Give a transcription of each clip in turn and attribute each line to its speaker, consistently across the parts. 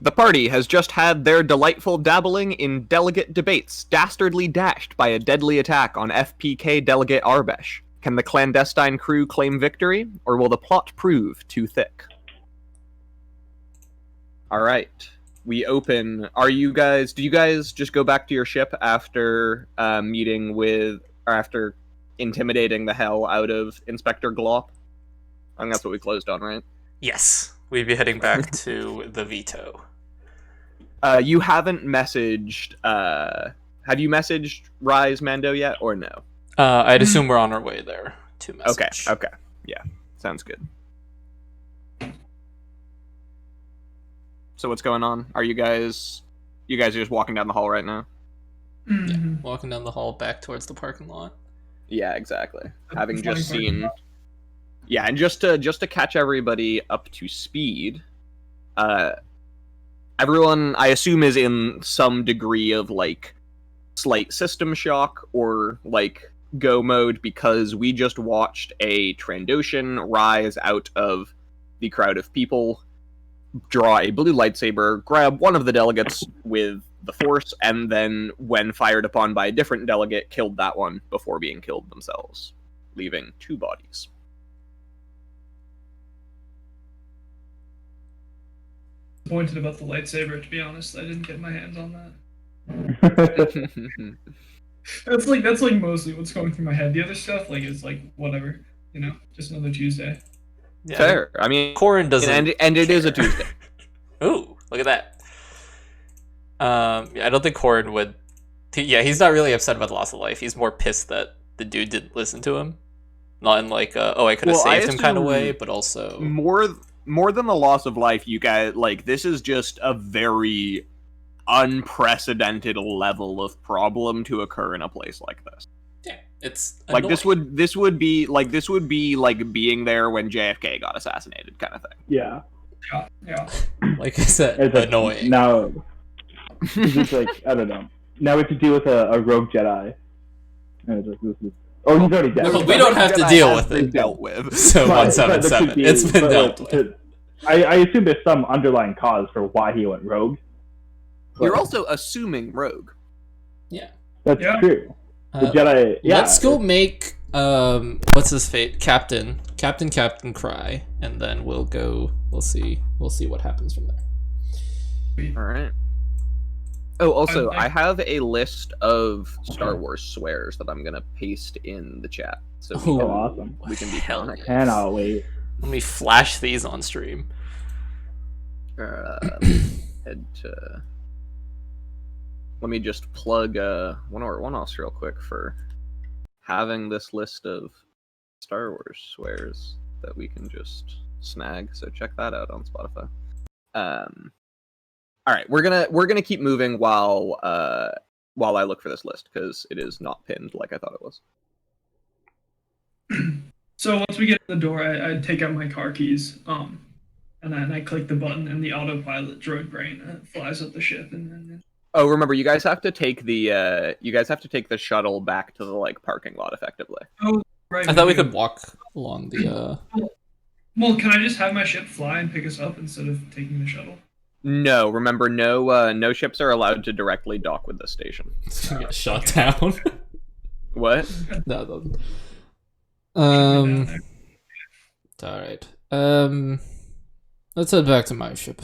Speaker 1: The party has just had their delightful dabbling in delegate debates dastardly dashed by a deadly attack on FPK delegate Arbesh. Can the clandestine crew claim victory, or will the plot prove too thick? Alright. We open... Do you guys just go back to your ship after meeting with... or after intimidating the hell out of Inspector Glop? I think that's what we closed on, right?
Speaker 2: Yes. We'd be heading back to the Veto.
Speaker 1: You haven't messaged... have you messaged Rise Mando yet, or no?
Speaker 2: I'd assume we're on our way there to message.
Speaker 1: Okay. Yeah, sounds good. So what's going on? Are you guys are just walking down the hall right now?
Speaker 2: Yeah, walking down the hall back towards the parking lot.
Speaker 1: Yeah, exactly. Having just seen... Yeah, and just to catch everybody up to speed, everyone, I assume, is in some degree of, like, slight system shock or, like, go mode, because we just watched a Trandoshan rise out of the crowd of people, draw a blue lightsaber, grab one of the delegates with the Force, and then, when fired upon by a different delegate, killed that one before being killed themselves, leaving 2 bodies.
Speaker 3: Disappointed about the lightsaber, to be honest. I didn't get my hands on that. That's like mostly what's going through my head. The other stuff, like, is like whatever, you know, just another Tuesday.
Speaker 2: Yeah,
Speaker 1: fair. I mean,
Speaker 2: Corin doesn't,
Speaker 1: and it is a Tuesday.
Speaker 2: Ooh, look at that. Yeah, I don't think Corin would. Yeah, he's not really upset about the loss of life. He's more pissed that the dude didn't listen to him. Not in like, I could have saved him kind of way, but also
Speaker 1: more than the loss of life. You guys, like, this is just a very unprecedented level of problem to occur in a place like this.
Speaker 2: Yeah, it's
Speaker 1: like
Speaker 2: annoying.
Speaker 1: this would be like being there when JFK got assassinated, kind of thing.
Speaker 4: Yeah.
Speaker 3: Yeah.
Speaker 2: Like I said, it's
Speaker 4: Like,
Speaker 2: annoying.
Speaker 4: now, it's just like, I don't know. Now we have to deal with a rogue Jedi. And it's like, this is... Oh, he's already dead.
Speaker 2: Well, we don't have to deal with it.
Speaker 1: Dealt with.
Speaker 2: So 177. It's been dealt with.
Speaker 4: I assume there's some underlying cause for why he went rogue.
Speaker 1: You're also assuming rogue.
Speaker 2: Yeah.
Speaker 4: That's true. The Jedi... Yeah.
Speaker 2: Let's go make... what's his fate? Captain cry, and then we'll see what happens from there.
Speaker 1: Alright. Oh, also, I have a list of Star Wars swears that I'm gonna paste in the chat. So
Speaker 4: awesome.
Speaker 1: We can be
Speaker 2: Hell
Speaker 1: connected.
Speaker 4: And I'll wait.
Speaker 2: Let me flash these on stream.
Speaker 1: Head to... Let me just plug one else real quick for having this list of Star Wars swears that we can just snag. So check that out on Spotify. All right, we're gonna keep moving while I look for this list, because it is not pinned like I thought it was.
Speaker 3: So once we get to the door, I take out my car keys, and then I click the button, and the autopilot droid brain flies up the ship, and then.
Speaker 1: Oh, remember, you guys have to take the shuttle back to the, like, parking lot effectively.
Speaker 3: Oh, right.
Speaker 2: I thought we could walk along the.
Speaker 3: Well, can I just have my ship fly and pick us up instead of taking the shuttle?
Speaker 1: No, remember, no ships are allowed to directly dock with this station.
Speaker 2: It's gonna get shot down.
Speaker 1: What?
Speaker 2: No, all right. Let's head back to my ship.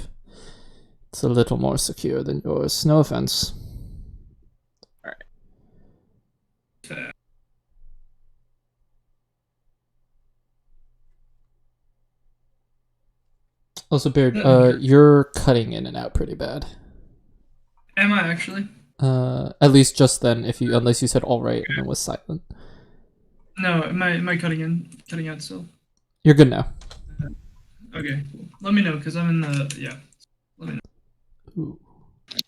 Speaker 2: It's a little more secure than yours. No offense.
Speaker 1: All right.
Speaker 2: Also, Beard, you're cutting in and out pretty bad.
Speaker 3: Am I actually?
Speaker 2: At least just then, unless you said all right and it was silent.
Speaker 3: No, am I cutting out still?
Speaker 2: You're good now.
Speaker 3: Okay, cool. Let me know, because I'm in the, yeah. Let me know.
Speaker 2: Ooh.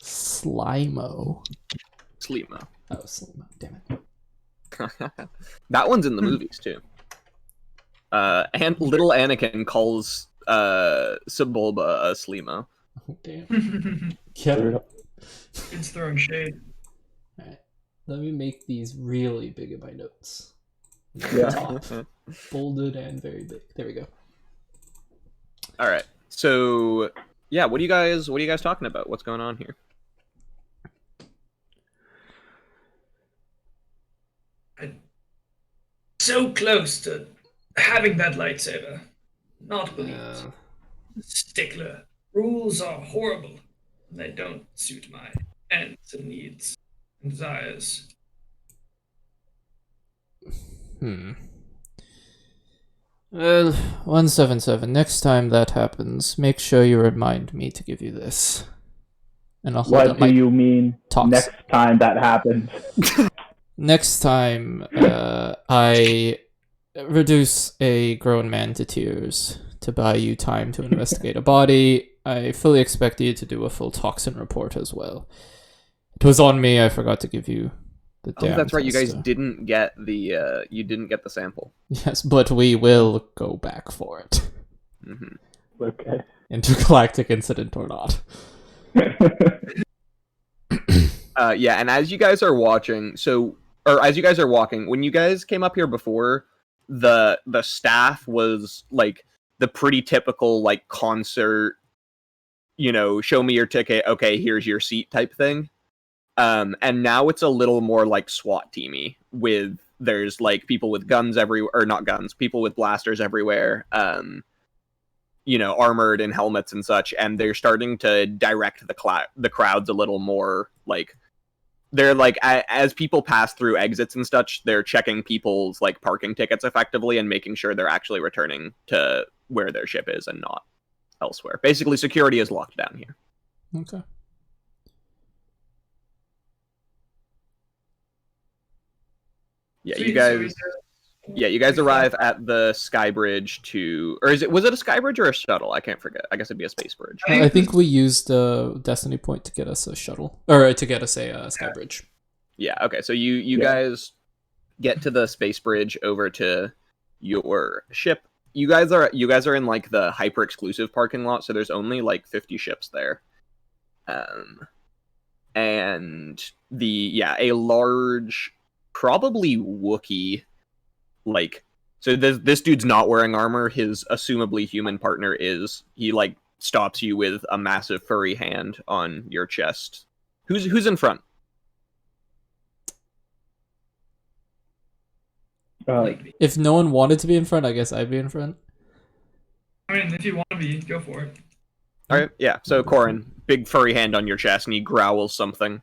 Speaker 2: Slimo.
Speaker 1: Slimo.
Speaker 2: Oh, Slimo. Damn it.
Speaker 1: That one's in the movies, too. And little Anakin calls Sebulba a Slimo.
Speaker 2: Oh, damn. Yeah.
Speaker 3: It's throwing shade.
Speaker 2: Alright. Let me make these really big in my notes.
Speaker 4: Yeah.
Speaker 2: Top. Bolded and very big. There we go.
Speaker 1: Alright. So yeah, what are you guys talking about? What's going on here?
Speaker 3: So close to having that lightsaber. Not believed.
Speaker 2: Uh,
Speaker 3: Stickler. Rules are horrible. They don't suit my ends and needs and desires.
Speaker 2: Well, 177. Next time that happens, make sure you remind me to give you this. And I'll hold
Speaker 4: What
Speaker 2: up
Speaker 4: do
Speaker 2: my
Speaker 4: you mean
Speaker 2: talks.
Speaker 4: next time that happens?
Speaker 2: Next time, I reduce a grown man to tears to buy you time to investigate a body. I fully expect you to do a full toxin report as well. It was on me. I forgot to give you the damn
Speaker 1: Oh, that's right. You guys
Speaker 2: tester.
Speaker 1: didn't get the sample.
Speaker 2: Yes, but we will go back for it.
Speaker 1: Hmm.
Speaker 4: Okay.
Speaker 2: Intergalactic incident or not.
Speaker 1: Yeah, and as you guys are watching, as you guys are walking, when you guys came up here before, the staff was like the pretty typical like concert, show me your ticket, okay, here's your seat type thing. And now it's a little more like SWAT teamy there's like people with guns everywhere, or not guns, people with blasters everywhere, armored in helmets and such, and they're starting to direct the crowds a little more. Like they're like, as people pass through exits and such, they're checking people's like parking tickets effectively and making sure they're actually returning to where their ship is and not elsewhere. Basically, security is locked down here.
Speaker 2: Okay.
Speaker 1: Yeah,
Speaker 3: So
Speaker 1: you guys arrive at the sky bridge was it a sky bridge or a shuttle? I can't forget. I guess it'd be a space bridge.
Speaker 2: I think we used Destiny Point to get us a shuttle, or to get us a sky bridge.
Speaker 1: Yeah, okay. So you guys get to the space bridge over to your ship. You guys are in like the hyper exclusive parking lot, so there's only like 50 ships there. And a large, probably Wookiee, like, so this dude's not wearing armor. His assumably human partner is. He like stops you with a massive furry hand on your chest. Who's in front?
Speaker 2: If no one wanted to be in front, I guess I'd be in front.
Speaker 3: I mean, if you want to be, go for it.
Speaker 1: All right, yeah. So Corin, big furry hand on your chest, and he growls something.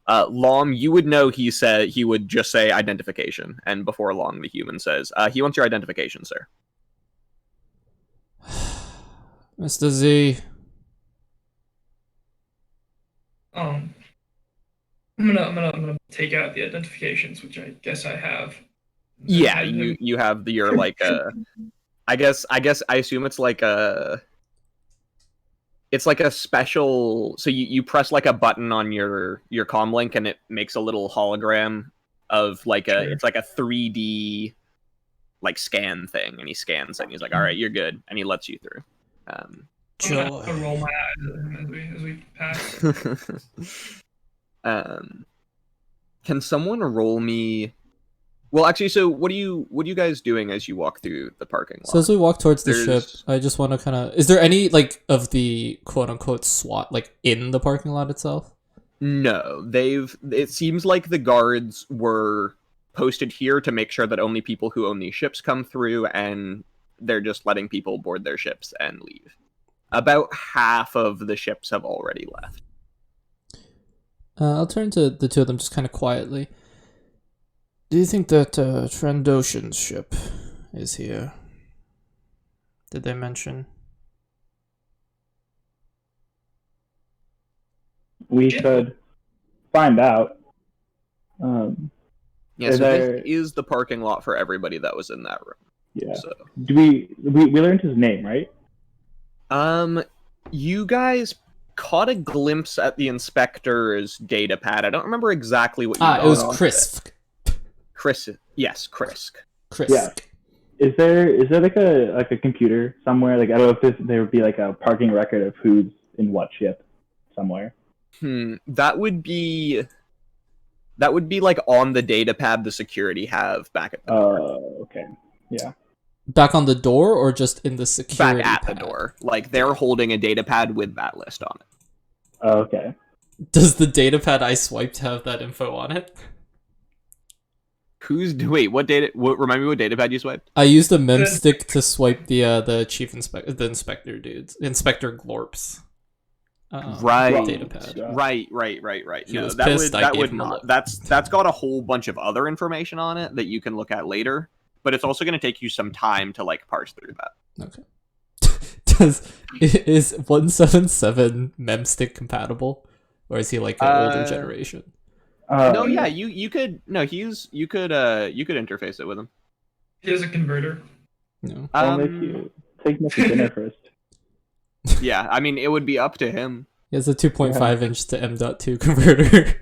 Speaker 1: Lom, you would know he would just say identification, and before long, the human says, he wants your identification, sir.
Speaker 2: Mr. Z.
Speaker 3: I'm gonna take out the identifications, which I guess I have.
Speaker 1: Yeah, you have your like I assume it's like a special, so you press like a button on your comm link and it makes a little hologram of like it's like a 3D like scan thing, and he scans it and he's like, all right, you're good, and he lets you through.
Speaker 3: I'm gonna roll my eyes at him as we pass.
Speaker 1: Can someone roll me? Well, actually, so what are you guys doing as you walk through the parking lot?
Speaker 2: So as we walk towards the ship, I just want to kind of... Is there any, like, of the quote-unquote SWAT, like, in the parking lot itself?
Speaker 1: No. It seems like the guards were posted here to make sure that only people who own these ships come through, and they're just letting people board their ships and leave. About half of the ships have already left.
Speaker 2: I'll turn to the two of them just kind of quietly. Do you think that Trandoshan's ship is here? Did they mention?
Speaker 4: We could find out.
Speaker 1: Yeah, so this is the parking lot for everybody that was in that room.
Speaker 4: Yeah.
Speaker 1: So.
Speaker 4: Do we learned his name, right?
Speaker 1: You guys caught a glimpse at the inspector's data pad. I don't remember exactly what you got.
Speaker 2: It was Krisk.
Speaker 1: Krisk.
Speaker 2: Krisk.
Speaker 4: Yeah. Is there like a computer somewhere? Like, I don't know if there would be like a parking record of who's in what ship somewhere.
Speaker 1: That would be like on the data pad the security have back at the door.
Speaker 4: Okay. Yeah.
Speaker 5: Back on the door, or just in the
Speaker 1: Back
Speaker 5: security
Speaker 1: at
Speaker 5: pad?
Speaker 1: the door. Like, they're holding a data pad with that list on it.
Speaker 4: Okay.
Speaker 5: Does the data pad I swiped have that info on it?
Speaker 1: Remind me what data pad you swiped?
Speaker 5: I used a mem stick to swipe the chief inspector, the inspector dudes, Inspector Glorps.
Speaker 1: Right.
Speaker 5: Data pad.
Speaker 1: Right.
Speaker 5: He
Speaker 1: No,
Speaker 5: was
Speaker 1: that
Speaker 5: pissed,
Speaker 1: would
Speaker 5: I
Speaker 1: that
Speaker 5: gave
Speaker 1: would
Speaker 5: him a
Speaker 1: not.
Speaker 5: look.
Speaker 1: That's got a whole bunch of other information on it that you can look at later, but it's also going to take you some time to like parse through that.
Speaker 5: Okay. Is 177 memstick compatible, or is he like an older generation?
Speaker 1: No, yeah, you could interface it with him.
Speaker 3: He has a converter.
Speaker 5: No.
Speaker 4: I'll make you take me to dinner first.
Speaker 1: Yeah, I mean, it would be up to him.
Speaker 5: He has a 2.5 inch to M.2 converter.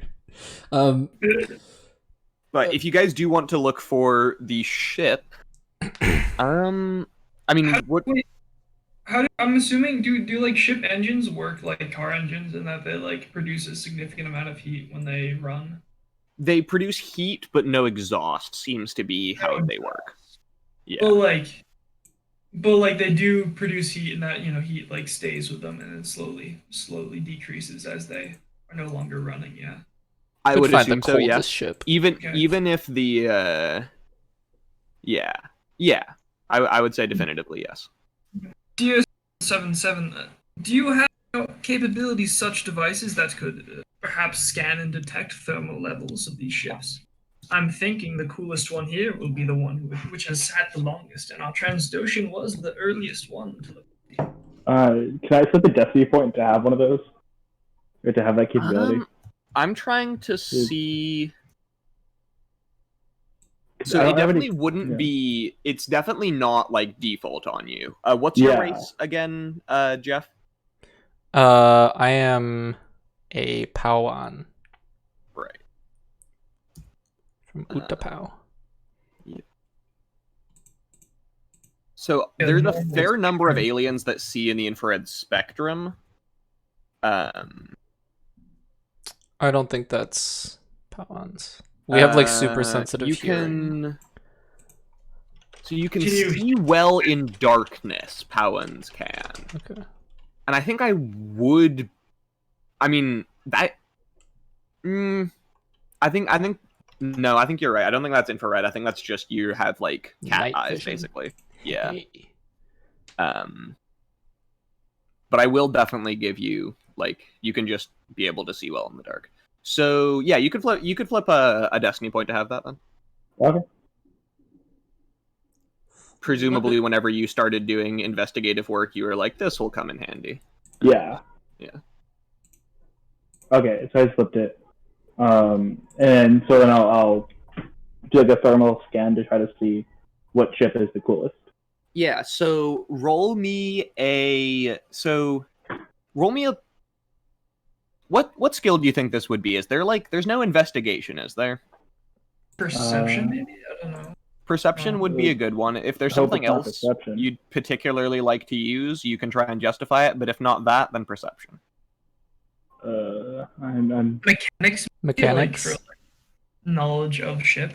Speaker 1: But if you guys do want to look for the ship, I mean, what?
Speaker 3: I'm assuming do like ship engines work like car engines in that they like produce a significant amount of heat when they run?
Speaker 1: They produce heat, but no exhaust seems to be how they work. Yeah.
Speaker 3: But like they do produce heat, and that heat like stays with them, and it slowly decreases as they are no longer running. Yeah.
Speaker 1: I would assume so. Yeah.
Speaker 2: Ship.
Speaker 1: Even if the yeah, I would say definitively yes.
Speaker 3: DS77, do you have capabilities such devices that could perhaps scan and detect thermal levels of these ships? I'm thinking the coolest one here will be the one which has sat the longest, and our Trandoshan was the earliest one to look.
Speaker 4: Can I set the destiny point to have one of those? Or to have that capability?
Speaker 1: I'm trying to see. So
Speaker 4: I
Speaker 1: it
Speaker 4: don't have
Speaker 1: definitely
Speaker 4: any-
Speaker 1: wouldn't
Speaker 4: yeah.
Speaker 1: be. It's definitely not like default on you. What's your race again, Jeff?
Speaker 2: I am a Pauan
Speaker 1: Right.
Speaker 2: from Utapau.
Speaker 1: So there's a fair number of aliens that see in the infrared spectrum.
Speaker 2: I don't think that's Pauans. We have like super sensitive hearing.
Speaker 1: So you can see well in darkness. Powans can.
Speaker 2: Okay.
Speaker 1: And I think I would. I mean that. I think no. I think you're right. I don't think that's infrared. I think that's just you have like cat
Speaker 2: Night
Speaker 1: eyes,
Speaker 2: vision.
Speaker 1: basically. Yeah.
Speaker 2: Hey.
Speaker 1: But I will definitely give you like you can just be able to see well in the dark. So yeah, you could flip a destiny point to have that then.
Speaker 4: Okay.
Speaker 1: Presumably, whenever you started doing investigative work, you were like, "This will come in handy."
Speaker 4: Yeah.
Speaker 1: Yeah.
Speaker 4: Okay, so I flipped it. And so then I'll do like a thermal scan to try to see what ship is the coolest.
Speaker 1: Yeah. So roll me a. What skill do you think this would be? Is there like there's no investigation, is there?
Speaker 3: Perception, maybe? I don't know.
Speaker 1: Perception would be a good one. If there's
Speaker 4: I hope
Speaker 1: something
Speaker 4: it's not
Speaker 1: else
Speaker 4: perception.
Speaker 1: you'd particularly like to use, you can try and justify it. But if not that, then perception.
Speaker 4: I'm
Speaker 3: Mechanics?
Speaker 2: Mechanics.
Speaker 3: Like, for knowledge of ship?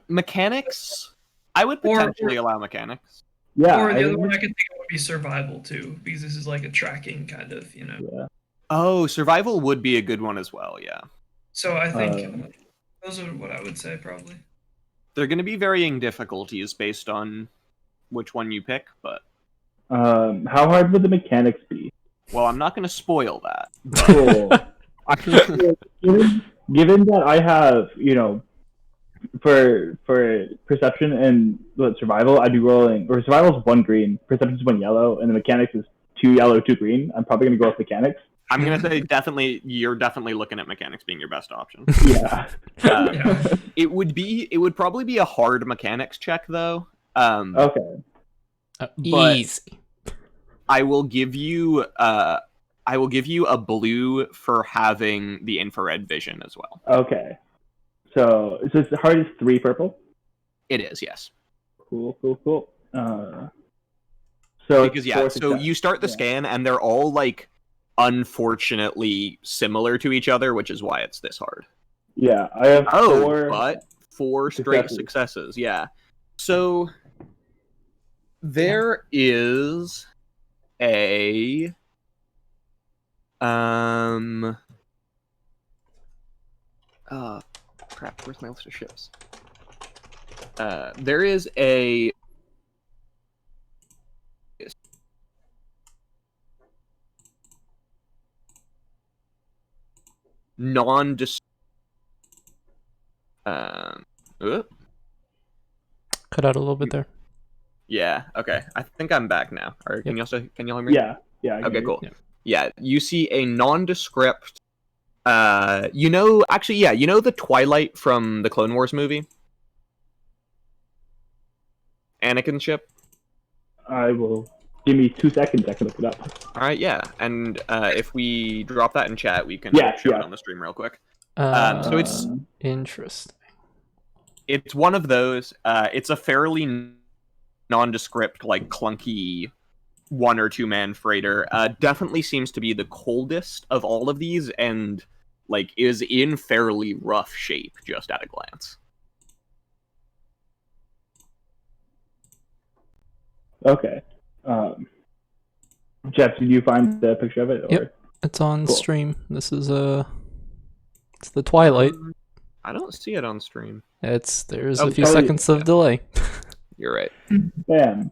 Speaker 1: Mechanics. I would
Speaker 3: Or-
Speaker 1: potentially allow mechanics.
Speaker 4: yeah.
Speaker 3: Or the other one I could think of would be survival, too, because this is like a tracking kind of,
Speaker 4: Yeah.
Speaker 1: Oh, survival would be a good one as well. Yeah.
Speaker 3: So I think those are what I would say, probably.
Speaker 1: They're going to be varying difficulties based on which one you pick, but
Speaker 4: How hard would the mechanics be?
Speaker 1: well, I'm not going to spoil that.
Speaker 4: Cool. given that I have, for perception and survival, I'd be rolling. Or survival is 1 green, perception is 1 yellow, and the mechanics is 2 yellow, 2 green. I'm probably gonna go with mechanics.
Speaker 1: I'm going to say you're definitely looking at mechanics being your best option.
Speaker 4: Yeah.
Speaker 3: Yeah.
Speaker 1: It would probably be a hard mechanics check though.
Speaker 4: Okay.
Speaker 1: But-
Speaker 2: Easy.
Speaker 1: I will give you a blue for having the infrared vision as well.
Speaker 4: Okay. So it's hard as 3 purple.
Speaker 1: It is, yes.
Speaker 4: Cool. So
Speaker 1: Because
Speaker 4: it's 4
Speaker 1: so
Speaker 4: success.
Speaker 1: you start the scan and they're all like unfortunately similar to each other, which is why it's this hard.
Speaker 4: Yeah, I have 4.
Speaker 1: But 4 straight
Speaker 4: successes.
Speaker 1: successes. Yeah. So There is a crap, where's my list of ships? There is a non-dis oop.
Speaker 5: Cut out a little bit there.
Speaker 1: Yeah, okay. I think I'm back now. Or can
Speaker 5: Yep.
Speaker 1: can you hear me?
Speaker 4: Yeah. I
Speaker 1: Okay,
Speaker 4: hear you.
Speaker 1: cool.
Speaker 5: Yeah.
Speaker 1: Yeah, you see a nondescript you know the Twilight from the Clone Wars movie? Anakin ship?
Speaker 4: I will. Give me 2 seconds. I can look it up.
Speaker 1: Alright, yeah. And if we drop that in chat, we can
Speaker 4: Yeah,
Speaker 1: show it
Speaker 4: yeah.
Speaker 1: on the stream real quick.
Speaker 5: So
Speaker 1: it's
Speaker 5: interesting.
Speaker 1: It's one of those. It's a fairly nondescript, like clunky 1 or 2 man freighter. Definitely seems to be the coldest of all of these, and like is in fairly rough shape just at a glance.
Speaker 4: Okay. Jeff, did you find the picture of it? Or?
Speaker 5: Yep. It's on
Speaker 4: Cool.
Speaker 5: stream. This is it's the Twilight.
Speaker 1: I don't see it on stream.
Speaker 5: There's
Speaker 1: Oh,
Speaker 5: a few
Speaker 4: totally.
Speaker 5: seconds of delay.
Speaker 1: You're right.
Speaker 4: Bam.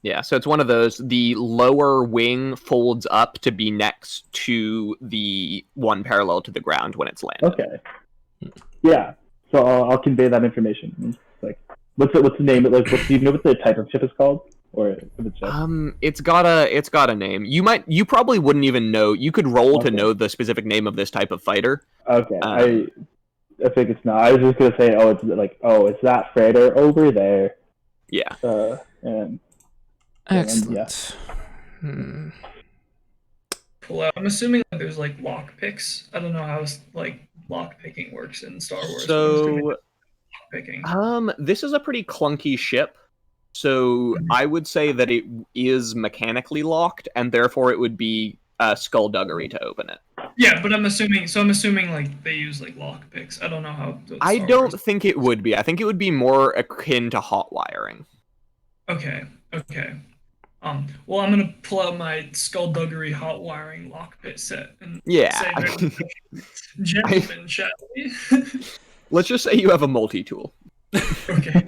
Speaker 1: Yeah, so it's one of those. The lower wing folds up to be next to the one parallel to the ground when it's landed.
Speaker 4: Okay. Yeah. So I'll convey that information. It's like, what's the name? Like, do you know what the type of ship is called, or if it's just...
Speaker 1: It's got a name. You probably wouldn't even know. You could roll to
Speaker 4: Okay.
Speaker 1: know the specific name of this type of fighter.
Speaker 4: Okay. I think it's not. I was just gonna say, it's that freighter over there.
Speaker 1: Yeah.
Speaker 4: And
Speaker 5: Excellent.
Speaker 3: Pull out. I'm assuming that there's like lock picks. I don't know how like lock picking works in Star Wars. but I'm assuming
Speaker 1: So
Speaker 3: lock picking.
Speaker 1: this is a pretty clunky ship. So I would say that it is mechanically locked, and therefore it would be skullduggery to open it.
Speaker 3: Yeah, but I'm assuming like they use like lock picks. I don't know how.
Speaker 1: I
Speaker 3: Star
Speaker 1: don't
Speaker 3: Wars-
Speaker 1: think it would be. I think it would be more akin to hot wiring.
Speaker 3: Okay. Well, I'm gonna pull out my skullduggery hot wiring lock pit set and
Speaker 1: Yeah.
Speaker 3: say, gentlemen, shall we?
Speaker 1: Let's just say you have a multi-tool,
Speaker 3: Okay.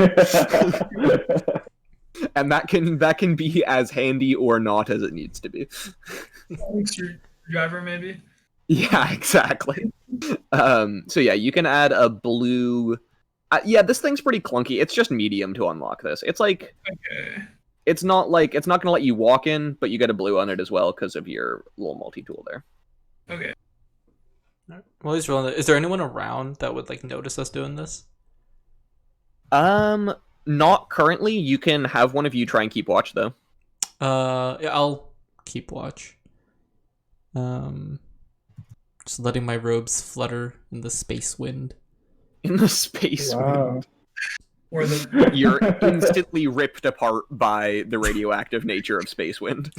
Speaker 1: and that can be as handy or not as it needs to be.
Speaker 3: Screwdriver, maybe.
Speaker 1: Yeah, exactly. So yeah, you can add a blue. Yeah, this thing's pretty clunky. It's just medium to unlock this. It's like
Speaker 3: Okay.
Speaker 1: it's not gonna let you walk in, but you get a blue on it as well because of your little multi-tool there.
Speaker 3: Okay.
Speaker 5: Well, he's rolling. Is there anyone around that would like notice us doing this?
Speaker 1: Not currently. You can have one of you try and keep watch though.
Speaker 5: Yeah, I'll keep watch. Just letting my robes flutter in the space wind.
Speaker 1: In the space
Speaker 4: Wow.
Speaker 1: wind.
Speaker 3: Or the
Speaker 1: You're instantly ripped apart by the radioactive nature of space wind.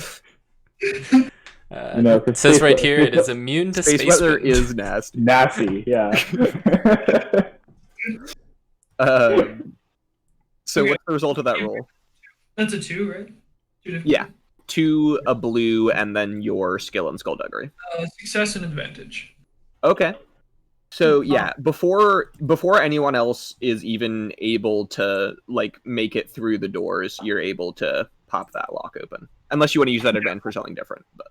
Speaker 4: No,
Speaker 5: It says right here it is immune to
Speaker 1: Space
Speaker 5: space
Speaker 1: weather
Speaker 5: wind.
Speaker 1: is nasty.
Speaker 4: Nasty. Yeah.
Speaker 1: So
Speaker 3: Okay.
Speaker 1: what's the result of that roll?
Speaker 3: that's a 2, right? 2 different.
Speaker 1: Yeah. 2, a blue, and then your skill and skullduggery.
Speaker 3: Success and advantage.
Speaker 1: Okay. So yeah, before anyone else is even able to like make it through the doors, you're able to pop that lock open. Unless you want to use that advantage for something different. But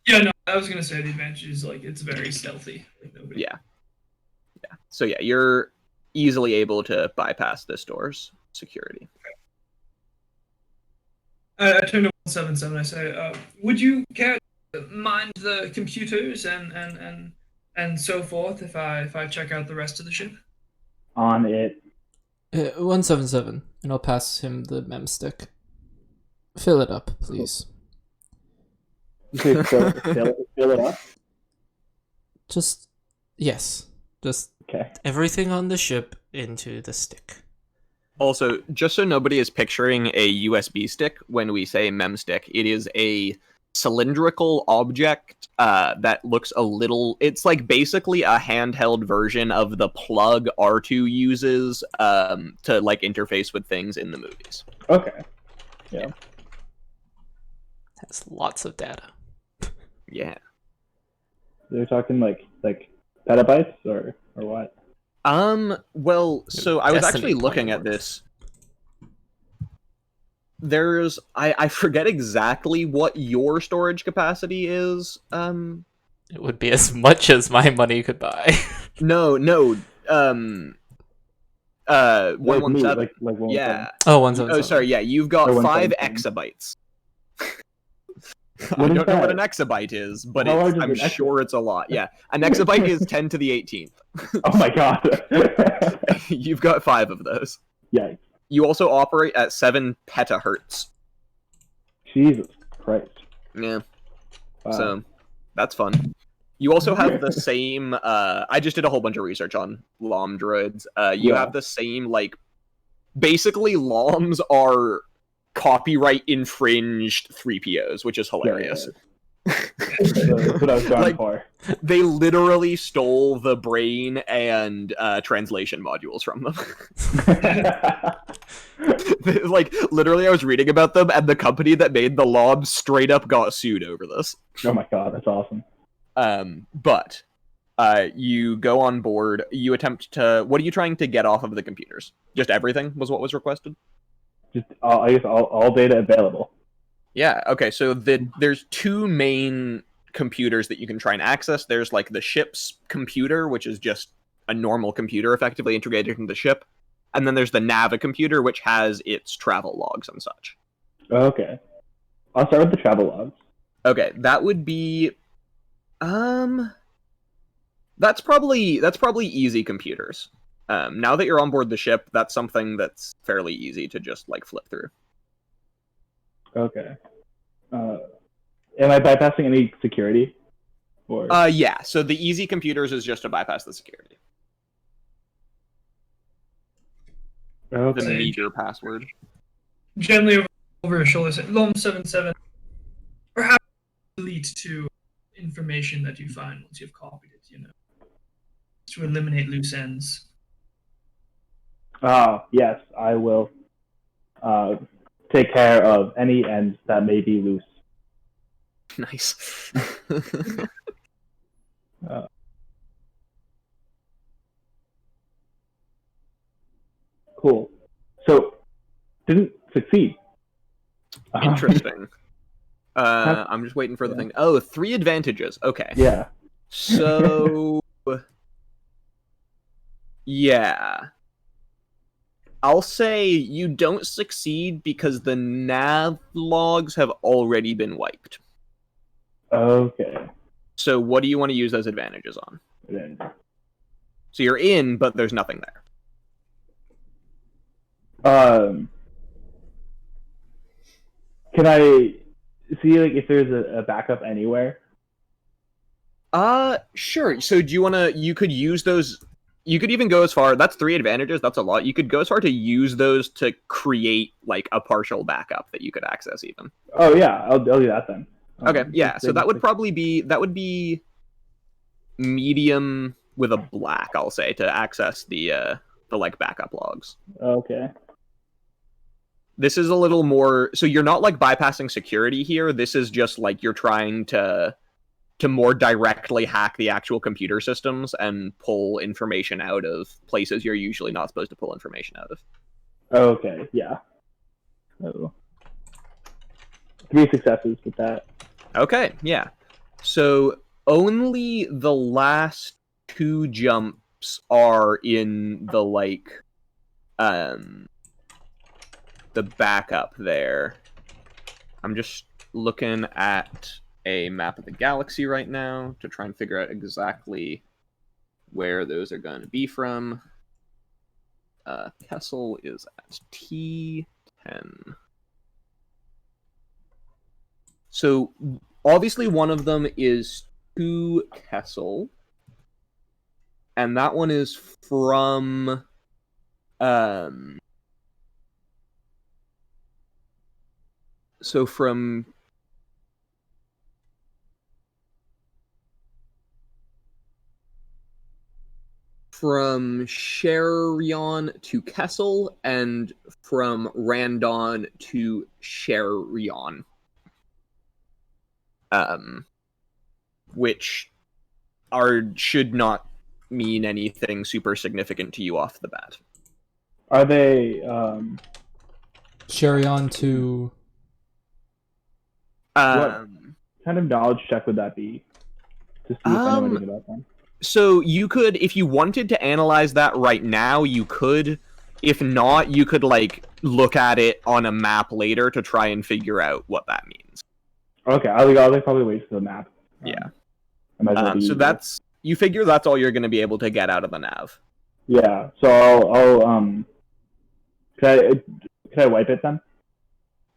Speaker 3: Yeah, no, I was gonna say the advantage is like it's very stealthy. Like nobody.
Speaker 1: yeah. So yeah, you're easily able to bypass this door's security.
Speaker 3: I turn to 177. I say, would you care to mind the computers and so forth if I check out the rest of the ship?
Speaker 4: On it.
Speaker 5: 177, and I'll pass him the mem stick. Fill it up, please.
Speaker 4: Okay, fill it up.
Speaker 5: Just just
Speaker 4: Okay.
Speaker 5: everything on the ship into the stick.
Speaker 1: Also, just so nobody is picturing a USB stick when we say mem stick, it is a cylindrical object that looks a little... It's like basically a handheld version of the plug R2 uses to like interface with things in the movies.
Speaker 4: Okay. Yeah.
Speaker 2: Has lots of data.
Speaker 1: Yeah.
Speaker 4: They're talking like petabytes or what?
Speaker 1: Well, so I was
Speaker 2: Destiny
Speaker 1: actually looking at
Speaker 2: works.
Speaker 1: this. There's I forget exactly what your storage capacity is.
Speaker 2: It would be as much as my money could buy.
Speaker 1: No, 117.
Speaker 4: Like 117.
Speaker 1: Yeah.
Speaker 2: Oh,
Speaker 1: Oh,
Speaker 2: 177.
Speaker 1: sorry. Yeah, you've got
Speaker 4: Or
Speaker 1: 5
Speaker 4: 177.
Speaker 1: exabytes.
Speaker 4: What
Speaker 1: I
Speaker 4: is
Speaker 1: don't know what
Speaker 4: that?
Speaker 1: an exabyte is, but
Speaker 4: How large is
Speaker 1: I'm
Speaker 4: an exabyte?
Speaker 1: sure it's a lot. Yeah, an exabyte is 10 to the 18th.
Speaker 4: Oh my god.
Speaker 1: You've got 5 of those.
Speaker 4: Yikes.
Speaker 1: You also operate at 7 petahertz.
Speaker 4: Jesus Christ.
Speaker 1: Yeah,
Speaker 4: Wow.
Speaker 1: so that's fun. You also have the same. I just did a whole bunch of research on LOM droids. You
Speaker 4: Yeah.
Speaker 1: have the same, like, basically LOMs are copyright infringed 3POs, which is hilarious.
Speaker 4: That's what I was going
Speaker 1: Like,
Speaker 4: for.
Speaker 1: They literally stole the brain and translation modules from them. Like, literally, I was reading about them, and the company that made the LOM straight up got sued over this.
Speaker 4: Oh my god, that's awesome.
Speaker 1: But you go on board. You attempt to. What are you trying to get off of the computers? Just everything was what was requested.
Speaker 4: Just I guess all data available.
Speaker 1: Yeah. Okay. So there's 2 main computers that you can try and access. There's like the ship's computer, which is just a normal computer effectively integrated into the ship, and then there's the Nava computer, which has its travel logs and such.
Speaker 4: Okay. I'll start with the travel logs.
Speaker 1: Okay, that would be that's probably easy computers. Now that you're on board the ship, that's something that's fairly easy to just like flip through.
Speaker 4: Okay. Am I bypassing any security? Or
Speaker 1: Yeah, so the easy computers is just to bypass the security. The
Speaker 4: okay.
Speaker 1: meager password.
Speaker 3: Gently over your shoulder, say, LOM77, perhaps delete to information that you find once you've copied it, to eliminate loose ends.
Speaker 4: Yes, I will take care of any ends that may be loose.
Speaker 1: Nice.
Speaker 4: Cool. So, didn't succeed.
Speaker 1: Interesting. I'm just waiting for the thing. Oh, 3 advantages. Okay.
Speaker 4: Yeah.
Speaker 1: So, yeah. I'll say you don't succeed because the nav logs have already been wiped.
Speaker 4: Okay.
Speaker 1: So what do you want to use those advantages on?
Speaker 4: Then,
Speaker 1: So you're in, but there's nothing there.
Speaker 4: can I see like if there's a backup anywhere?
Speaker 1: Sure. So do you want to, you could use those, you could even go as far, that's 3 advantages, that's a lot. You could go as far to use those to create like a partial backup that you could access even.
Speaker 4: Oh yeah, I'll do that then.
Speaker 1: Okay, yeah, so that would probably be, that would be medium with a black, I'll say, to access the like backup logs.
Speaker 4: Okay.
Speaker 1: This is a little more, so you're not like bypassing security here. This is just like you're trying to more directly hack the actual computer systems and pull information out of places you're usually not supposed to pull information out of.
Speaker 4: Okay, yeah. So, 3 successes with that.
Speaker 1: Okay, yeah. So only the last 2 jumps are in the like the backup there. I'm just looking at a map of the galaxy right now to try and figure out exactly where those are going to be from. Kessel is at T10. So obviously one of them is to Kessel, and that one is from so from from Sherion to Kessel, and from Randon to Sherion. Which should not mean anything super significant to you off the bat.
Speaker 4: Are they
Speaker 5: Sherion to
Speaker 4: what kind of knowledge check would that be? To see if I know anything about them.
Speaker 1: So you could, if you wanted to analyze that right now, you could. If not, you could like look at it on a map later to try and figure out what that means.
Speaker 4: Okay, I'll probably wait for the map.
Speaker 1: Yeah.
Speaker 4: So
Speaker 1: you figure that's all you're going to be able to get out of the nav.
Speaker 4: Yeah. So I'll Can I wipe it then?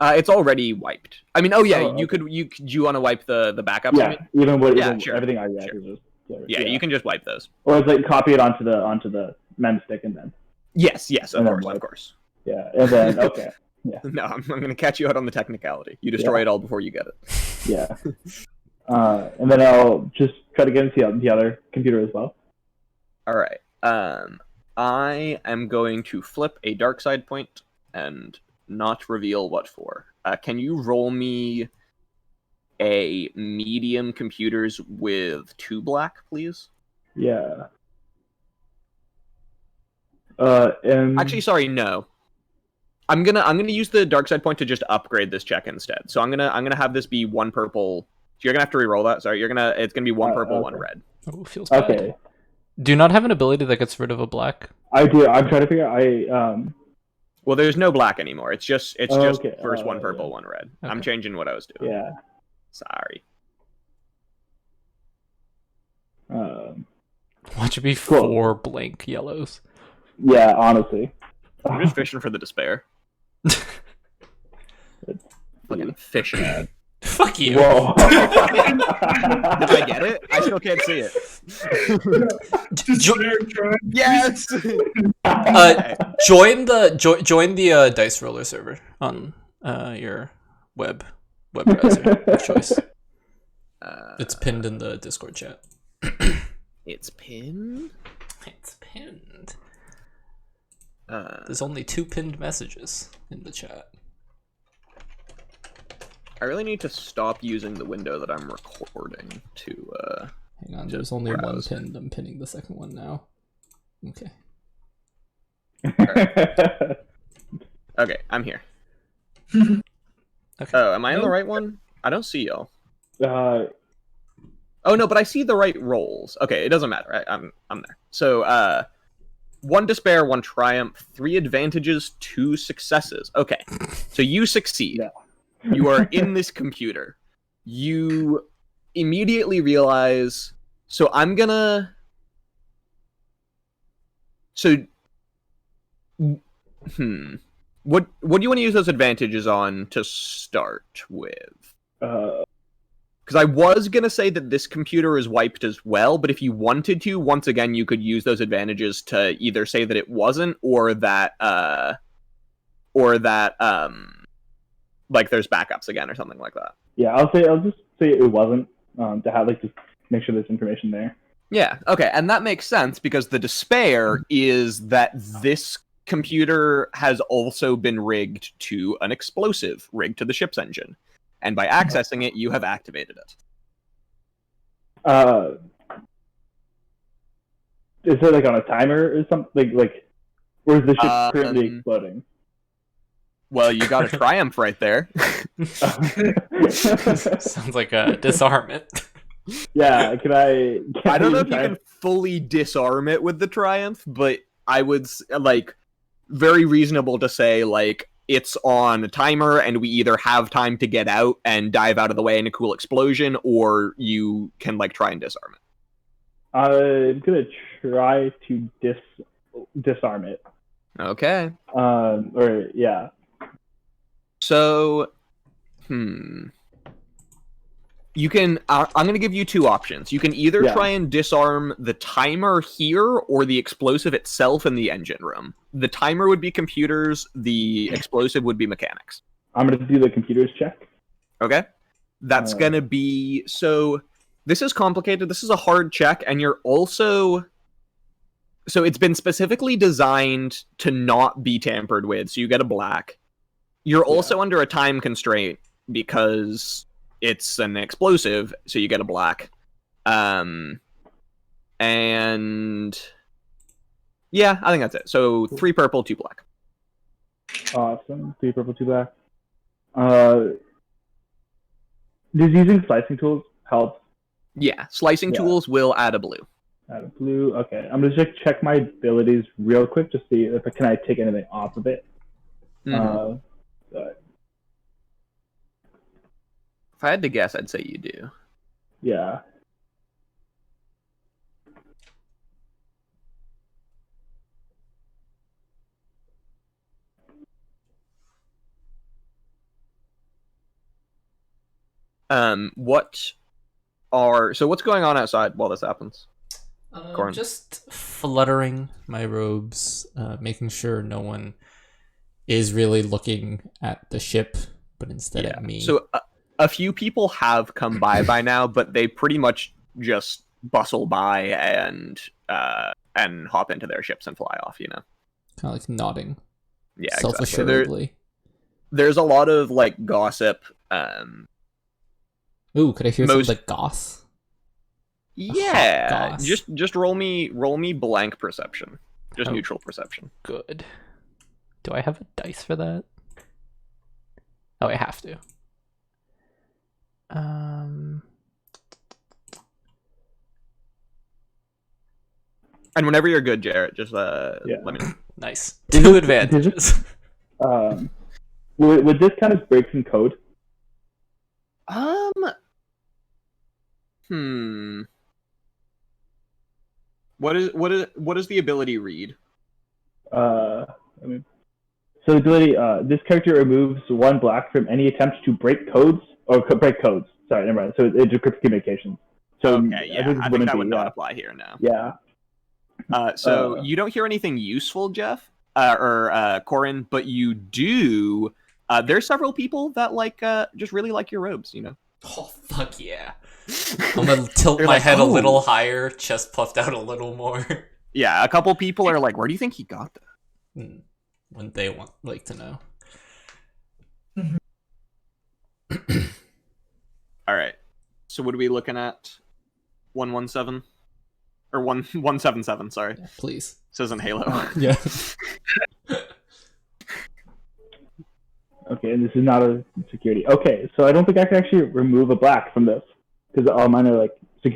Speaker 1: It's already wiped. I mean, you could. Do you want to wipe the backups?
Speaker 4: Yeah.
Speaker 1: Sure.
Speaker 4: Everything I
Speaker 1: Sure.
Speaker 4: is just.
Speaker 1: Yeah, you can just wipe those.
Speaker 4: Or it's like copy it onto the mem stick and then.
Speaker 1: Yes, of
Speaker 4: And
Speaker 1: course.
Speaker 4: Yeah, and then okay. Yeah.
Speaker 1: No, I'm going to catch you out on the technicality. You destroy it all before you get it.
Speaker 4: Yeah. And then I'll just try to get into the other computer as well.
Speaker 1: All right. I am going to flip a dark side point and not reveal what for. Can you roll me a medium computers with 2 black, please?
Speaker 4: Yeah.
Speaker 1: Actually, sorry, no. I'm gonna use the dark side point to just upgrade this check instead. So I'm gonna have this be 1 purple. So you're gonna have to re-roll that. Sorry, it's gonna be 1 purple, 1 red.
Speaker 5: Oh, feels bad.
Speaker 4: Okay.
Speaker 2: Do you not have an ability that gets rid of a black?
Speaker 4: I do. I'm trying to figure out.
Speaker 1: Well, there's no black anymore. It's just
Speaker 4: okay.
Speaker 1: first 1 purple, 1 red.
Speaker 2: Okay.
Speaker 1: I'm changing what I was doing.
Speaker 4: Yeah.
Speaker 1: Sorry.
Speaker 2: Watch it be
Speaker 4: Cool.
Speaker 2: 4 blank yellows.
Speaker 4: Yeah. Honestly.
Speaker 1: I'm just fishing for the despair. Fucking fishing.
Speaker 2: Fuck you.
Speaker 4: Whoa.
Speaker 1: Did I get it? I still can't see it. Yes.
Speaker 2: Join the dice roller server on your web browser of choice. It's pinned in the Discord chat.
Speaker 1: It's pinned.
Speaker 2: It's pinned. There's only 2 pinned messages in the chat.
Speaker 1: I really need to stop using the window that I'm recording to.
Speaker 5: Hang on, there's only
Speaker 1: browse.
Speaker 5: 1 pinned. I'm pinning the second one now. Okay.
Speaker 1: Okay, I'm here.
Speaker 2: Okay.
Speaker 1: Oh, am I in the right one? I don't see y'all.
Speaker 4: Uh,
Speaker 1: Oh no, but I see the right rolls. Okay, it doesn't matter. I'm there. So 1 despair, 1 triumph, 3 advantages, 2 successes. Okay, so you succeed.
Speaker 4: Yeah.
Speaker 1: You are in this computer. You immediately realize. So I'm gonna. So. What do you want to use those advantages on to start with? Because I was going to say that this computer is wiped as well, but if you wanted to, once again, you could use those advantages to either say that it wasn't, or that, like, there's backups again, or something like that.
Speaker 4: yeah. I'll just say it wasn't. To have just make sure there's information there.
Speaker 1: Yeah, okay, and that makes sense, because the despair is that this computer has also been rigged to an explosive, rigged to the ship's engine. And by accessing it, you have activated it.
Speaker 4: Is it like on a timer or something? Like, or is the ship currently exploding?
Speaker 1: Well, you got a triumph right there.
Speaker 2: Sounds like a disarmament.
Speaker 4: Yeah,
Speaker 1: I don't know if you can fully disarm it with the triumph, but I would, like, very reasonable to say, like, it's on a timer, and we either have time to get out and dive out of the way in a cool explosion, or you can, like, try and disarm it.
Speaker 4: I'm gonna try to disarm it.
Speaker 1: Okay.
Speaker 4: Or yeah.
Speaker 1: So, you can. I'm going to give you 2 options. You can either try and disarm the timer here or the explosive itself in the engine room. The timer would be computers. The explosive would be mechanics.
Speaker 4: I'm gonna do the computers check.
Speaker 1: Okay. That's going to be. So, this is complicated. This is a hard check, and you're also. So it's been specifically designed to not be tampered with, so you get a black. You're also under a time constraint because it's an explosive, so you get a black. And yeah, I think that's it. So 3 purple, 2 black.
Speaker 4: Awesome. 3 purple, 2 black. Does using slicing tools help?
Speaker 1: Yeah, slicing tools will add a blue.
Speaker 4: Add a blue. Okay, I'm gonna just check my abilities real quick to see if can I take anything off of it.
Speaker 1: If I had to guess, I'd say you do.
Speaker 4: Yeah.
Speaker 1: What's going on outside while this happens? Corin?
Speaker 5: Just fluttering my robes, making sure no one is really looking at the ship, but instead at me.
Speaker 1: So a few people have come by now, but they pretty much just bustle by and hop into their ships and fly off.
Speaker 5: Kind of like nodding.
Speaker 1: Yeah,
Speaker 5: self-assuredly.
Speaker 1: Exactly. There's a lot of like gossip.
Speaker 5: Ooh, could I hear some like goss?
Speaker 1: Yeah, just roll me blank perception, just neutral perception.
Speaker 5: Good. Do I have a dice for that? Oh, I have to.
Speaker 1: And whenever you're good, Jarrett, just let me know.
Speaker 5: Nice. 2 advantages.
Speaker 4: Would this kind of break some code?
Speaker 1: What does the ability read?
Speaker 4: So the ability, this character removes 1 black from any attempt to break codes or break codes. Sorry, never mind. So it decrypts communications. So
Speaker 1: okay, yeah, I think that would not apply here now.
Speaker 4: Yeah.
Speaker 1: So you don't hear anything useful, Jeff or Corin, but you do. There's several people that just really like your robes.
Speaker 5: Oh fuck yeah! I'm gonna tilt my head a little higher, chest puffed out a little more.
Speaker 1: Yeah, a couple people are like, "Where do you think he got that?"
Speaker 5: When they want to know.
Speaker 1: All right. So what are we looking at? 117 or 177? Sorry.
Speaker 5: Yeah, please.
Speaker 1: This isn't Halo.
Speaker 5: Yeah.
Speaker 4: Okay, and this is not a security. Okay, so I don't think I can actually remove a black from this because all mine are like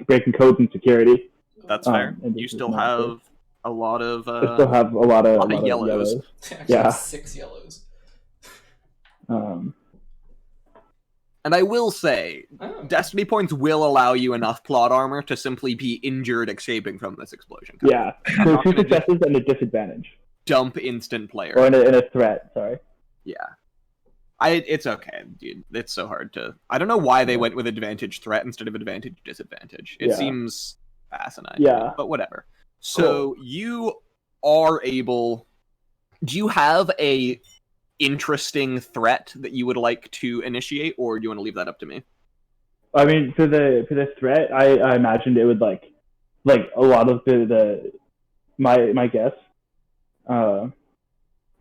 Speaker 4: breaking codes and security.
Speaker 1: That's fair. You still have a lot of.
Speaker 4: I still have a lot of
Speaker 1: yellows.
Speaker 5: Yeah. 6 yellows.
Speaker 1: And I will say, Destiny points will allow you enough plot armor to simply be injured escaping from this explosion.
Speaker 4: Yeah, so 2 successes and a disadvantage.
Speaker 1: Dump instant player.
Speaker 4: Or in a threat, sorry.
Speaker 1: Yeah. It's okay, dude. It's so hard to... I don't know why they went with advantage threat instead of advantage disadvantage. It seems fascinating.
Speaker 4: Yeah.
Speaker 1: But whatever. So you are able... Do you have a interesting threat that you would like to initiate, or do you want to leave that up to me?
Speaker 4: I mean, for the threat, I imagined it would like a lot of my guess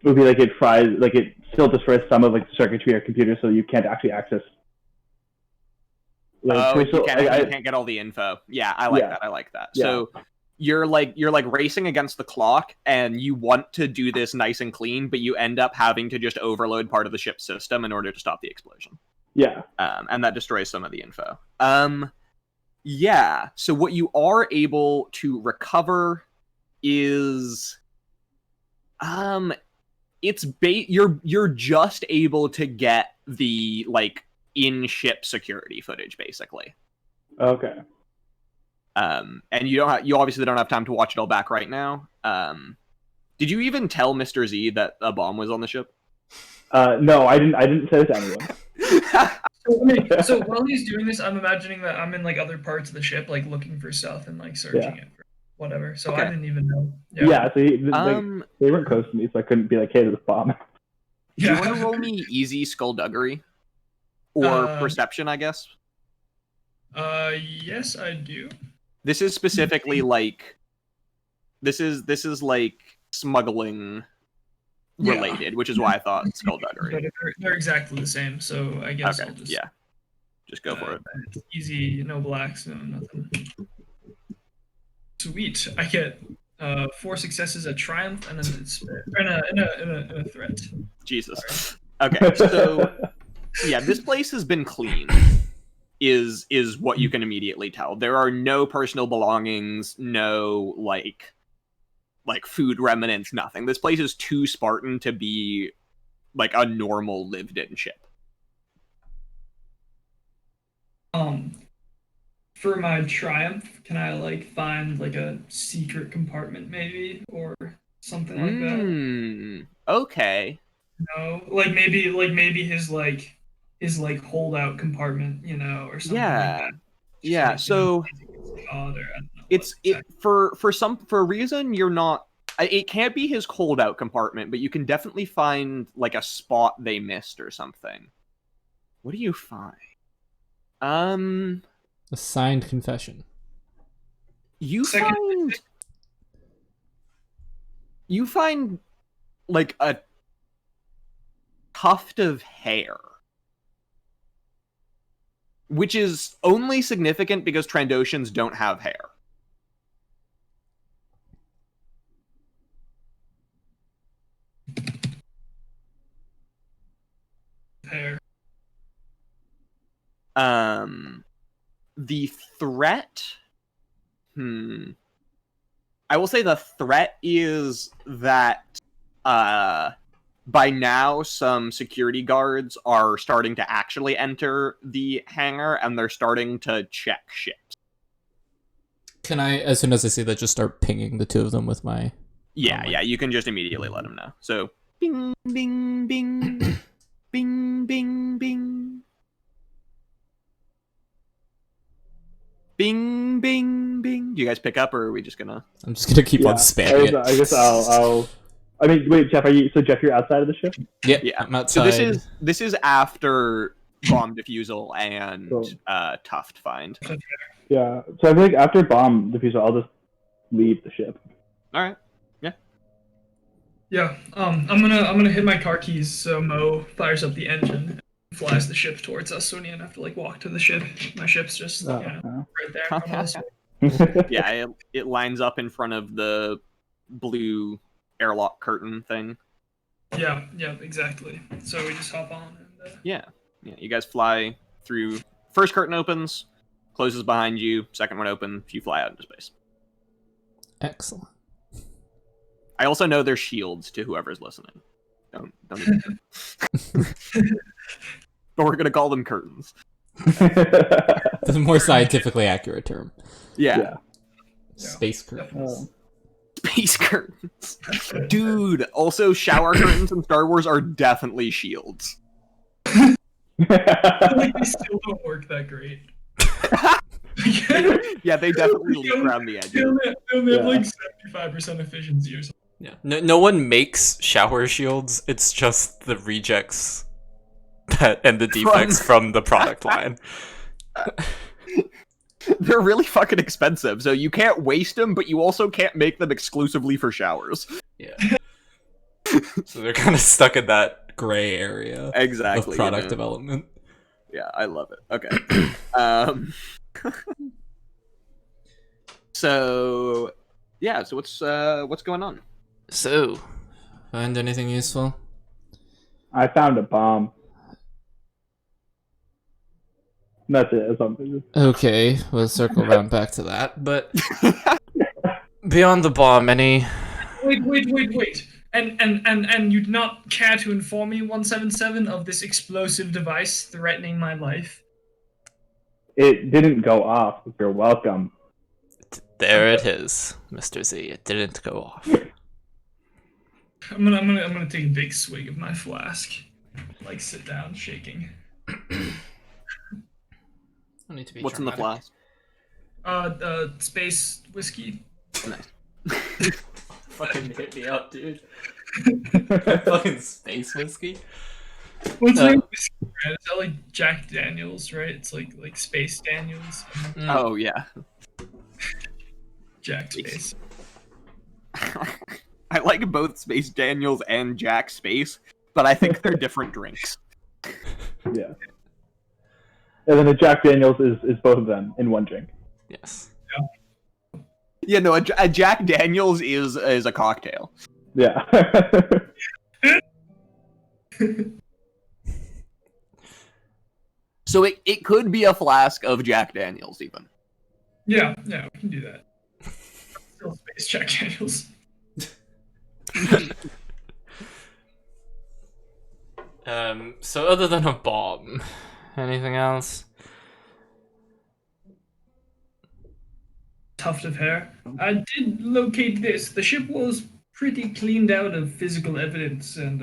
Speaker 4: would be like it still destroys some of like the circuitry or computer, so you can't actually access.
Speaker 1: You can't get all the info. Yeah, I like that. I like that. Yeah. So you're racing against the clock, and you want to do this nice and clean, but you end up having to just overload part of the ship's system in order to stop the explosion.
Speaker 4: Yeah.
Speaker 1: And that destroys some of the info. Yeah. So what you are able to recover is, you're just able to get the in-ship security footage, basically.
Speaker 4: Okay.
Speaker 1: And you obviously don't have time to watch it all back right now. Did you even tell Mr. Z that a bomb was on the ship?
Speaker 4: No, I didn't say it to anyone.
Speaker 3: So while he's doing this, I'm imagining that I'm in other parts of the ship, looking for stuff and searching it for whatever. So I didn't even know.
Speaker 4: Yeah, so they weren't close to me, so I couldn't be like, "Hey, there's a bomb."
Speaker 1: Do you want to roll me easy skullduggery or perception? I guess.
Speaker 3: Yes, I do.
Speaker 1: This is specifically This is like smuggling related, which is why I thought skullduggery.
Speaker 3: But they're exactly the same, so I guess
Speaker 1: Okay,
Speaker 3: I'll just
Speaker 1: just go for it.
Speaker 3: It's easy, no blacks, no nothing. Sweet. I get 4 successes at triumph and then it's in a threat.
Speaker 1: Jesus.
Speaker 3: Sorry.
Speaker 1: Okay, so yeah, this place has been cleaned. Is what you can immediately tell. There are no personal belongings, no like food remnants, nothing. This place is too Spartan to be like a normal lived-in ship.
Speaker 3: For my triumph, can I like find like a secret compartment maybe or something like that?
Speaker 1: Okay.
Speaker 3: No, like maybe his holdout compartment, or something like
Speaker 1: Yeah.
Speaker 3: that.
Speaker 1: Yeah.
Speaker 3: Like,
Speaker 1: So
Speaker 3: odd, or I don't know
Speaker 1: it's
Speaker 3: what
Speaker 1: for a reason you're not. It can't be his holdout compartment, but you can definitely find like a spot they missed or something. What do you find?
Speaker 5: A signed confession.
Speaker 1: You find like a tuft of hair, which is only significant because Trandoshans don't have hair.
Speaker 3: hair.
Speaker 1: The threat. I will say the threat is that by now some security guards are starting to actually enter the hangar and they're starting to check ships.
Speaker 5: Can I, as soon as I see that, just start pinging the two of them with my...
Speaker 1: Yeah, you can just immediately let them know. So, bing, bing, bing, bing, bing, bing. Bing, bing, bing. Do you guys pick up, or are we just gonna...
Speaker 5: I'm just gonna keep on spamming it.
Speaker 4: I guess I'll... I mean, wait, Jeff, so Jeff, you're outside of the ship?
Speaker 5: Yeah, I'm outside.
Speaker 1: So this is after bomb defusal and tuft find.
Speaker 4: Yeah, so I think after bomb defusal, I'll just leave the ship.
Speaker 1: Alright.
Speaker 3: Yeah, I'm gonna hit my car keys so Mo fires up the engine and flies the ship towards us, so we don't have to like walk to the ship. My ship's just right there. From us.
Speaker 1: Yeah, it lines up in front of the blue airlock curtain thing.
Speaker 3: Yeah, exactly. So we just hop on and
Speaker 1: Yeah, you guys fly through. First curtain opens, closes behind you. Second one opens, you fly out into space.
Speaker 5: Excellent.
Speaker 1: I also know there's shields to whoever's listening. Don't even but we're gonna call them curtains.
Speaker 5: The more scientifically accurate term.
Speaker 1: Yeah.
Speaker 5: Space curtains.
Speaker 1: Space curtains. Dude, also shower curtains in Star Wars are definitely shields.
Speaker 3: like they still don't work that great.
Speaker 1: Yeah, they definitely leak around the edges.
Speaker 3: They have like 75% efficiency or something.
Speaker 2: Yeah. No one makes shower shields. It's just the rejects and the defects from the product line.
Speaker 1: They're really fucking expensive, so you can't waste them, but you also can't make them exclusively for showers.
Speaker 2: Yeah. So they're kind of stuck in that gray area
Speaker 1: Exactly.
Speaker 2: of product development.
Speaker 1: Yeah, I love it. Okay. So what's going on?
Speaker 5: So, find anything useful?
Speaker 4: I found a bomb. That's it. That's all.
Speaker 5: Okay, we'll circle around back to that. But beyond the bomb, any...
Speaker 3: Wait. And you'd not care to inform me, 177, of this explosive device threatening my life?
Speaker 4: It didn't go off. You're welcome.
Speaker 2: There it is, Mr. Z. It didn't go off.
Speaker 3: I'm gonna take a big swig of my flask. Like sit down, shaking.
Speaker 5: Need to be
Speaker 1: What's
Speaker 5: dramatic.
Speaker 1: in the flask?
Speaker 3: Space whiskey.
Speaker 1: Nice.
Speaker 2: Fucking hit me up, dude. Fucking space whiskey.
Speaker 3: What's like whiskey brand? Is that like Jack Daniels, right? It's like Space Daniels.
Speaker 1: Oh yeah.
Speaker 3: Jack Space.
Speaker 1: I like both Space Daniels and Jack Space, but I think they're different drinks.
Speaker 4: Yeah. And then the Jack Daniels is both of them in one drink.
Speaker 2: Yes.
Speaker 1: Yeah, no, a Jack Daniels is a cocktail.
Speaker 4: Yeah.
Speaker 1: So it could be a flask of Jack Daniels, even.
Speaker 3: Yeah, we can do that. Still Space Jack Daniels.
Speaker 2: So other than a bomb, anything else?
Speaker 3: Tuft of hair. I did locate this. The ship was pretty cleaned out of physical evidence and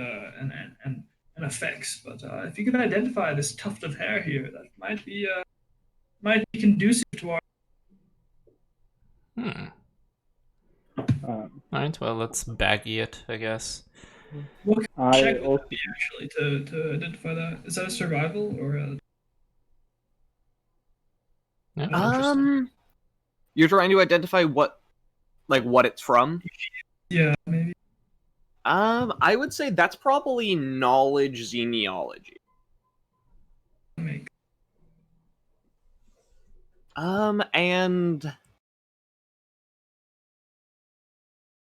Speaker 3: effects, but if you can identify this tuft of hair here, that might be conducive to our.
Speaker 2: Alright, well, let's baggy it, I guess.
Speaker 3: What kind of check would
Speaker 4: also-
Speaker 3: that be actually to identify that? Is that a survival or a?
Speaker 2: Yeah.
Speaker 1: You're trying to identify what it's from?
Speaker 3: Yeah, maybe.
Speaker 1: I would say that's probably knowledge xeneology.
Speaker 3: Make.
Speaker 1: And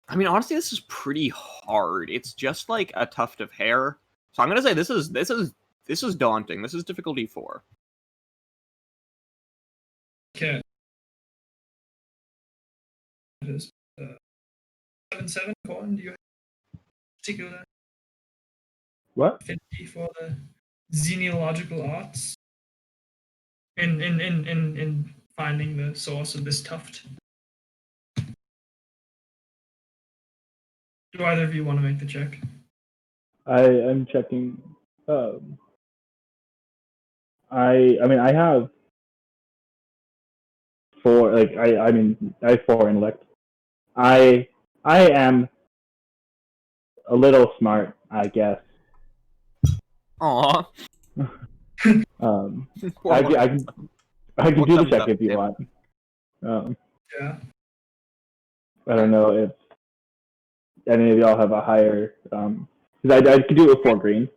Speaker 1: I mean, honestly, this is pretty hard. It's just like a tuft of hair. So I'm gonna say this is daunting. This is difficulty 4.
Speaker 3: Okay. It is 7/7 Corin. Do you have a particular
Speaker 4: What?
Speaker 3: affinity for the genealogical arts? In finding the source of this tuft. Do either of you want to make the check?
Speaker 4: I'm checking. I mean, I have 4. Like, I mean, I have 4 intellect. I am a little smart, I guess.
Speaker 1: Aw.
Speaker 4: I can
Speaker 1: Well,
Speaker 4: do the
Speaker 1: thumbs
Speaker 4: check
Speaker 1: up,
Speaker 4: if you
Speaker 1: Tim.
Speaker 4: want.
Speaker 3: Yeah.
Speaker 4: I don't know if any of y'all have a higher. Because I could do it with 4 green.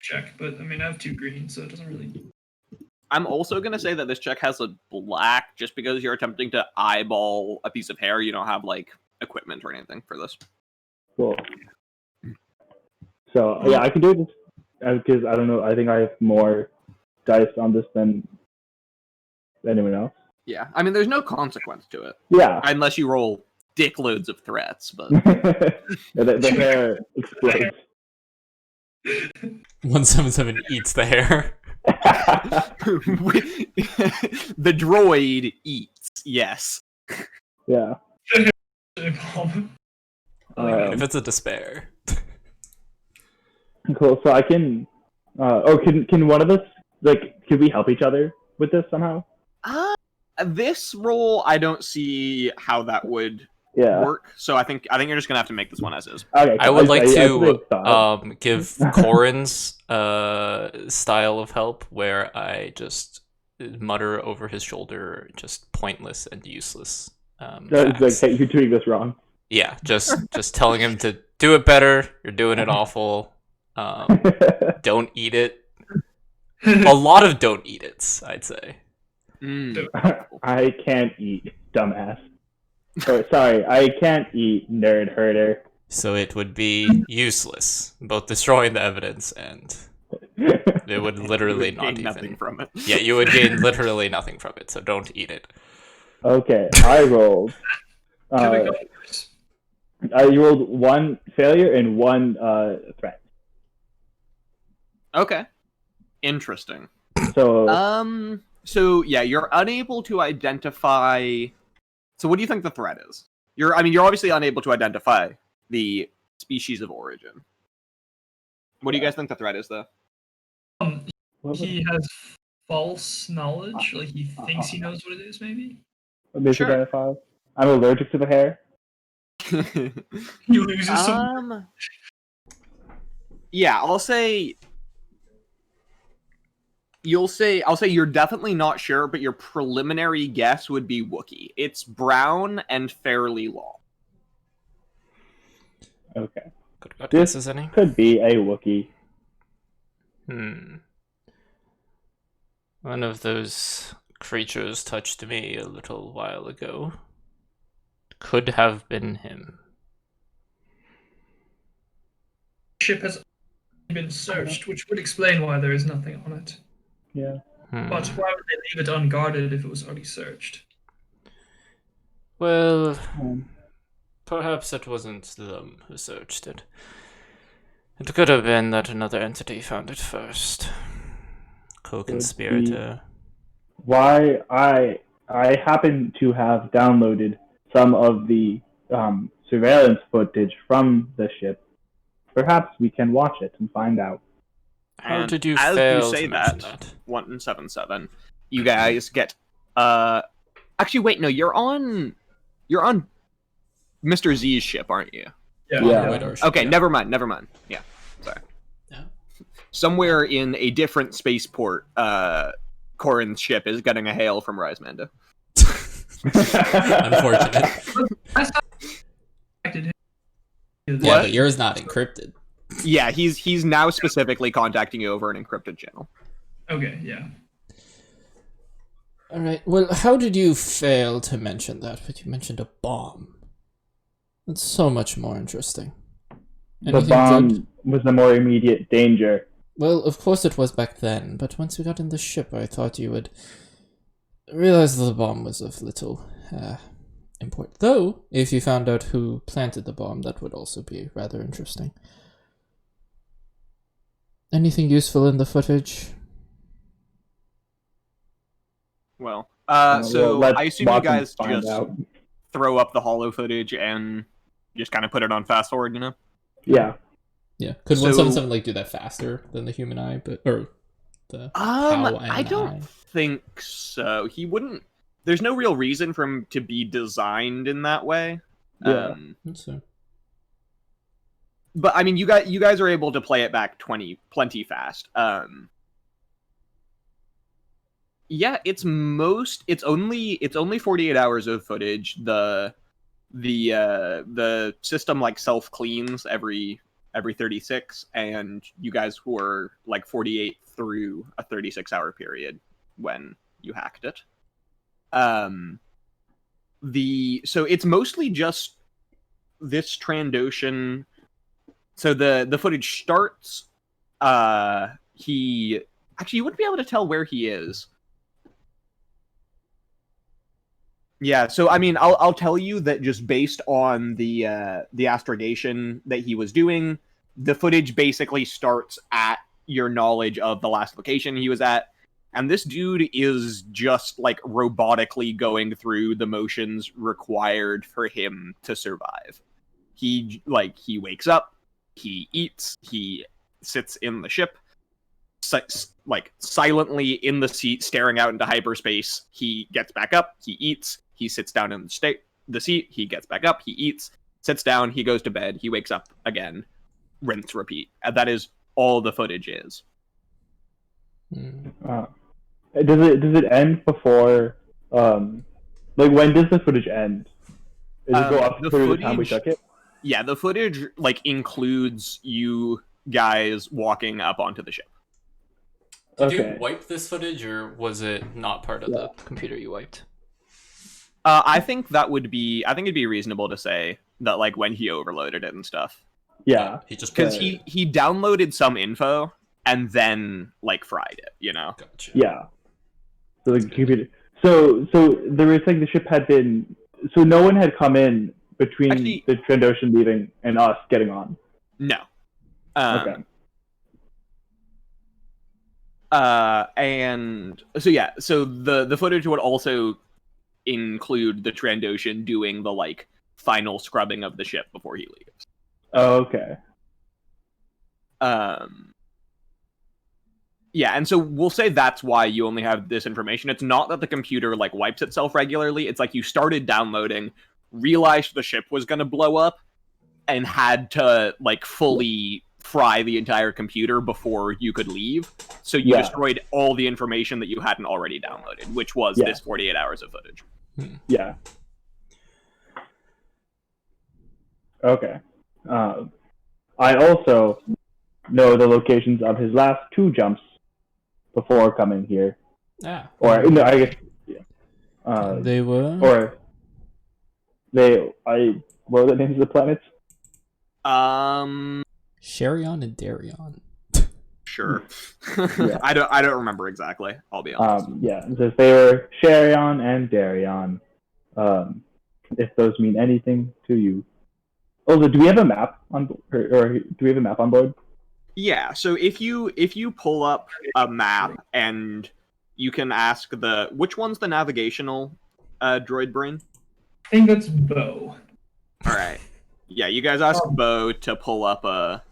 Speaker 3: Check, but I mean, I have 2 green, so it doesn't really.
Speaker 1: I'm also gonna say that this check has a black just because you're attempting to eyeball a piece of hair. You don't have like equipment or anything for this.
Speaker 4: Cool. So yeah, I can do it because I don't know. I think I have more dice on this than anyone else.
Speaker 1: Yeah, I mean, there's no consequence to it
Speaker 4: Yeah.
Speaker 1: unless you roll dickloads of threats. But
Speaker 4: the hair explodes.
Speaker 2: 177 eats the hair.
Speaker 1: the droid eats. Yes.
Speaker 4: Yeah.
Speaker 2: If it's a despair.
Speaker 4: Cool. So I can. Can one of us could we help each other with this somehow?
Speaker 1: This roll, I don't see how that would
Speaker 4: Yeah.
Speaker 1: work. So I think you're just gonna have to make this one as is.
Speaker 4: Okay.
Speaker 2: I would like to
Speaker 4: thought.
Speaker 2: give Corin's style of help, where I just mutter over his shoulder, just pointless and useless.
Speaker 4: It's
Speaker 2: facts.
Speaker 4: hey, you're doing this wrong.
Speaker 2: Yeah, just telling him to do it better. You're doing it awful. Don't eat it. A lot of don't eat it's, I'd say.
Speaker 4: I can't eat, dumbass. Oh, sorry, I can't eat, nerd herder.
Speaker 2: So it would be useless, both destroying the evidence and it would literally
Speaker 1: You would
Speaker 2: not
Speaker 1: gain
Speaker 2: even.
Speaker 1: nothing from it.
Speaker 2: Yeah, you would gain literally nothing from it. So don't eat it.
Speaker 4: Okay, I rolled. You rolled 1 failure and 1 threat.
Speaker 1: Okay. Interesting.
Speaker 4: So
Speaker 1: So yeah, you're unable to identify. So what do you think the threat is? You're obviously unable to identify the species of origin. What do you guys think the threat is, though?
Speaker 3: He has false knowledge. Like he thinks he knows what it is. Maybe
Speaker 4: basic
Speaker 1: Sure.
Speaker 4: identify. I'm allergic to the hair.
Speaker 3: he loses some.
Speaker 1: Yeah, I'll say you're definitely not sure, but your preliminary guess would be Wookiee. It's brown and fairly long.
Speaker 4: Okay.
Speaker 2: Got
Speaker 4: This
Speaker 2: guesses any?
Speaker 4: could be a Wookiee.
Speaker 2: One of those creatures touched me a little while ago. Could have been him.
Speaker 3: Ship has been searched, which would explain why there is nothing on it.
Speaker 4: Yeah.
Speaker 3: But why would they leave it unguarded if it was already searched?
Speaker 2: Well, perhaps it wasn't them who searched it. It could have been that another entity found it first. Co-conspirator.
Speaker 4: Why I happen to have downloaded some of the surveillance footage from the ship. Perhaps we can watch it and find out.
Speaker 2: How
Speaker 1: And
Speaker 2: did you
Speaker 1: as
Speaker 2: fail
Speaker 1: you say
Speaker 2: to mention that?
Speaker 1: 177, you guys get actually wait, no, you're on Mr. Z's ship, aren't you?
Speaker 4: Yeah.
Speaker 1: Okay, never mind. Yeah. Sorry.
Speaker 2: Yeah.
Speaker 1: Somewhere in a different spaceport, Corin's ship is getting a hail from Rysmanda.
Speaker 5: Unfortunate.
Speaker 3: That's not expected.
Speaker 5: Yeah, but yours not encrypted.
Speaker 1: Yeah, he's now specifically contacting you over an encrypted channel.
Speaker 3: Okay, yeah.
Speaker 5: All right. Well, how did you fail to mention that? But you mentioned a bomb. That's so much more interesting.
Speaker 4: The
Speaker 5: Anything
Speaker 4: bomb
Speaker 5: good?
Speaker 4: was the more immediate danger.
Speaker 5: Well, of course it was back then, but once we got in the ship, I thought you would realize that the bomb was of little import. Though, if you found out who planted the bomb, that would also be rather interesting. Anything useful in the footage?
Speaker 1: Well,
Speaker 4: Well,
Speaker 1: so
Speaker 4: let's
Speaker 1: I assume
Speaker 4: watch
Speaker 1: you guys
Speaker 4: and find
Speaker 1: just
Speaker 4: out.
Speaker 1: throw up the holo footage and just kind of put it on fast forward, you know?
Speaker 4: Yeah.
Speaker 5: Yeah. Could
Speaker 1: So-
Speaker 5: 177 like do that faster than the human eye, or the POW and
Speaker 1: I don't
Speaker 5: eye?
Speaker 1: think so. He wouldn't. There's no real reason for him to be designed in that way.
Speaker 4: Yeah.
Speaker 5: Let's see.
Speaker 1: But I mean, you guys are able to play it back plenty fast. Yeah, it's only 48 hours of footage. The system like self cleans every 36, and you guys were like 48 through a 36-hour period when you hacked it. So it's mostly just this Trandoshan. So the footage starts. You wouldn't be able to tell where he is. Yeah, so I mean, I'll tell you that just based on the astrogation that he was doing, the footage basically starts at your knowledge of the last location he was at, and this dude is just like robotically going through the motions required for him to survive. He wakes up, he eats, he sits in the ship, silently in the seat, staring out into hyperspace. He gets back up, he eats, he sits down in the seat, he gets back up, he eats, sits down, he goes to bed, he wakes up again, rinse, repeat. And that is all the footage is.
Speaker 4: Does it end before? Like, when does the footage end? Does it go up
Speaker 1: the
Speaker 4: through the time we
Speaker 1: footage-
Speaker 4: took it?
Speaker 1: Yeah, the footage includes you guys walking up onto the ship.
Speaker 2: Did
Speaker 4: Okay.
Speaker 2: you wipe this footage, or was it not part of the computer you wiped?
Speaker 1: I think it'd be reasonable to say that like when he overloaded it and stuff,
Speaker 4: Yeah.
Speaker 2: He just
Speaker 1: because
Speaker 4: Right.
Speaker 1: he downloaded some info and then like fried it, you know.
Speaker 2: Gotcha.
Speaker 4: Yeah. So the computer. So there was like the ship had been. So no one had come in between
Speaker 1: Actually-
Speaker 4: the Trandoshan leaving and us getting on.
Speaker 1: No.
Speaker 4: Okay.
Speaker 1: And so yeah, so the footage would also include the Trandoshan doing the like final scrubbing of the ship before he leaves.
Speaker 4: Oh, okay.
Speaker 1: Yeah, and so we'll say that's why you only have this information. It's not that the computer like wipes itself regularly. It's like you started downloading, realized the ship was going to blow up, and had to like fully fry the entire computer before you could leave. So you
Speaker 4: Yeah.
Speaker 1: destroyed all the information that you hadn't already downloaded, which was
Speaker 4: Yeah.
Speaker 1: this 48 hours of footage.
Speaker 4: Yeah. Okay. I also know the locations of his last 2 jumps before coming here.
Speaker 5: Ah.
Speaker 4: Or, no, I guess,
Speaker 5: They were?
Speaker 4: or what are the names of the planets?
Speaker 5: Sherion and Darion.
Speaker 1: Sure.
Speaker 4: Yeah.
Speaker 1: I don't remember exactly. I'll be honest.
Speaker 4: Yeah, it says they were Sherion and Darion. If those mean anything to you. Also, do we have a map on, or do we have a map on board?
Speaker 1: Yeah. So if you pull up a map and you can ask which one's the navigational droid brain?
Speaker 3: I think that's Bo.
Speaker 1: All right. Yeah, you guys ask Bo to pull up a.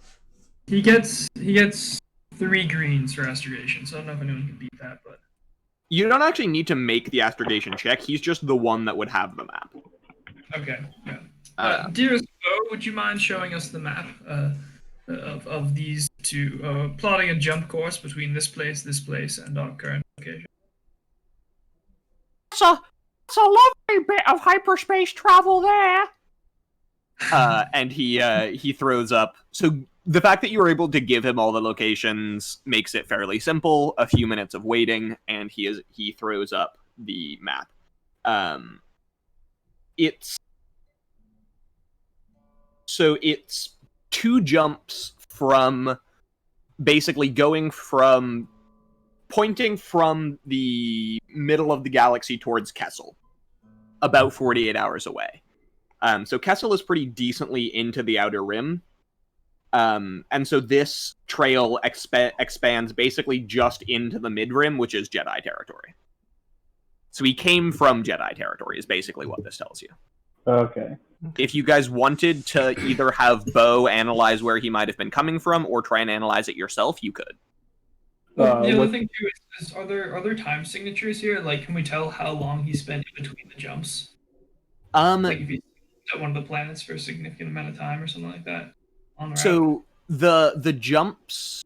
Speaker 3: He gets 3 greens for astrogation, so I don't know if anyone can beat that, but
Speaker 1: You don't actually need to make the astrogation check. He's just the one that would have the map.
Speaker 3: okay. Yeah. Dearest Bo, would you mind showing us the map of these 2, plotting a jump course between this place, and our current location?
Speaker 1: It's a lovely bit of hyperspace travel there. And he throws up. So the fact that you were able to give him all the locations makes it fairly simple. A few minutes of waiting, and he throws up the map. It's 2 jumps from basically pointing from the middle of the galaxy towards Kessel, about 48 hours away. So Kessel is pretty decently into the Outer Rim. And so this trail expands basically just into the Mid-Rim, which is Jedi territory. So he came from Jedi territory, is basically what this tells you.
Speaker 4: Okay.
Speaker 1: If you guys wanted to either have Bo analyze where he might have been coming from, or try and analyze it yourself, you could.
Speaker 3: Well, the other thing too is are there time signatures here? Like, can we tell how long he spent in between the jumps? Like if he's at one of the planets for a significant amount of time or something like that. On the route?
Speaker 1: So the jumps,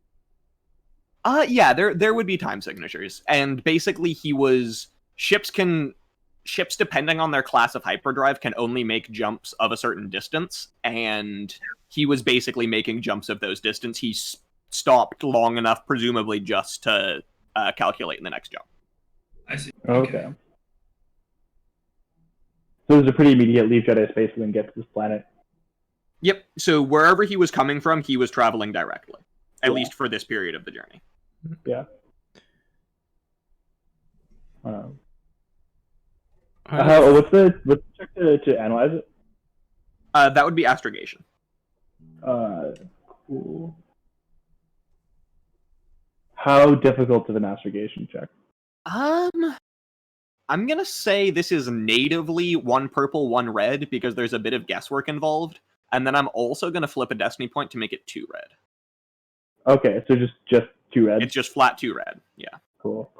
Speaker 1: yeah, there would be time signatures, and basically ships depending on their class of hyperdrive can only make jumps of a certain distance, and he was basically making jumps of those distance. He stopped long enough, presumably just to calculate in the next jump.
Speaker 3: I see.
Speaker 4: Okay. So it was a pretty immediate leave Jedi space and then get to this planet.
Speaker 1: Yep. So wherever he was coming from, he was traveling directly, at least for this period of the journey.
Speaker 4: Yeah. What's the check to analyze it?
Speaker 1: That would be astrogation.
Speaker 4: Cool. How difficult of an astrogation check?
Speaker 1: I'm gonna say this is natively 1 purple, 1 red, because there's a bit of guesswork involved, and then I'm also gonna flip a destiny point to make it 2 red.
Speaker 4: Okay, so just 2 red.
Speaker 1: It's just flat 2 red. Yeah.
Speaker 4: Cool.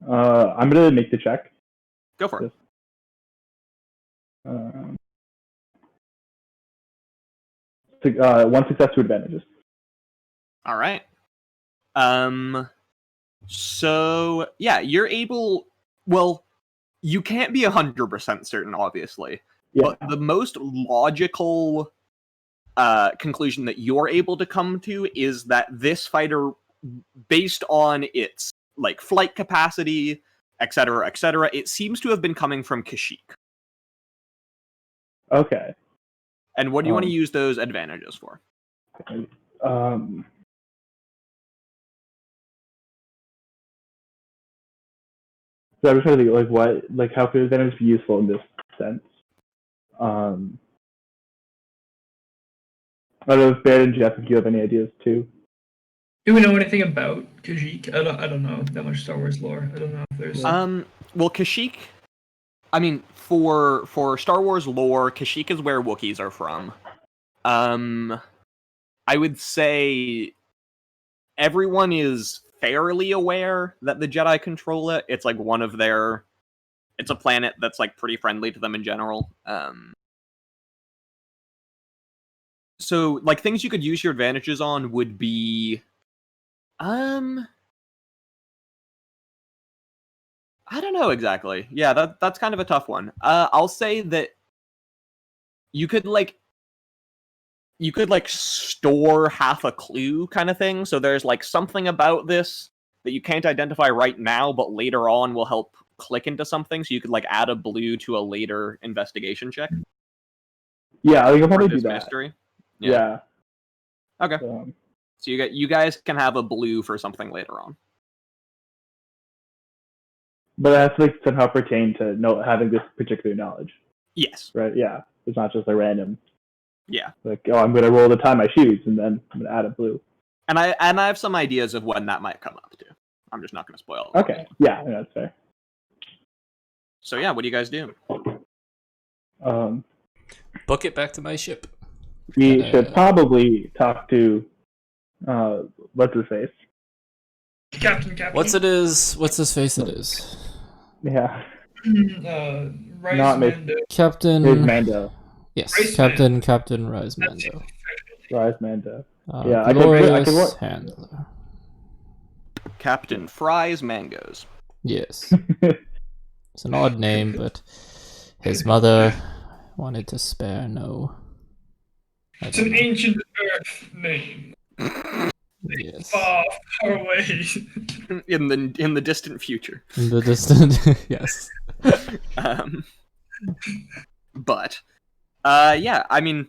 Speaker 4: I'm gonna make the check.
Speaker 1: Go for it.
Speaker 4: 1 success, 2 advantages.
Speaker 1: All right. So yeah, you're able. Well, you can't be 100% certain, obviously.
Speaker 4: Yeah.
Speaker 1: But the most logical conclusion that you're able to come to is that this fighter, based on its like flight capacity, etc., it seems to have been coming from Kashyyyk.
Speaker 4: Okay.
Speaker 1: And what do you want to use those advantages for?
Speaker 4: So I'm trying to think, how could advantage be useful in this sense? I don't know if Ben and Jeff, if you have any ideas too.
Speaker 3: Do we know anything about Kashyyyk? I don't know that much Star Wars lore. I don't know if there's.
Speaker 1: Well, Kashyyyk. I mean, for Star Wars lore, Kashyyyk is where Wookiees are from. I would say everyone is fairly aware that the Jedi control it. It's like one of their. It's a planet that's like pretty friendly to them in general. So like things you could use your advantages on would be, I don't know exactly. Yeah, that's kind of a tough one. I'll say that you could like you could like store half a clue kind of thing. So there's like something about this that you can't identify right now, but later on will help click into something. So you could like add a blue to a later investigation check.
Speaker 4: Yeah, I can probably
Speaker 1: for
Speaker 4: do
Speaker 1: this
Speaker 4: that.
Speaker 1: mystery.
Speaker 4: Yeah.
Speaker 1: Okay. So you guys can have a blue for something later on.
Speaker 4: But it has to like somehow pertain to having this particular knowledge,
Speaker 1: Yes.
Speaker 4: right? Yeah. It's not just a random.
Speaker 1: Yeah.
Speaker 4: Like, oh, I'm gonna roll to tie my shoes, and then I'm gonna add a blue.
Speaker 1: And I have some ideas of when that might come up too. I'm just not going to spoil it.
Speaker 4: Okay. Yeah, that's fair.
Speaker 1: So yeah, what do you guys do?
Speaker 2: Book it back to my ship.
Speaker 4: We should probably talk to what's his face.
Speaker 3: Captain.
Speaker 2: What's his face? It is
Speaker 4: Yeah.
Speaker 3: Rice
Speaker 4: Not
Speaker 3: Mando.
Speaker 5: Captain.
Speaker 4: His Mando.
Speaker 5: Yes,
Speaker 3: Rice
Speaker 5: Captain Rise Mando.
Speaker 4: Rise Mando. Yeah, I
Speaker 5: Glorious
Speaker 4: could
Speaker 5: handler.
Speaker 1: Captain Fry's Mangoes.
Speaker 5: Yes. It's an odd name, but his mother wanted to spare no.
Speaker 3: It's an ancient Earth name.
Speaker 5: Yes.
Speaker 3: Far, far away.
Speaker 1: in the distant future.
Speaker 5: In the distant, yes.
Speaker 1: But yeah, I mean,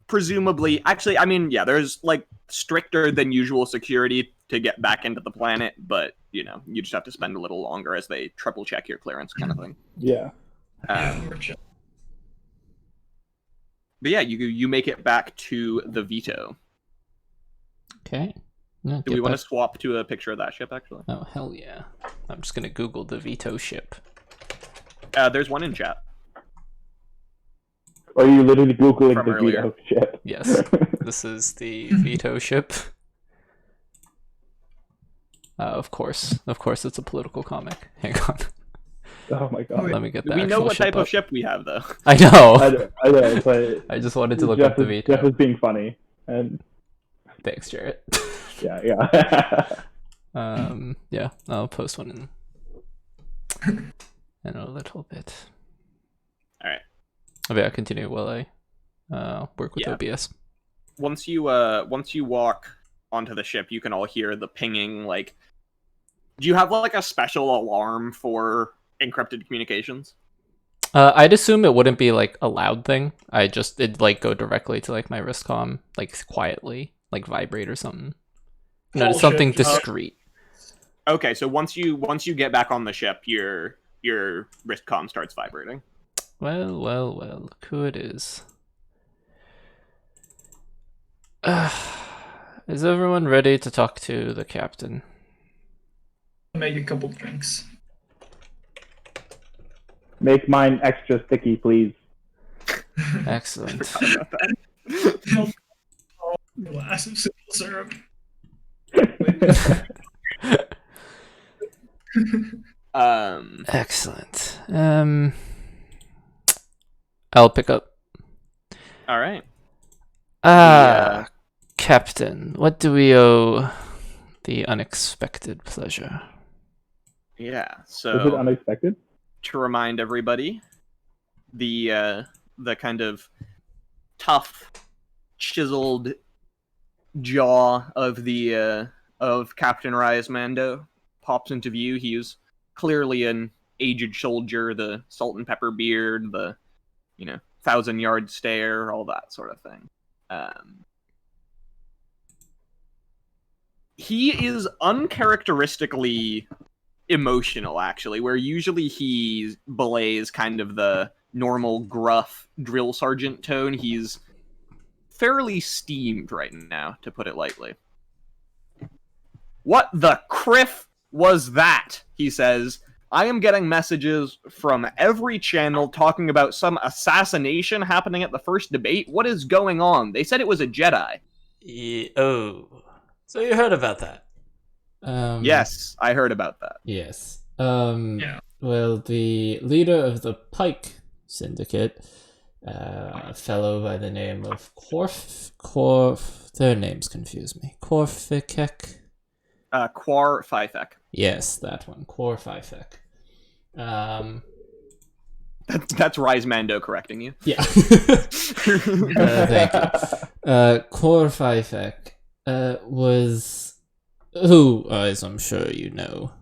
Speaker 1: presumably, actually, I mean, yeah, there's like stricter than usual security to get back into the planet, but you know, you just have to spend a little longer as they triple check your clearance, kind of thing.
Speaker 4: Yeah.
Speaker 1: But yeah, you make it back to the Veto.
Speaker 5: Okay. Yeah,
Speaker 1: Do we want to swap to a picture of that ship, actually?
Speaker 5: Oh, hell yeah.
Speaker 2: I'm just gonna Google the Veto ship.
Speaker 1: There's one in chat.
Speaker 4: Or are you literally Googling
Speaker 1: From
Speaker 4: the
Speaker 1: earlier.
Speaker 4: Veto ship?
Speaker 2: Yes, this is the Veto ship. Of course, it's a political comic. Hang on.
Speaker 4: Oh my god.
Speaker 2: Let me get the
Speaker 1: We know
Speaker 2: actual
Speaker 1: what
Speaker 2: ship
Speaker 1: type
Speaker 2: up.
Speaker 1: of ship we have, though.
Speaker 2: I know.
Speaker 4: I know, but
Speaker 2: I just wanted to look
Speaker 4: Jeff
Speaker 2: up the
Speaker 4: is,
Speaker 2: Veto.
Speaker 4: Jeff is being funny, and
Speaker 2: Thanks, Jarrett.
Speaker 4: yeah.
Speaker 2: Yeah, I'll post one in a little bit.
Speaker 1: All right.
Speaker 2: Oh, yeah, continue while I work with
Speaker 1: Yeah.
Speaker 2: OBS.
Speaker 1: Once you walk onto the ship, you can all hear the pinging. Like, do you have like a special alarm for encrypted communications?
Speaker 2: I'd assume it wouldn't be like a loud thing. It'd like go directly to like my wrist comm, like quietly, like vibrate or something. No, it's something
Speaker 3: Bullshit.
Speaker 2: discreet.
Speaker 1: Okay, so once you get back on the ship, your wrist comm starts vibrating.
Speaker 2: Well, look who it is. Is everyone ready to talk to the captain?
Speaker 3: Make a couple drinks.
Speaker 4: Make mine extra sticky, please.
Speaker 2: Excellent.
Speaker 3: Glass of simple syrup.
Speaker 2: Excellent. I'll pick up.
Speaker 1: All right.
Speaker 2: Captain, what do we owe the unexpected pleasure?
Speaker 1: Yeah.
Speaker 4: Was it
Speaker 1: So
Speaker 4: unexpected?
Speaker 1: to remind everybody, the kind of tough, chiseled jaw of Captain Rise Mando pops into view. He's clearly an aged soldier, the salt and pepper beard, the 1,000-yard stare, all that sort of thing. He is uncharacteristically emotional, actually, where usually he belays kind of the normal gruff drill sergeant tone. He's fairly steamed right now, to put it lightly. What the criff was that? He says. I am getting messages from every channel talking about some assassination happening at the first debate. What is going on? They said it was a Jedi.
Speaker 2: Oh, so you heard about that?
Speaker 1: Yes, I heard about that.
Speaker 5: Yes.
Speaker 3: Yeah.
Speaker 5: Well, the leader of the Pike Syndicate, a fellow by the name of Korf. Their names confuse me. Korfikek.
Speaker 1: Quar Fifek.
Speaker 5: Yes, that one. Korfifek.
Speaker 1: That's Rise Mando correcting you.
Speaker 5: Yeah. Thank you. Core Fifek was, who, as I'm sure you know,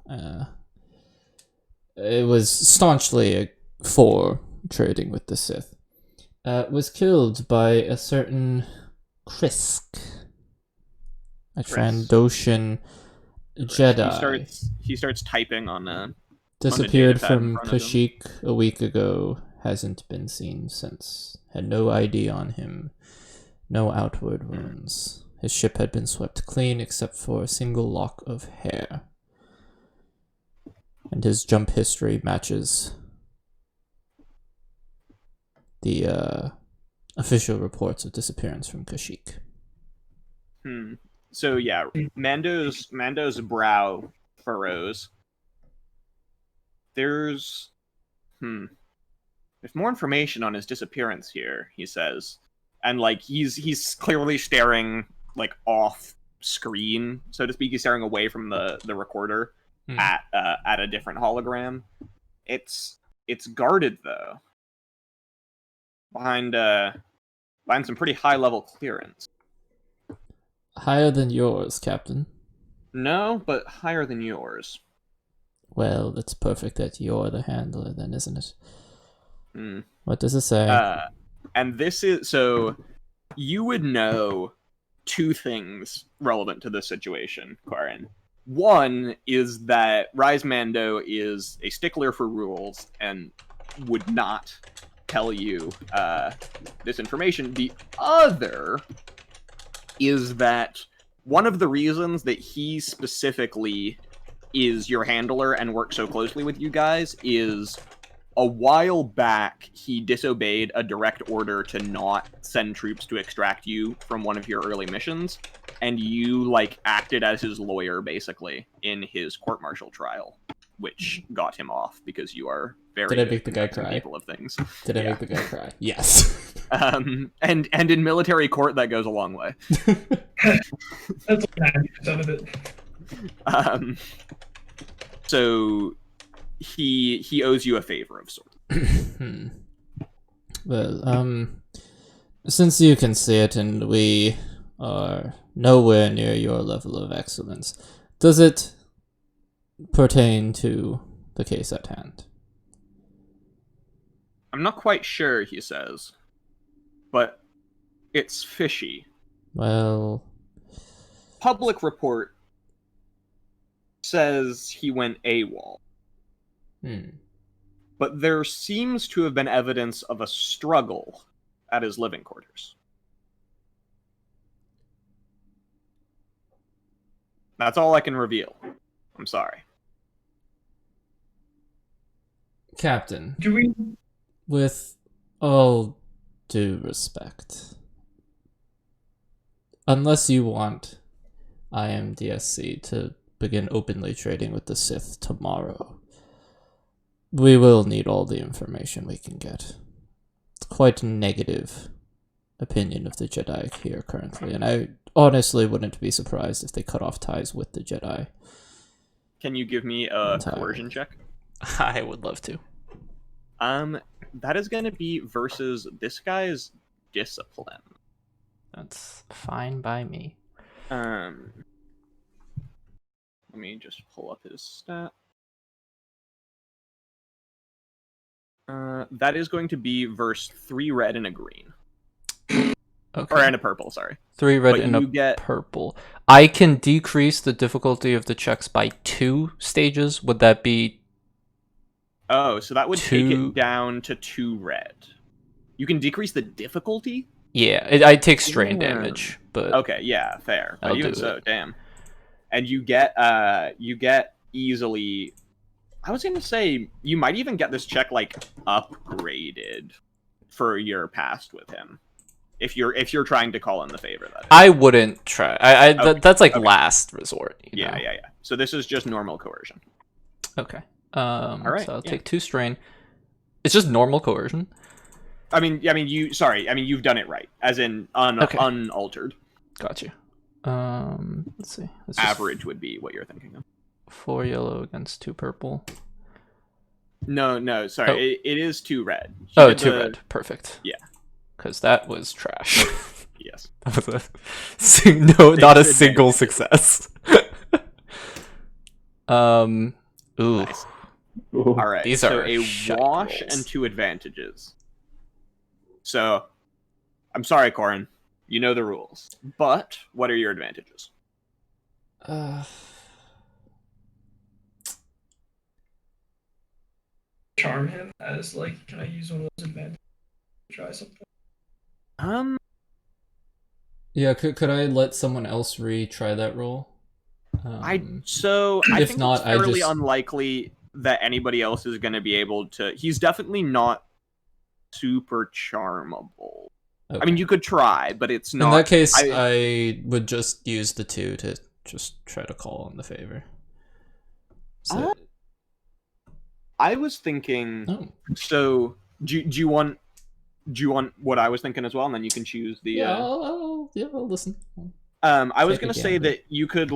Speaker 5: it was staunchly for trading with the Sith, was killed by a certain Krisk, a Trandoshan Jedi.
Speaker 1: He starts typing on
Speaker 5: Disappeared
Speaker 1: data pad in
Speaker 5: from
Speaker 1: front of him.
Speaker 5: Kashyyyk a week ago. Hasn't been seen since. Had no ID on him. No outward wounds. His ship had been swept clean except for a single lock of hair. And his jump history matches the official reports of disappearance from Kashyyyk.
Speaker 1: So yeah, Mando's brow furrows. There's more information on his disappearance here, he says. And like he's clearly staring like off screen, so to speak. He's staring away from the recorder at a different hologram. It's guarded though. Behind some pretty high level clearance.
Speaker 5: Higher than yours, Captain.
Speaker 1: No, but higher than yours.
Speaker 5: Well, it's perfect that you're the handler then, isn't it? What does it say?
Speaker 1: And this is, so you would know two things relevant to this situation, Corin. One is that Rise Mando is a stickler for rules and would not tell you this information. The other is that one of the reasons that he specifically is your handler and works so closely with you guys is a while back he disobeyed a direct order to not send troops to extract you from one of your early missions, and you like acted as his lawyer basically in his court-martial trial, which got him off because you are very
Speaker 5: Did I make the guy cry?
Speaker 1: people of things.
Speaker 5: Did I make the guy cry? Yes.
Speaker 1: And in military court that goes a long way.
Speaker 3: That's like 90% of it.
Speaker 1: So he owes you a favor of sorts.
Speaker 5: Well, since you can see it and we are nowhere near your level of excellence, does it pertain to the case at hand?
Speaker 1: I'm not quite sure, he says, but it's fishy.
Speaker 5: Well,
Speaker 1: Public report says he went AWOL. But there seems to have been evidence of a struggle at his living quarters. That's all I can reveal. I'm sorry.
Speaker 5: Captain,
Speaker 3: Do we?
Speaker 5: with all due respect, unless you want IMDSC to begin openly trading with the Sith tomorrow, we will need all the information we can get. It's quite a negative opinion of the Jedi here currently, and I honestly wouldn't be surprised if they cut off ties with the Jedi.
Speaker 1: Can you give me a coercion check?
Speaker 2: I would love to.
Speaker 1: That is going to be versus this guy's discipline.
Speaker 2: That's fine by me.
Speaker 1: Let me just pull up his stat. That is going to be verse 3 red and a green.
Speaker 2: Okay.
Speaker 1: Or and a purple, sorry.
Speaker 2: 3 red
Speaker 1: But
Speaker 2: and a
Speaker 1: you get-
Speaker 2: purple. I can decrease the difficulty of the checks by 2 stages. Would that be...
Speaker 1: Oh, so that would take
Speaker 2: Two-
Speaker 1: it down to 2 red. You can decrease the difficulty?
Speaker 2: Yeah, I take strain
Speaker 1: Yeah.
Speaker 2: damage, but...
Speaker 1: Okay, yeah, fair. But
Speaker 2: I'll
Speaker 1: even
Speaker 2: do
Speaker 1: so,
Speaker 2: it.
Speaker 1: damn. And you get easily... I was going to say, you might even get this check, like, upgraded for your past with him. If you're trying to call in the favor, that is.
Speaker 2: I wouldn't try.
Speaker 1: Okay.
Speaker 2: That's like
Speaker 1: Okay.
Speaker 2: last resort. You know?
Speaker 1: Yeah. So this is just normal coercion.
Speaker 2: Okay.
Speaker 1: right,
Speaker 2: So I'll
Speaker 1: yeah.
Speaker 2: take 2 strain. It's just normal coercion.
Speaker 1: I mean, you've done it right, as in
Speaker 2: Okay.
Speaker 1: unaltered.
Speaker 2: Got you. Let's see. It's just
Speaker 1: Average would be what you're thinking of.
Speaker 2: 4 yellow against 2 purple.
Speaker 1: No, sorry.
Speaker 2: Oh.
Speaker 1: It is 2 red. He
Speaker 2: Oh,
Speaker 1: did
Speaker 2: 2
Speaker 1: the-
Speaker 2: red. Perfect.
Speaker 1: Yeah.
Speaker 2: Because that was trash.
Speaker 1: Yes.
Speaker 2: That was not a
Speaker 1: Big
Speaker 2: single
Speaker 1: advantage.
Speaker 2: success. Ooh.
Speaker 1: Nice.
Speaker 4: Ooh.
Speaker 1: All right.
Speaker 2: These
Speaker 1: so
Speaker 2: are
Speaker 1: a
Speaker 2: shite
Speaker 1: wash
Speaker 2: rolls.
Speaker 1: and 2 advantages. So, I'm sorry, Corin. You know the rules. But what are your advantages?
Speaker 3: Charm him as like, can I use one of those advantages to try something?
Speaker 5: Yeah, could I let someone else retry that roll?
Speaker 1: I
Speaker 5: If
Speaker 1: think
Speaker 5: not,
Speaker 1: it's fairly
Speaker 5: I just
Speaker 1: unlikely that anybody else is going to be able to. He's definitely not super charmable.
Speaker 5: okay.
Speaker 1: I mean, you could try, but it's not.
Speaker 5: In that case,
Speaker 1: I-
Speaker 5: I would just use the 2 to just try to call on the favor. So,
Speaker 1: I was thinking.
Speaker 5: oh,
Speaker 1: So, do you want what I was thinking as well, and then you can choose the.
Speaker 5: yeah, I'll listen.
Speaker 1: I was
Speaker 5: take a
Speaker 1: gonna say
Speaker 5: gander.
Speaker 1: that you could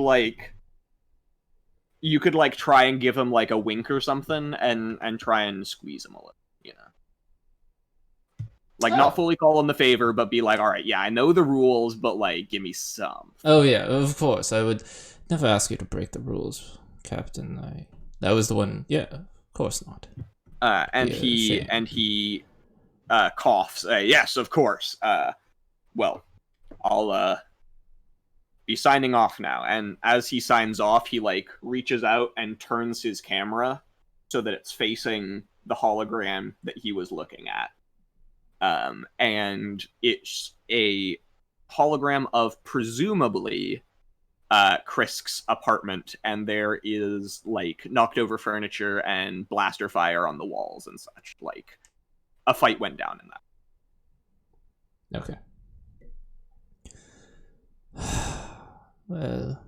Speaker 1: try and give him like a wink or something, and try and squeeze him a little, you know. Like
Speaker 5: Oh.
Speaker 1: not fully call on the favor, but be like, all right, yeah, I know the rules, but like, give me some.
Speaker 5: Oh yeah, of course. I would never ask you to break the rules, Captain. That was the one. Yeah, of course not.
Speaker 1: And
Speaker 5: Yeah,
Speaker 1: he
Speaker 5: shame.
Speaker 1: coughs. Yes, of course. Well, I'll be signing off now. And as he signs off, he like reaches out and turns his camera so that it's facing the hologram that he was looking at. And it's a hologram of presumably Krisk's apartment, and there is like knocked over furniture and blaster fire on the walls and such. Like a fight went down in that.
Speaker 5: Okay. Well,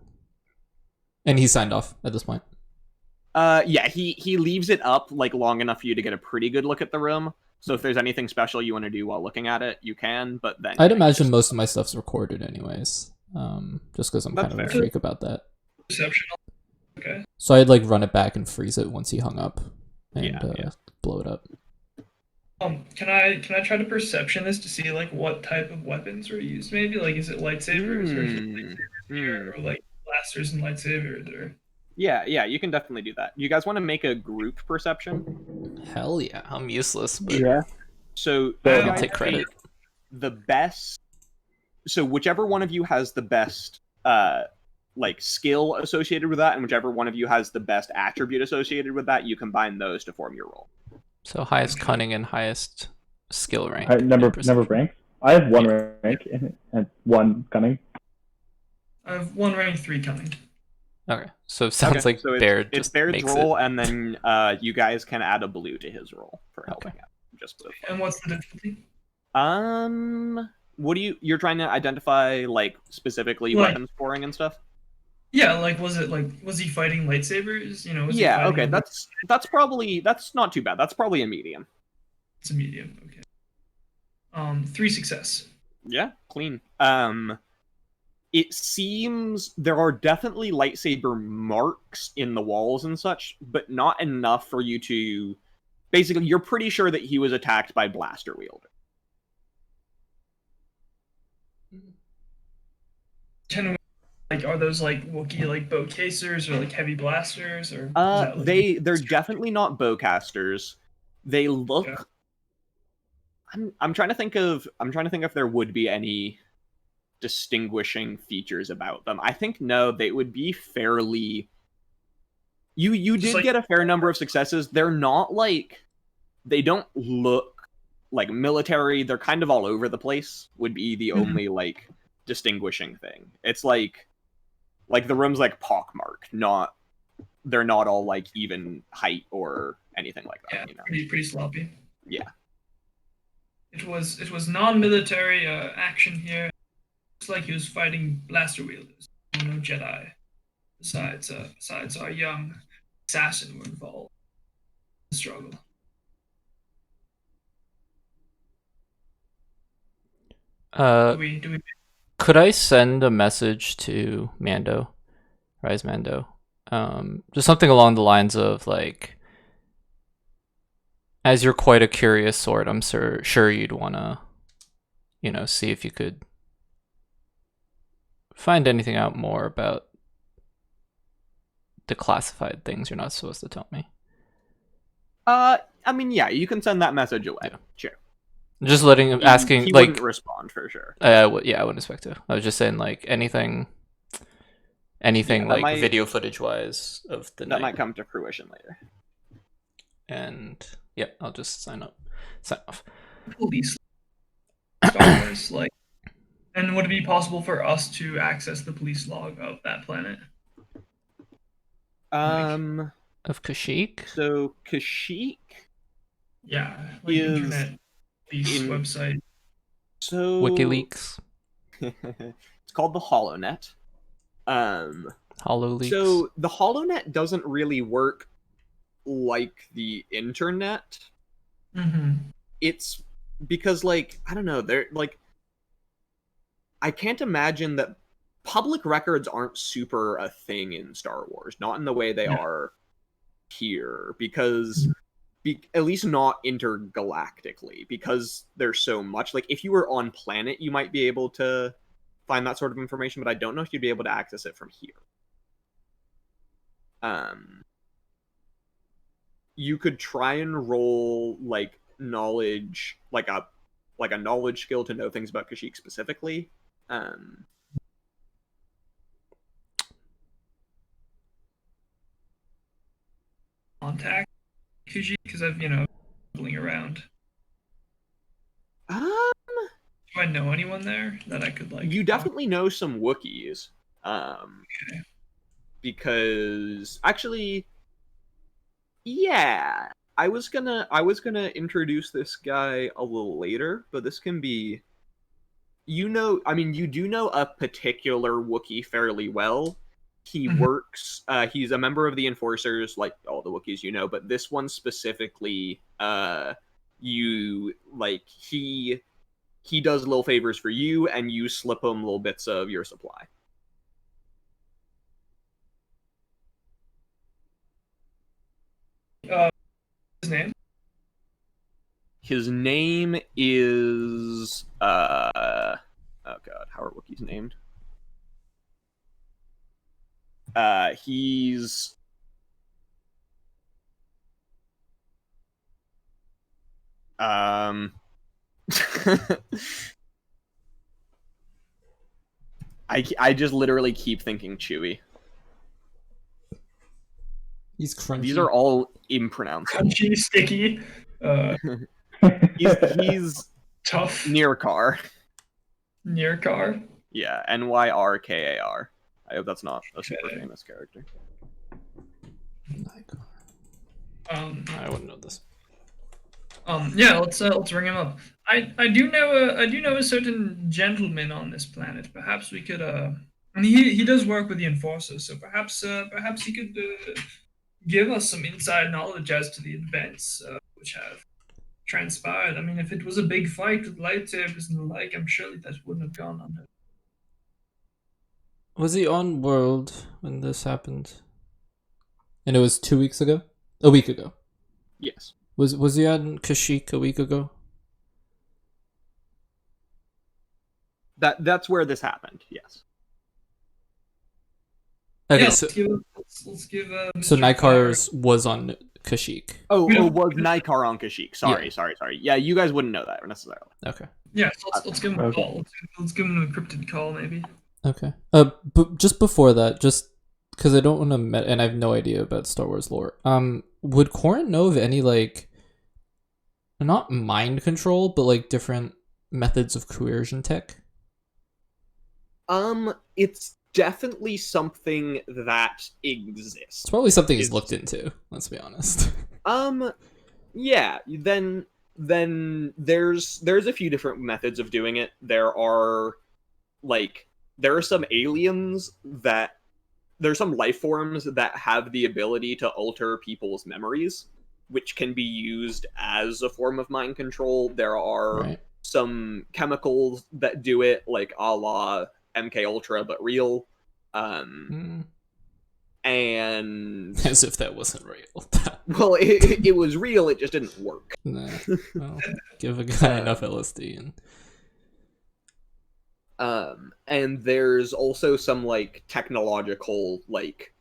Speaker 5: and he signed off at this point.
Speaker 1: Yeah, he leaves it up like long enough for you to get a pretty good look at the room. So if there's anything special you want to do while looking at it, you can. But then
Speaker 5: I'd imagine most of my stuff's recorded anyways. Just because I'm
Speaker 1: That's
Speaker 5: kind of a
Speaker 1: fair.
Speaker 5: freak about that.
Speaker 3: Perception. Okay.
Speaker 5: So I'd like run it back and freeze it once he hung up, and
Speaker 1: Yeah.
Speaker 5: blow it up.
Speaker 3: Can I try to perception this to see like what type of weapons were used? Maybe like is it lightsabers or, is it lightsabers or like blasters and lightsabers or?
Speaker 1: Yeah, you can definitely do that. You guys want to make a group perception?
Speaker 5: Hell yeah.
Speaker 2: I'm useless, but
Speaker 4: Yeah.
Speaker 1: So you
Speaker 4: I'll
Speaker 1: guys
Speaker 2: take credit.
Speaker 1: pick the best. So whichever one of you has the best like skill associated with that, and whichever one of you has the best attribute associated with that, you combine those to form your roll.
Speaker 2: So highest cunning and highest skill rank.
Speaker 4: Number
Speaker 2: in perception.
Speaker 4: rank. I have 1 rank and 1 cunning.
Speaker 3: I have 1 rank, 3 cunning.
Speaker 2: Okay, so it sounds like
Speaker 1: so
Speaker 2: Baird
Speaker 1: it's
Speaker 2: just
Speaker 1: Baird's
Speaker 2: makes
Speaker 1: roll,
Speaker 2: it.
Speaker 1: and then you guys can add a blue to his roll for helping out. Just for
Speaker 3: And what's the difficulty?
Speaker 1: what do you're trying to identify like specifically
Speaker 3: Like-
Speaker 1: weapon scoring and stuff?
Speaker 3: Yeah, like was he fighting lightsabers? You know, was he
Speaker 1: Yeah,
Speaker 3: fighting
Speaker 1: okay, that's probably not too bad. That's probably a medium.
Speaker 3: it's a medium. Okay. 3 success.
Speaker 1: Yeah, clean. It seems there are definitely lightsaber marks in the walls and such, but not enough for you to. Basically, you're pretty sure that he was attacked by blaster wielder.
Speaker 3: Can we, like are those like Wookiee like bow casers or like heavy blasters or? is that, like,
Speaker 1: They're definitely not bowcasters. They look.
Speaker 3: Yeah.
Speaker 1: I'm trying to think if there would be any distinguishing features about them. I think no, they would be fairly. You
Speaker 3: Just
Speaker 1: did
Speaker 3: like-
Speaker 1: get a fair number of successes. They're not like. They don't look like military. They're kind of all over the place. Would be the
Speaker 3: Mhm.
Speaker 1: only like distinguishing thing. It's like the room's like pockmarked. Not. They're not all like even height or anything like that.
Speaker 3: Yeah,
Speaker 1: You know.
Speaker 3: pretty sloppy.
Speaker 1: Yeah.
Speaker 3: It was non-military action here. Looks like he was fighting blaster wielders. No Jedi. Besides our young assassin who were involved in the struggle. Do we
Speaker 2: Could I send a message to Mando, Rise Mando? Just something along the lines of like, as you're quite a curious sort, I'm sure you'd want to, see if you could find anything out more about the classified things you're not supposed to tell me.
Speaker 1: I mean, yeah, you can send that message away.
Speaker 2: Yeah.
Speaker 1: Sure.
Speaker 2: Just asking,
Speaker 1: he
Speaker 2: like,
Speaker 1: wouldn't respond for sure.
Speaker 2: yeah, I wouldn't expect to. I was just saying, like, anything like video footage wise of the night.
Speaker 1: That might come to fruition later.
Speaker 2: And yeah, I'll just sign off.
Speaker 3: Police Star Wars, like, and would it be possible for us to access the police log of that planet?
Speaker 2: Of Kashyyyk?
Speaker 1: So Kashyyyk,
Speaker 3: yeah, like internet police website.
Speaker 1: So
Speaker 2: WikiLeaks.
Speaker 1: It's called the HoloNet.
Speaker 2: HoloLeaks.
Speaker 1: So the HoloNet doesn't really work like the internet.
Speaker 3: Mm-hmm.
Speaker 1: It's because, like, I don't know, they're like, I can't imagine that public records aren't super a thing in Star Wars, not in the way they are here, because at least not intergalactically, because there's so much. Like, if you were on planet, you might be able to find that sort of information, but I don't know if you'd be able to access it from here. You could try and roll like knowledge, like a knowledge skill to know things about Kashyyyk specifically.
Speaker 3: Contact Kashyyyk, because I've bubbling around. Do I know anyone there that I could like?
Speaker 1: You definitely know some Wookiees.
Speaker 3: Okay.
Speaker 1: Because actually, yeah, I was gonna introduce this guy a little later, but this can be, you do know a particular Wookiee fairly well. He works, he's a member of the Enforcers, like all the Wookiees you know, but this one specifically, he does little favors for you, and you slip him little bits of your supply.
Speaker 3: His name?
Speaker 1: His name is oh god, how are Wookiees named? He's I just literally keep thinking Chewie.
Speaker 5: He's crunchy.
Speaker 1: These are all impronounceable.
Speaker 3: Crunchy, sticky.
Speaker 1: He's
Speaker 3: Tough.
Speaker 1: Nyrkar.
Speaker 3: Nyrkar?
Speaker 1: Yeah, Nyrkar. I hope that's not a super famous character.
Speaker 2: I wouldn't know this.
Speaker 3: Yeah, let's ring him up. I do know a certain gentleman on this planet. Perhaps we could and he does work with the Enforcers, so perhaps he could give us some inside knowledge as to the events which have transpired. I mean, if it was a big fight with lightsabers and the like, I'm sure that wouldn't have gone unnoticed.
Speaker 5: Was he on World when this happened? And it was 2 weeks ago? A week ago.
Speaker 1: Yes.
Speaker 5: Was he on Kashyyyk a week ago?
Speaker 1: That's where this happened, yes.
Speaker 5: Okay,
Speaker 3: Yeah,
Speaker 5: so
Speaker 3: let's give
Speaker 5: so
Speaker 3: Mr.
Speaker 5: Nykars was on Kashyyyk.
Speaker 1: Oh, was Nykar on Kashyyyk. Sorry. Yeah, you guys wouldn't know that necessarily.
Speaker 5: Okay.
Speaker 3: Yeah, so let's give him a call. Let's give him a encrypted call, maybe.
Speaker 5: Okay. But just before that, just because I don't want to, and I have no idea about Star Wars lore. Would Corin know of any like, not mind control, but like different methods of coercion tech?
Speaker 1: It's definitely something that exists.
Speaker 5: It's probably something he's looked into. Let's be honest.
Speaker 1: Yeah. Then there's a few different methods of doing it. There are some aliens that there's some life forms that have the ability to alter people's memories, which can be used as a form of mind control. There are some chemicals that do it, like a la MK Ultra, but real. And
Speaker 5: As if that wasn't real.
Speaker 1: well, it was real. It just didn't work.
Speaker 5: Nah, well, give a guy enough LSD
Speaker 1: And there's also some like technological like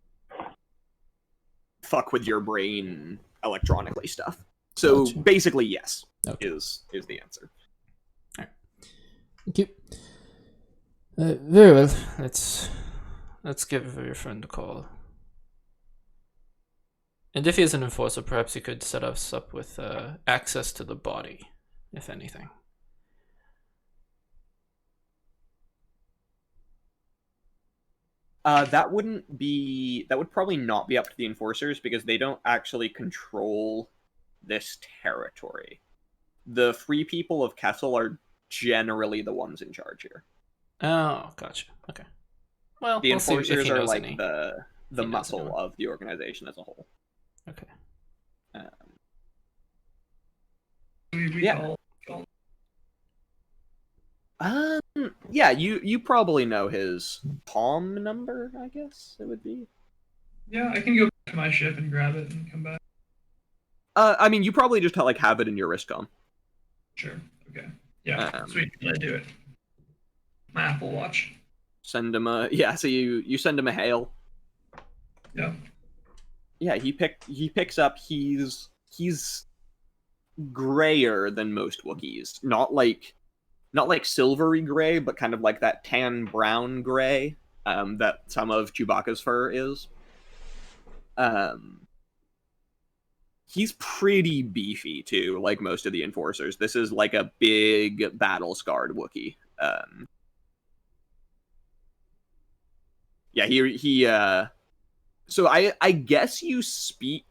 Speaker 1: fuck with your brain electronically stuff. So
Speaker 5: Gotcha.
Speaker 1: basically, yes,
Speaker 5: Okay.
Speaker 1: is the answer.
Speaker 5: Thank you. Very well. Let's give your friend a call. And if he is an enforcer, perhaps he could set us up with access to the body, if anything.
Speaker 1: That would probably not be up to the enforcers because they don't actually control this territory. The free people of Kessel are generally the ones in charge here.
Speaker 5: Oh, gotcha. Okay. Well,
Speaker 1: The
Speaker 5: we'll see if
Speaker 1: enforcers
Speaker 5: he
Speaker 1: are
Speaker 5: knows
Speaker 1: like
Speaker 5: any.
Speaker 1: the
Speaker 5: he knows
Speaker 1: muscle
Speaker 5: anyone.
Speaker 1: of the organization as a whole.
Speaker 5: Okay.
Speaker 3: We
Speaker 1: Yeah.
Speaker 3: call.
Speaker 1: Yeah, you probably know his palm number, I guess it would be.
Speaker 3: Yeah, I can go back to my ship and grab it and come back.
Speaker 1: I mean, you probably just like have it in your wristcom.
Speaker 3: Sure. Okay. Yeah.
Speaker 1: Um,
Speaker 3: Sweet. Let's do it. My Apple Watch.
Speaker 1: Send him a So you send him a hail.
Speaker 3: Yeah.
Speaker 1: Yeah, he picks up. He's grayer than most Wookiees. Not like silvery gray, but kind of like that tan brown gray that some of Chewbacca's fur is. He's pretty beefy too, like most of the enforcers. This is like a big battle scarred Wookiee. Yeah, he so I guess you speak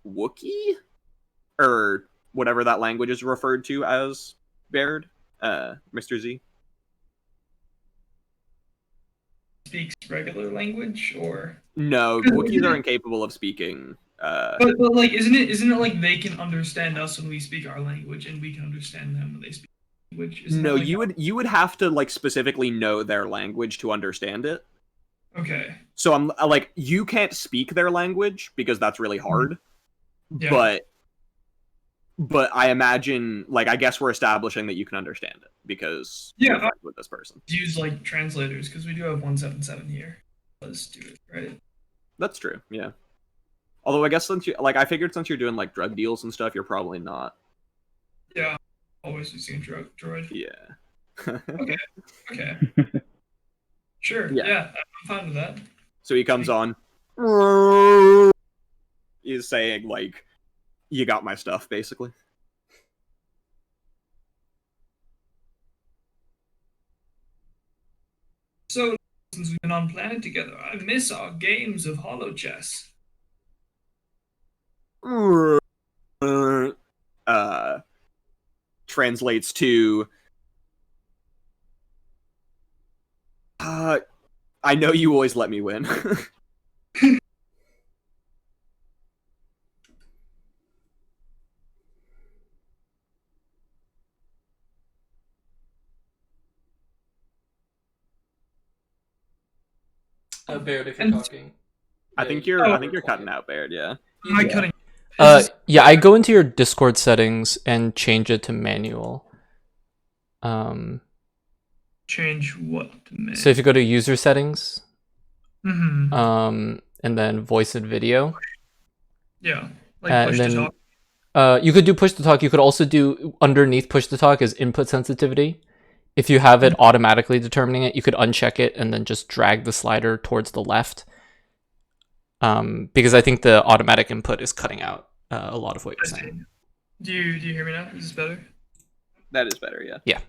Speaker 1: Wookiee or whatever that language is referred to as, Baird, Mr. Z.
Speaker 3: Speaks regular language or.
Speaker 1: No, Wookiees are incapable of speaking.
Speaker 3: But like, isn't it like they can understand us when we speak our language, and we can understand them when they speak language? Isn't
Speaker 1: No,
Speaker 3: that like
Speaker 1: you would have to like specifically know their language to understand it.
Speaker 3: Okay.
Speaker 1: So I'm like, you can't speak their language because that's really hard.
Speaker 3: Yeah.
Speaker 1: But I imagine, like, I guess we're establishing that you can understand it because
Speaker 3: Yeah,
Speaker 1: you're friends with this person.
Speaker 3: Use like translators because we do have 177 here. Let's do it, right?
Speaker 1: That's true. Yeah. Although I guess since I figured since you're doing like drug deals and stuff, you're probably not.
Speaker 3: Yeah. Always using droid.
Speaker 1: Yeah.
Speaker 3: Okay. Sure.
Speaker 1: Yeah.
Speaker 3: Yeah, I'm fine with that.
Speaker 1: So he comes on. He's saying like, "You got my stuff," basically.
Speaker 3: So since we've been on planet together, I miss our games of holo chess.
Speaker 1: Translates to I know you always let me win.
Speaker 5: Baird, if you're
Speaker 3: And-
Speaker 5: talking.
Speaker 1: I think you're cutting out, Baird, yeah.
Speaker 3: Am I cutting?
Speaker 5: Yeah, I go into your Discord settings and change it to manual.
Speaker 3: Change what?
Speaker 5: So if you go to user settings,
Speaker 3: Mm-hmm.
Speaker 5: and then voice and video,
Speaker 3: Yeah. Like
Speaker 5: and
Speaker 3: push
Speaker 5: then
Speaker 3: to talk.
Speaker 5: you could do push to talk. You could also do underneath push to talk is input sensitivity. If you have it automatically determining it, you could uncheck it and then just drag the slider towards the left. Because I think the automatic input is cutting out a lot of what you're saying.
Speaker 3: Do you hear me now? Is this better?
Speaker 1: That is better, yeah.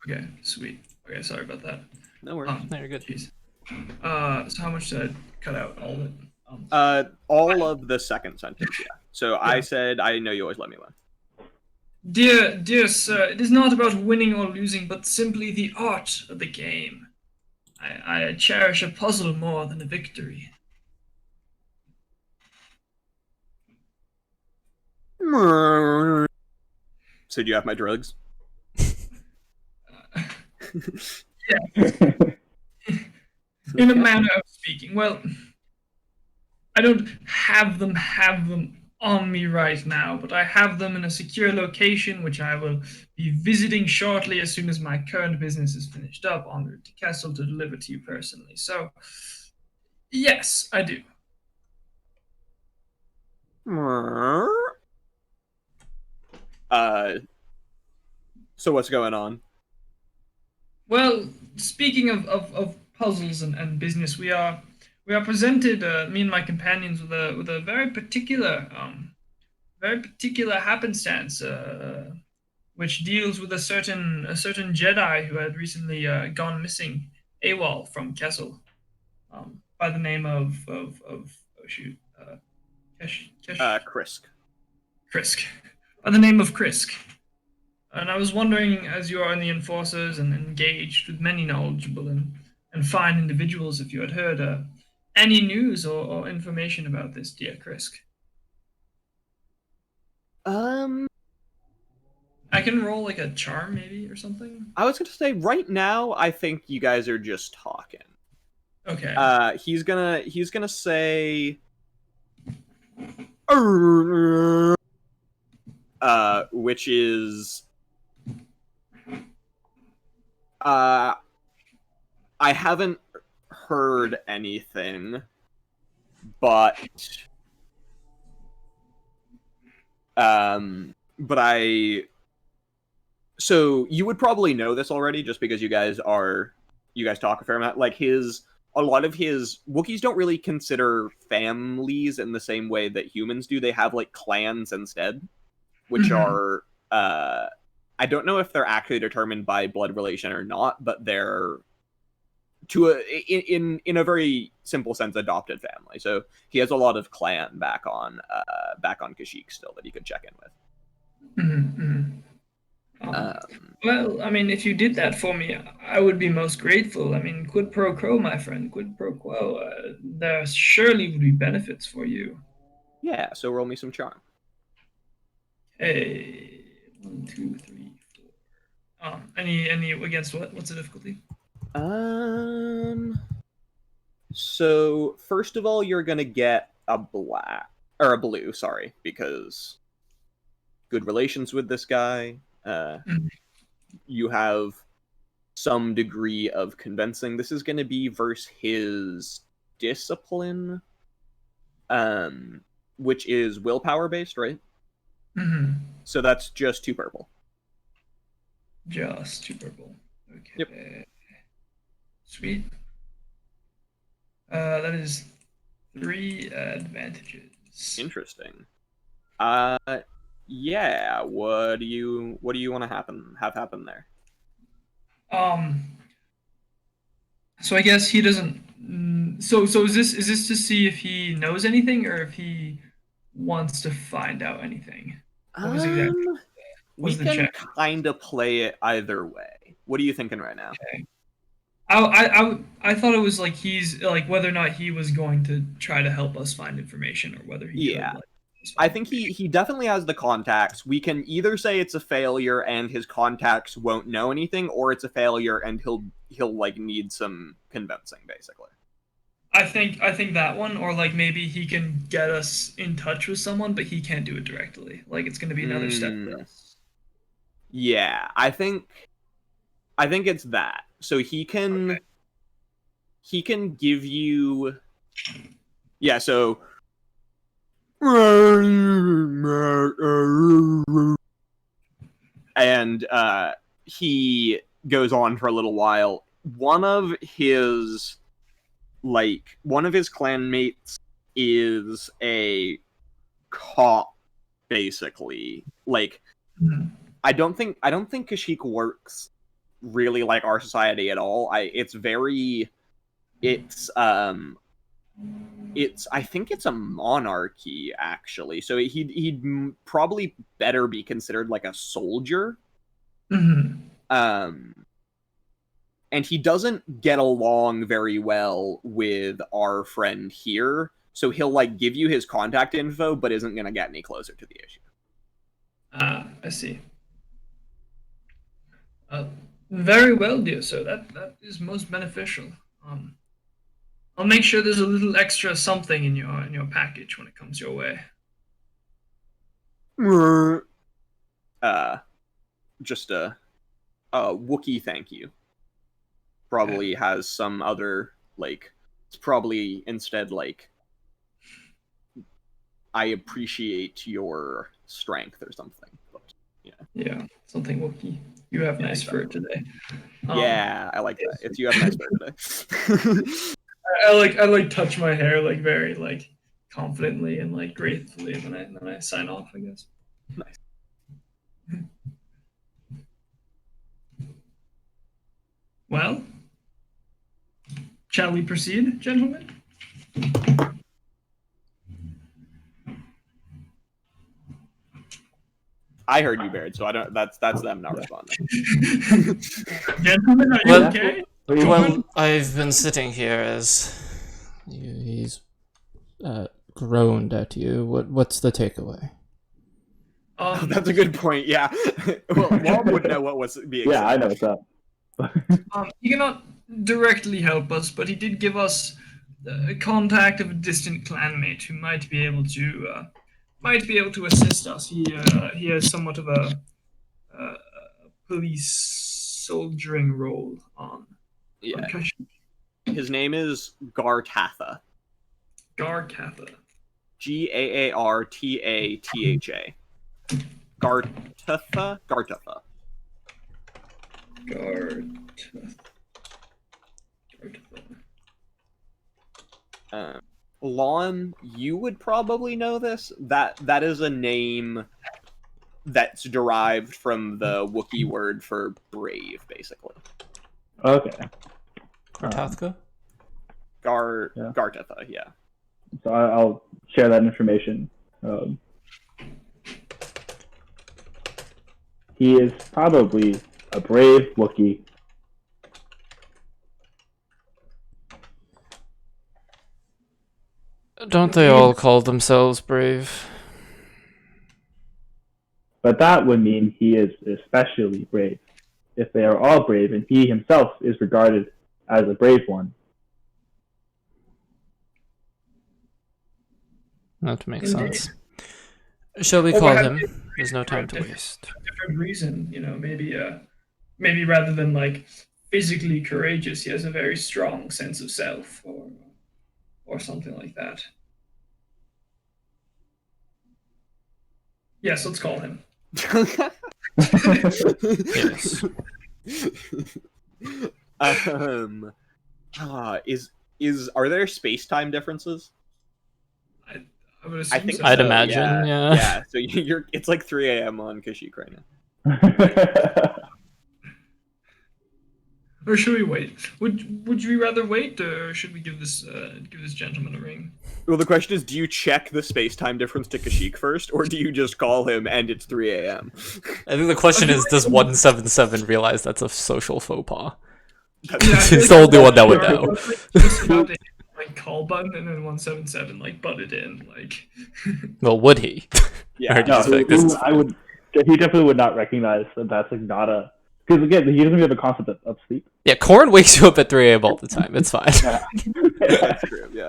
Speaker 3: Okay, sweet. Okay, sorry about that.
Speaker 1: No worries.
Speaker 5: No, you're good.
Speaker 3: Jeez. So how much did I cut out? All of it?
Speaker 1: All of the second sentence, yeah. So I said, I know you always let me win.
Speaker 3: Dear sir, it is not about winning or losing, but simply the art of the game. I cherish a puzzle more than a victory.
Speaker 1: So do you have my drugs?
Speaker 3: In a manner of speaking. Well, I don't have them on me right now, but I have them in a secure location, which I will be visiting shortly as soon as my current business is finished up, en route to Kessel to deliver to you personally. So, yes, I do.
Speaker 1: So what's going on?
Speaker 3: Well, speaking of puzzles and business, we are presented, me and my companions, with a very particular happenstance, which deals with a certain Jedi who had recently gone missing, AWOL from Kessel, by the name of oh shoot,
Speaker 1: Krisk.
Speaker 3: Krisk, by the name of Krisk. And I was wondering, as you are in the Enforcers and engaged with many knowledgeable and fine individuals, if you had heard any news or information about this dear Krisk. I can roll like a charm maybe or something.
Speaker 1: I was gonna say right now, I think you guys are just talking.
Speaker 3: Okay.
Speaker 1: He's gonna say, which is, I haven't heard anything, but so you would probably know this already, just because you guys talk a fair amount. Like a lot of his Wookiees don't really consider families in the same way that humans do. They have like clans instead, which are I don't know if they're actually determined by blood relation or not, but they're in a very simple sense adopted family. So he has a lot of clan back on Kashyyyk still that he could check in with.
Speaker 3: Well, I mean, if you did that for me, I would be most grateful. I mean, quid pro quo, my friend, quid pro quo. There surely would be benefits for you.
Speaker 1: Yeah, so roll me some charm.
Speaker 3: Hey, 1, 2, 3, 4. Any against what? What's the difficulty?
Speaker 1: So first of all, you're gonna get a black or a blue, sorry, because good relations with this guy. You have some degree of convincing. This is gonna be versus his discipline, which is willpower based, right? So that's just 2 purple.
Speaker 3: Just 2 purple. Okay.
Speaker 1: Yep.
Speaker 3: Sweet. That is 3 advantages.
Speaker 1: Interesting. Yeah. What do you want to have happen there?
Speaker 3: So I guess he doesn't. So is this to see if he knows anything or if he wants to find out anything? What was exactly?
Speaker 1: We can kind of play it either way. What are you thinking right now?
Speaker 3: Okay. I thought it was like he's like whether or not he was going to try to help us find information or whether he could, like,
Speaker 1: I think he definitely has the contacts. We can either say it's a failure and his contacts won't know anything, or it's a failure and he'll like need some convincing, basically.
Speaker 3: I think that one, or like maybe he can get us in touch with someone, but he can't do it directly. Like it's going to be another step for us.
Speaker 1: Yeah, I think it's that. So he can give you. Yeah, so. And he goes on for a little while. One of his clanmates is a cop, basically. Like, I don't think Kashyyyk works really like our society at all. I think it's a monarchy, actually. So he'd probably better be considered like a soldier. And he doesn't get along very well with our friend here. So he'll like give you his contact info, but isn't gonna get any closer to the issue.
Speaker 3: I see. Very well, dear sir. That is most beneficial. I'll make sure there's a little extra something in your package when it comes your way.
Speaker 1: Just a Wookiee thank you. Probably has some other, like, it's probably instead like, I appreciate your strength or something. But,
Speaker 3: yeah, something Wookiee. You have nice fur today.
Speaker 1: Yeah, I like that. It's you have nice fur today.
Speaker 3: I like touch my hair like very like confidently and like gratefully when I sign off, I guess.
Speaker 1: Nice.
Speaker 3: Well, shall we proceed, gentlemen?
Speaker 1: I heard you, Baird, so I don't. That's them not responding.
Speaker 3: Gentlemen, are you
Speaker 5: Well-
Speaker 3: okay?
Speaker 5: Well, I've been sitting here as he's groaned at you. What's the takeaway?
Speaker 1: That's a good point. Yeah. Well, Mom would know what was being
Speaker 4: Yeah,
Speaker 1: said.
Speaker 4: I know what's up.
Speaker 3: He cannot directly help us, but he did give us a contact of a distant clanmate who might be able to assist us. He has somewhat of a police soldiering role on Kashyyyk.
Speaker 1: His name is Gartatha.
Speaker 3: Garkatha.
Speaker 1: Gaartatha. Gartatha. Gartatha. Lon, you would probably know this. That is a name that's derived from the Wookiee word for brave, basically.
Speaker 4: Okay.
Speaker 5: Artathka?
Speaker 4: Yeah.
Speaker 1: Gartatha, yeah.
Speaker 4: So I'll share that information. He is probably a brave Wookiee.
Speaker 5: Don't they all call themselves brave?
Speaker 4: But that would mean he is especially brave. If they are all brave and he himself is regarded as a brave one.
Speaker 5: That makes
Speaker 3: Indeed.
Speaker 5: sense. Shall we
Speaker 3: Well,
Speaker 5: call
Speaker 3: perhaps
Speaker 5: him? There's no time to waste.
Speaker 3: Different reason, maybe rather than like physically courageous, he has a very strong sense of self, or something like that. Yes, let's call him.
Speaker 5: Yes.
Speaker 1: Are there space-time differences?
Speaker 3: I would assume
Speaker 1: I think
Speaker 3: so.
Speaker 5: I'd
Speaker 1: so,
Speaker 5: imagine, yeah.
Speaker 1: Yeah, so it's like 3 a.m. on Kashyyyk right now.
Speaker 3: Or should we wait? Would you rather wait, or should we give this gentleman a ring?
Speaker 1: Well, the question is, do you check the space-time difference to Kashyyyk first, or do you just call him and it's 3 a.m.?
Speaker 2: I think the question is, does 177 realize that's a social faux pas?
Speaker 1: That's-
Speaker 2: He's the only one that would know.
Speaker 3: Just about to hit, like call button, and then 177 like butted in like.
Speaker 2: Well, would he?
Speaker 1: Yeah.
Speaker 2: Or do you
Speaker 4: No,
Speaker 2: just think this is
Speaker 4: I would. He definitely would not recognize that that's like not a. Because again, he doesn't have a concept of sleep.
Speaker 2: Yeah, Corin wakes you up at 3 a.m. all the time. It's fine.
Speaker 1: That's true, yeah.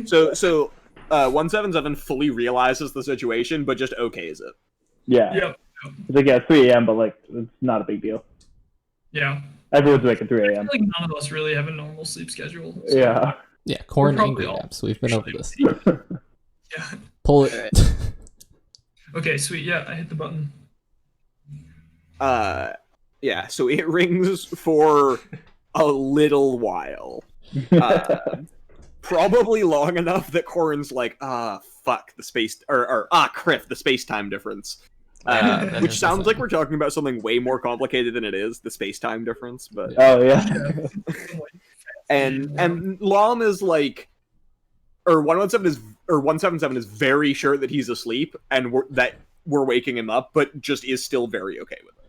Speaker 1: So 177 fully realizes the situation, but just okays it.
Speaker 4: Yeah.
Speaker 3: Yep.
Speaker 4: It's like, yeah, it's 3 a.m., but like, it's not a big deal.
Speaker 3: Yeah.
Speaker 4: Everyone's awake at 3
Speaker 3: I
Speaker 4: a.m.
Speaker 3: feel like none of us really have a normal sleep schedule. so-
Speaker 4: Yeah.
Speaker 5: Yeah, Corin
Speaker 3: We're
Speaker 5: angry
Speaker 3: probably all-
Speaker 5: apps. We've been over this.
Speaker 3: Yeah.
Speaker 5: Pull it.
Speaker 3: Okay, sweet. Yeah, I hit the button.
Speaker 1: Yeah, so it rings for a little while. Probably long enough that Corin's like, fuck, the space, criff, the space-time difference.
Speaker 2: That
Speaker 1: Which
Speaker 5: is
Speaker 1: sounds
Speaker 5: the
Speaker 1: like we're talking about something way more complicated than it is, the space-time difference, but...
Speaker 4: Oh, yeah.
Speaker 1: And Lom is like, or 177 is very sure that he's asleep, and we're waking him up, but just is still very okay with it.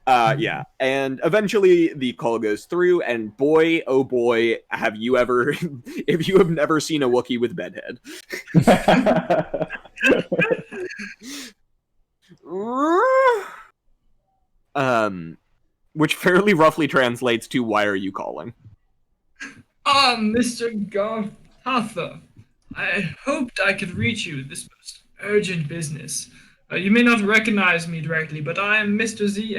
Speaker 4: Yeah.
Speaker 1: And eventually the call goes through, and boy, oh boy, have you ever, if you have never seen a Wookiee with bedhead. which fairly roughly translates to "Why are you calling?"
Speaker 3: Ah, Mr. Garthatha, I hoped I could reach you with this most urgent business. You may not recognize me directly, but I am Mr. Z,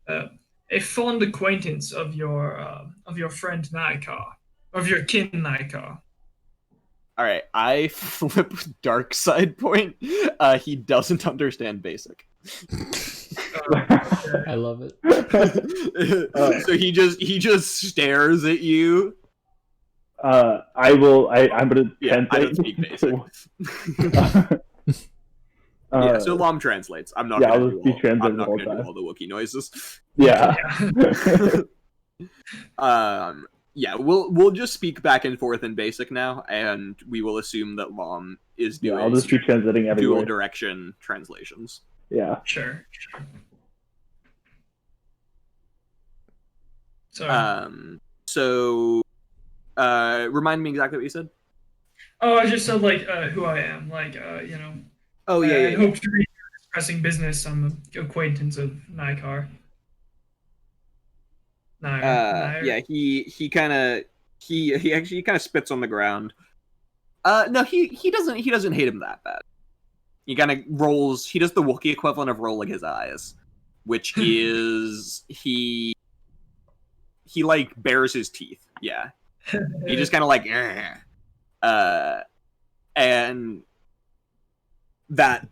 Speaker 3: a fond acquaintance of your friend Nikar, of your kin Nikar.
Speaker 1: All right, I flip dark side point. He doesn't understand basic.
Speaker 5: I love it.
Speaker 1: So he just stares at you.
Speaker 4: I'm gonna
Speaker 1: Yeah, I don't
Speaker 4: translate.
Speaker 1: speak basic. Yeah, so Lom translates. I'm not
Speaker 4: yeah,
Speaker 1: gonna
Speaker 4: I'll
Speaker 1: do
Speaker 4: just be
Speaker 1: all,
Speaker 4: translating
Speaker 1: I'm
Speaker 4: the
Speaker 1: not
Speaker 4: whole
Speaker 1: gonna do
Speaker 4: time.
Speaker 1: all the Wookiee noises.
Speaker 4: Yeah.
Speaker 1: Yeah, we'll just speak back and forth in basic now, and we will assume that Lom is
Speaker 4: Yeah,
Speaker 1: doing
Speaker 4: I'll just be translating
Speaker 1: dual
Speaker 4: everywhere.
Speaker 1: direction translations.
Speaker 4: Yeah.
Speaker 3: Sure.
Speaker 1: So remind me exactly what you said.
Speaker 3: Oh, I just said like who I am, like
Speaker 1: Oh yeah,
Speaker 3: I
Speaker 1: yeah.
Speaker 3: hope to reach pressing business. I'm an acquaintance of Nikar.
Speaker 1: Yeah, he actually kind of spits on the ground. No, he doesn't hate him that bad. He kind of rolls. He does the Wookiee equivalent of rolling his eyes, which is he like bares his teeth. Yeah, he just kind of like, and that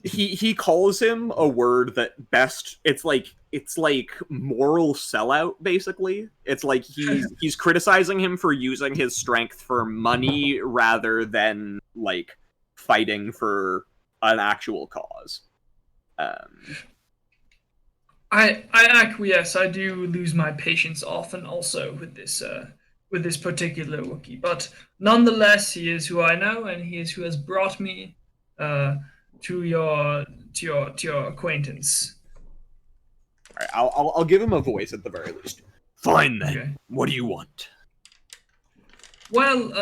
Speaker 1: he calls him a word that best it's like moral sellout. Basically, it's like he's criticizing him for using his strength for money rather than like fighting for an actual cause.
Speaker 3: I acquiesce. I do lose my patience often, also with this particular Wookiee, but nonetheless, he is who I know, and he is who has brought me to your acquaintance.
Speaker 1: All right, I'll give him a voice at the very least. Fine then.
Speaker 3: Okay.
Speaker 1: What do you want?
Speaker 3: Well,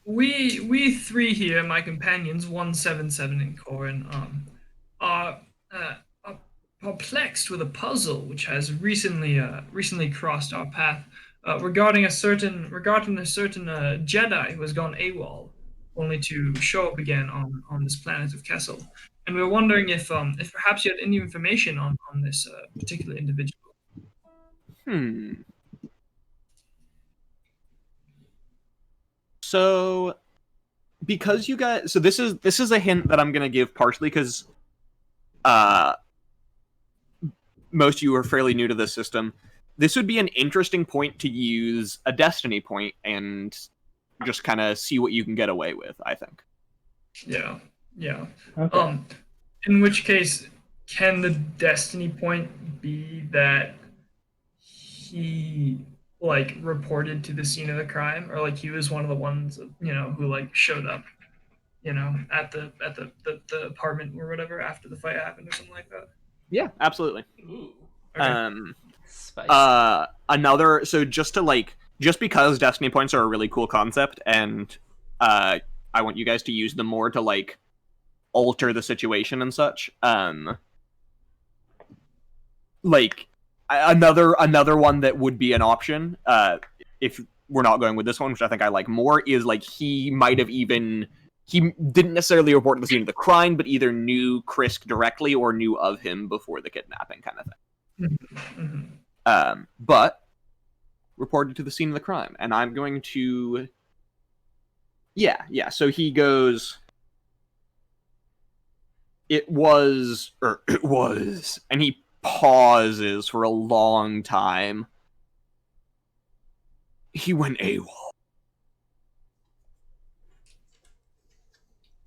Speaker 3: we three here, my companions, 177 and Corin, are perplexed with a puzzle which has recently crossed our path regarding a certain Jedi who has gone AWOL, only to show up again on this planet of Kessel. And we were wondering if perhaps you had any information on this particular individual.
Speaker 1: So, because you guys, so this is a hint that I'm gonna give partially because, most of you are fairly new to this system. This would be an interesting point to use a destiny point and just kind of see what you can get away with, I think.
Speaker 3: Yeah.
Speaker 4: Okay.
Speaker 3: In which case, can the destiny point be that he like reported to the scene of the crime, or like he was one of the ones who like showed up, at the apartment or whatever after the fight happened or something like that?
Speaker 1: Yeah, absolutely.
Speaker 2: Ooh,
Speaker 3: Okay.
Speaker 2: spicy.
Speaker 1: Another, so just because destiny points are a really cool concept, and I want you guys to use them more to like alter the situation and such. Like another one that would be an option, if we're not going with this one, which I think I like more, is like he didn't necessarily report to the scene of the crime, but either knew Krisk directly or knew of him before the kidnapping, kind of thing.
Speaker 3: Mm-hmm.
Speaker 1: But reported to the scene of the crime, and I'm going to, yeah. So he goes, it was, and he pauses for a long time. He went AWOL.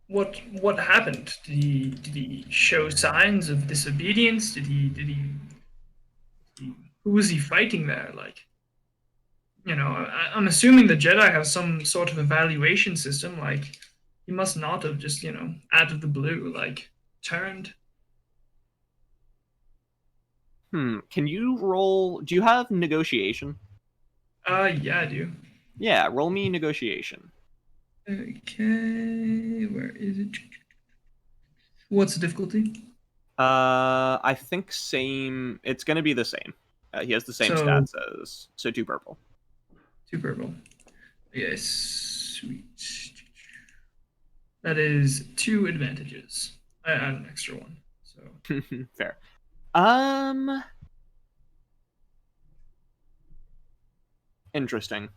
Speaker 3: What happened? Did he show signs of disobedience? Did he who was he fighting there? Like, I'm assuming the Jedi have some sort of evaluation system. Like, he must not have just out of the blue like turned.
Speaker 1: Can you roll? Do you have negotiation?
Speaker 3: Yeah, I do.
Speaker 1: Yeah, roll me negotiation.
Speaker 3: Okay, where is it? What's the difficulty?
Speaker 1: I think same. It's gonna be the same. He has the same
Speaker 3: So-
Speaker 1: stats as 2 purple.
Speaker 3: 2 purple. Yes, sweet. That is 2 advantages. I add an extra one. So
Speaker 1: Fair. Interesting.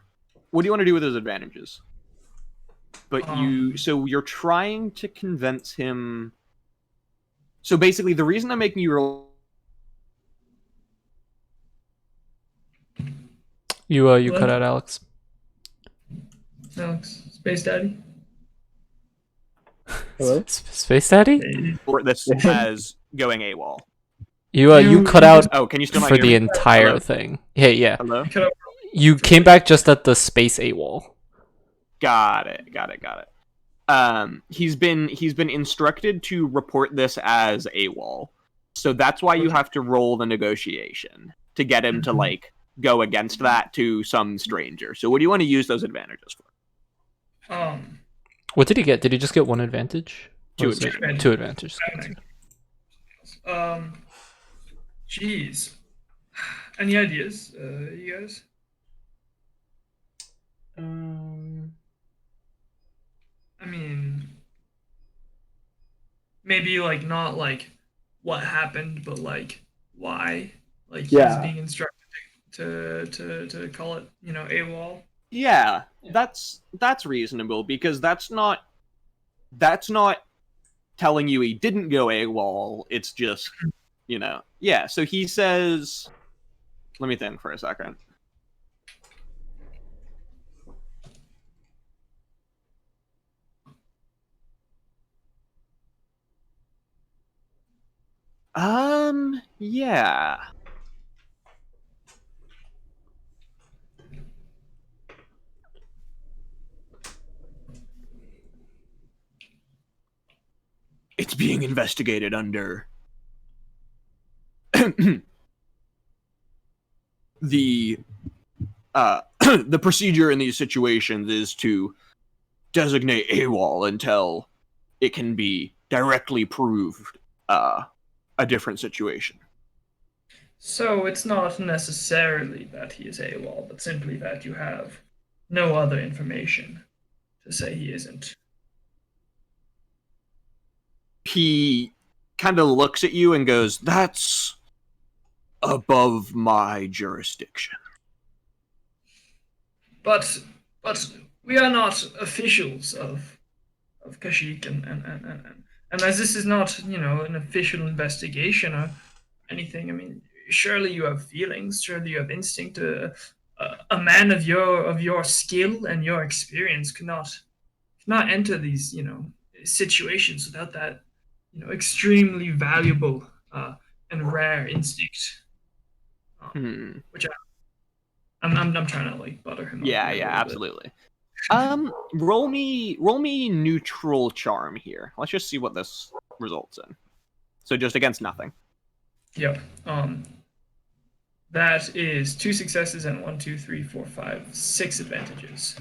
Speaker 1: What do you want to do with those advantages? But so you're trying to convince him. So basically, the reason I'm making you roll.
Speaker 2: You
Speaker 3: What?
Speaker 2: cut out Alex.
Speaker 3: Alex, Space Daddy.
Speaker 4: Hello?
Speaker 2: Space Daddy?
Speaker 3: Hey.
Speaker 1: Or this as going AWOL.
Speaker 2: You cut out
Speaker 1: Oh, can you still not
Speaker 2: for
Speaker 1: hear
Speaker 2: the
Speaker 1: me?
Speaker 2: entire
Speaker 1: Hello?
Speaker 2: thing. Hey, yeah.
Speaker 1: Hello?
Speaker 3: Cut out.
Speaker 2: You came back just at the space AWOL.
Speaker 1: Got it. He's been instructed to report this as AWOL. So that's why you have to roll the negotiation to get him to like go against that to some stranger. So what do you want to use those advantages for?
Speaker 2: What did he get? Did he just get 1 advantage?
Speaker 1: 2
Speaker 2: Or was it
Speaker 1: advantages.
Speaker 2: 2 advantages.
Speaker 3: Jeez. Any ideas, you guys? I mean, maybe like not like what happened, but like why? Like
Speaker 4: Yeah.
Speaker 3: he's being instructed to call it, AWOL.
Speaker 1: Yeah, that's reasonable because that's not telling you he didn't go AWOL. It's just, yeah. So he says, let me think for a second. Yeah. It's being investigated under the the procedure in these situations is to designate AWOL until it can be directly proved a different situation.
Speaker 3: So it's not necessarily that he is AWOL, but simply that you have no other information to say he isn't.
Speaker 1: He kind of looks at you and goes, "That's above my jurisdiction."
Speaker 3: But we are not officials of Kashyyyk, and as this is not an official investigation or anything. I mean, surely you have feelings, surely you have instinct. A man of your skill and your experience cannot enter these situations without that extremely valuable and rare instinct. Which I'm trying to like butter him up.
Speaker 1: Yeah,
Speaker 3: here a
Speaker 1: yeah,
Speaker 3: little
Speaker 1: absolutely. Roll me neutral charm here. Let's just see what this results in. So just against nothing.
Speaker 3: Yep. That is 2 successes and 1, 2, 3, 4, 5, 6 advantages.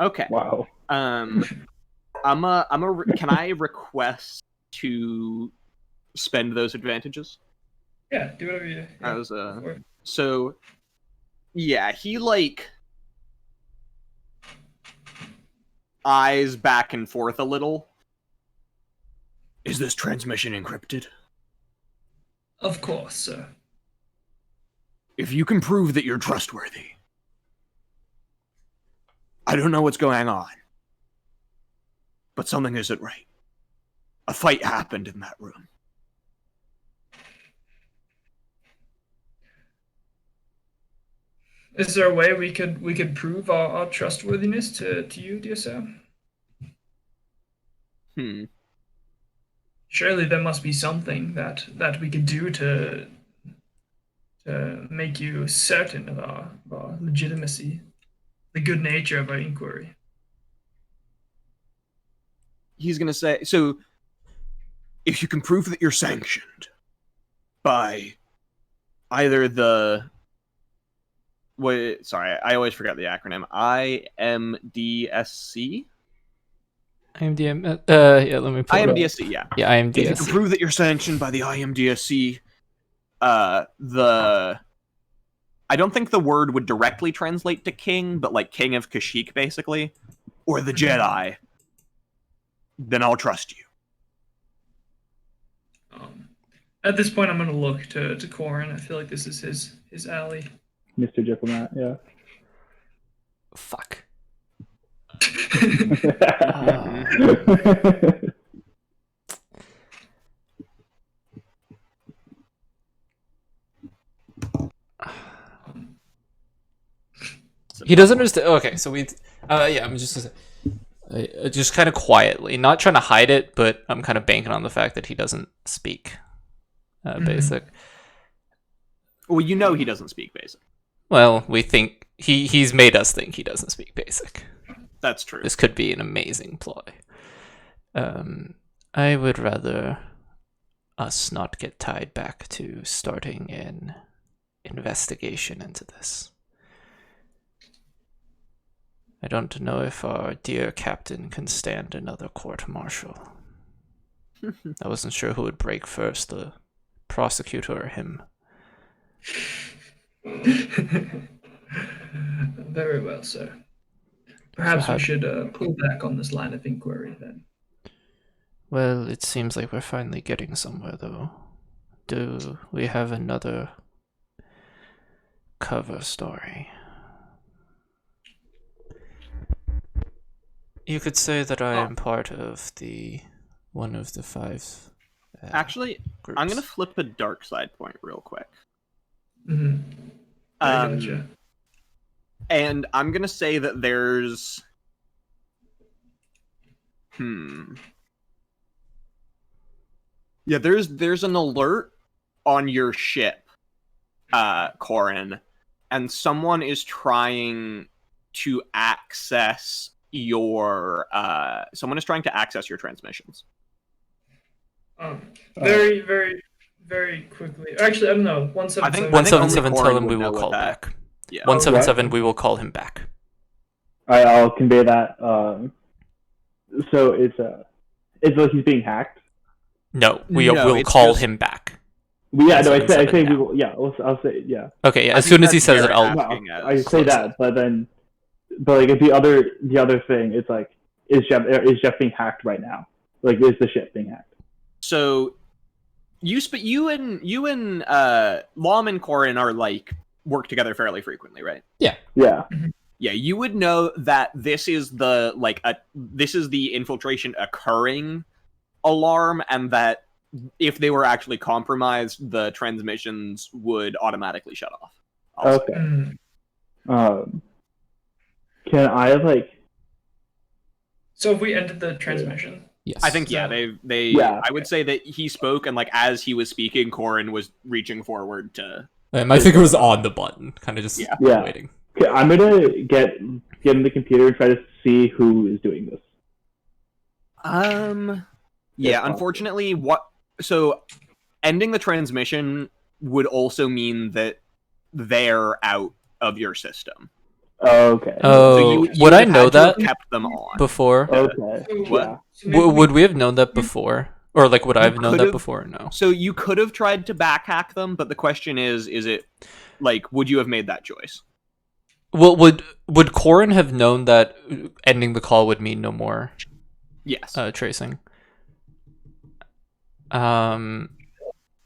Speaker 1: Okay.
Speaker 4: Wow.
Speaker 1: Can I request to spend those advantages?
Speaker 3: Yeah, do whatever you. Yeah,
Speaker 1: So yeah, he like eyes back and forth a little. Is this transmission encrypted?
Speaker 3: Of course, sir.
Speaker 1: If you can prove that you're trustworthy. I don't know what's going on, but something isn't right. A fight happened in that room.
Speaker 3: Is there a way we could prove our trustworthiness to you, dear sir? Surely there must be something that we could do to make you certain of our legitimacy, the good nature of our inquiry.
Speaker 1: He's going to say, so if you can prove that you're sanctioned by either the... Sorry, I always forget the acronym. IMDSC?
Speaker 5: IMDM. Yeah, let me pull it up.
Speaker 1: IMDSC, yeah.
Speaker 5: Yeah,
Speaker 1: If you can
Speaker 5: IMDS.
Speaker 1: prove that you're sanctioned by the IMDSC, I don't think the word would directly translate to king, but like king of Kashyyyk, basically, or the Jedi, then I'll trust you.
Speaker 3: At this point, I'm going to look to Corin. I feel like this is his alley.
Speaker 4: Mr. Diplomat, yeah.
Speaker 5: Fuck. He doesn't understand. Okay, so we. Yeah, I'm just gonna say, just kind of quietly, not trying to hide it, but I'm kind of banking on the fact that he doesn't speak basic.
Speaker 1: Well, you know he doesn't speak basic.
Speaker 5: Well, we think he's made us think he doesn't speak basic.
Speaker 1: That's true.
Speaker 5: This could be an amazing ploy. I would rather us not get tied back to starting an investigation into this. I don't know if our dear captain can stand another court-martial. I wasn't sure who would break first, the prosecutor or him.
Speaker 3: Very well, sir. Perhaps we should pull back on this line of inquiry then.
Speaker 5: Well, it seems like we're finally getting somewhere, though. Do we have another cover story? You could say that I am part of one of the 5.
Speaker 1: Actually,
Speaker 5: groups.
Speaker 1: I'm gonna flip a dark side point real quick.
Speaker 3: Mm-hmm. I gotcha.
Speaker 1: And I'm gonna say that there's yeah, there's an alert on your ship, Corin, and someone is trying to access your transmissions.
Speaker 3: Very, very, very quickly. Actually, I don't know. 177.
Speaker 1: I think
Speaker 5: 177,
Speaker 1: only
Speaker 5: tell
Speaker 1: Corin
Speaker 5: him we
Speaker 1: would
Speaker 5: will
Speaker 1: know
Speaker 5: call
Speaker 1: what
Speaker 5: back.
Speaker 1: Yeah.
Speaker 5: 177, we will call him back.
Speaker 4: I'll convey that. So it's like he's being hacked.
Speaker 5: No,
Speaker 1: No,
Speaker 5: will
Speaker 1: it's
Speaker 5: call
Speaker 1: just-
Speaker 5: him back.
Speaker 4: Yeah, no, I say
Speaker 5: 177,
Speaker 4: we will. Yeah, I'll say yeah.
Speaker 5: Okay, yeah,
Speaker 1: I
Speaker 5: as soon
Speaker 1: think
Speaker 5: as he
Speaker 1: that's
Speaker 5: says it,
Speaker 1: very
Speaker 5: I'll.
Speaker 1: asking
Speaker 4: No,
Speaker 1: us.
Speaker 4: I say that, but like if the other thing, it's like is Jeff being hacked right now? Like is the ship being hacked?
Speaker 1: So you and Lom and Corin are like work together fairly frequently, right?
Speaker 4: Yeah.
Speaker 1: Yeah, you would know that this is the infiltration occurring alarm, and that if they were actually compromised, the transmissions would automatically shut off.
Speaker 4: Okay. Can I like?
Speaker 3: So if we ended the transmission,
Speaker 5: Yes.
Speaker 1: I think yeah, they
Speaker 4: Yeah.
Speaker 1: I would say that he spoke, and like as he was speaking, Corin was reaching forward to.
Speaker 5: My finger was on the button, kind of just
Speaker 4: Yeah.
Speaker 5: waiting.
Speaker 4: Okay, I'm gonna get in the computer and try to see who is doing this.
Speaker 1: Yeah,
Speaker 4: possible.
Speaker 1: unfortunately, so ending the transmission would also mean that they're out of your system.
Speaker 4: Okay.
Speaker 5: Oh,
Speaker 1: So you
Speaker 5: would
Speaker 1: would
Speaker 5: I
Speaker 1: have
Speaker 5: know
Speaker 1: had to have
Speaker 5: that
Speaker 1: kept them on.
Speaker 5: before?
Speaker 4: Okay.
Speaker 1: What?
Speaker 4: Yeah.
Speaker 3: so maybe
Speaker 5: Would we have known that before? Or like, would I have known that
Speaker 1: could've-
Speaker 5: before or no?
Speaker 1: So you could have tried to backhack them, but the question is it like would you have made that choice?
Speaker 5: Well, would Corin have known that ending the call would mean no more
Speaker 1: Yes.
Speaker 5: tracing?
Speaker 3: I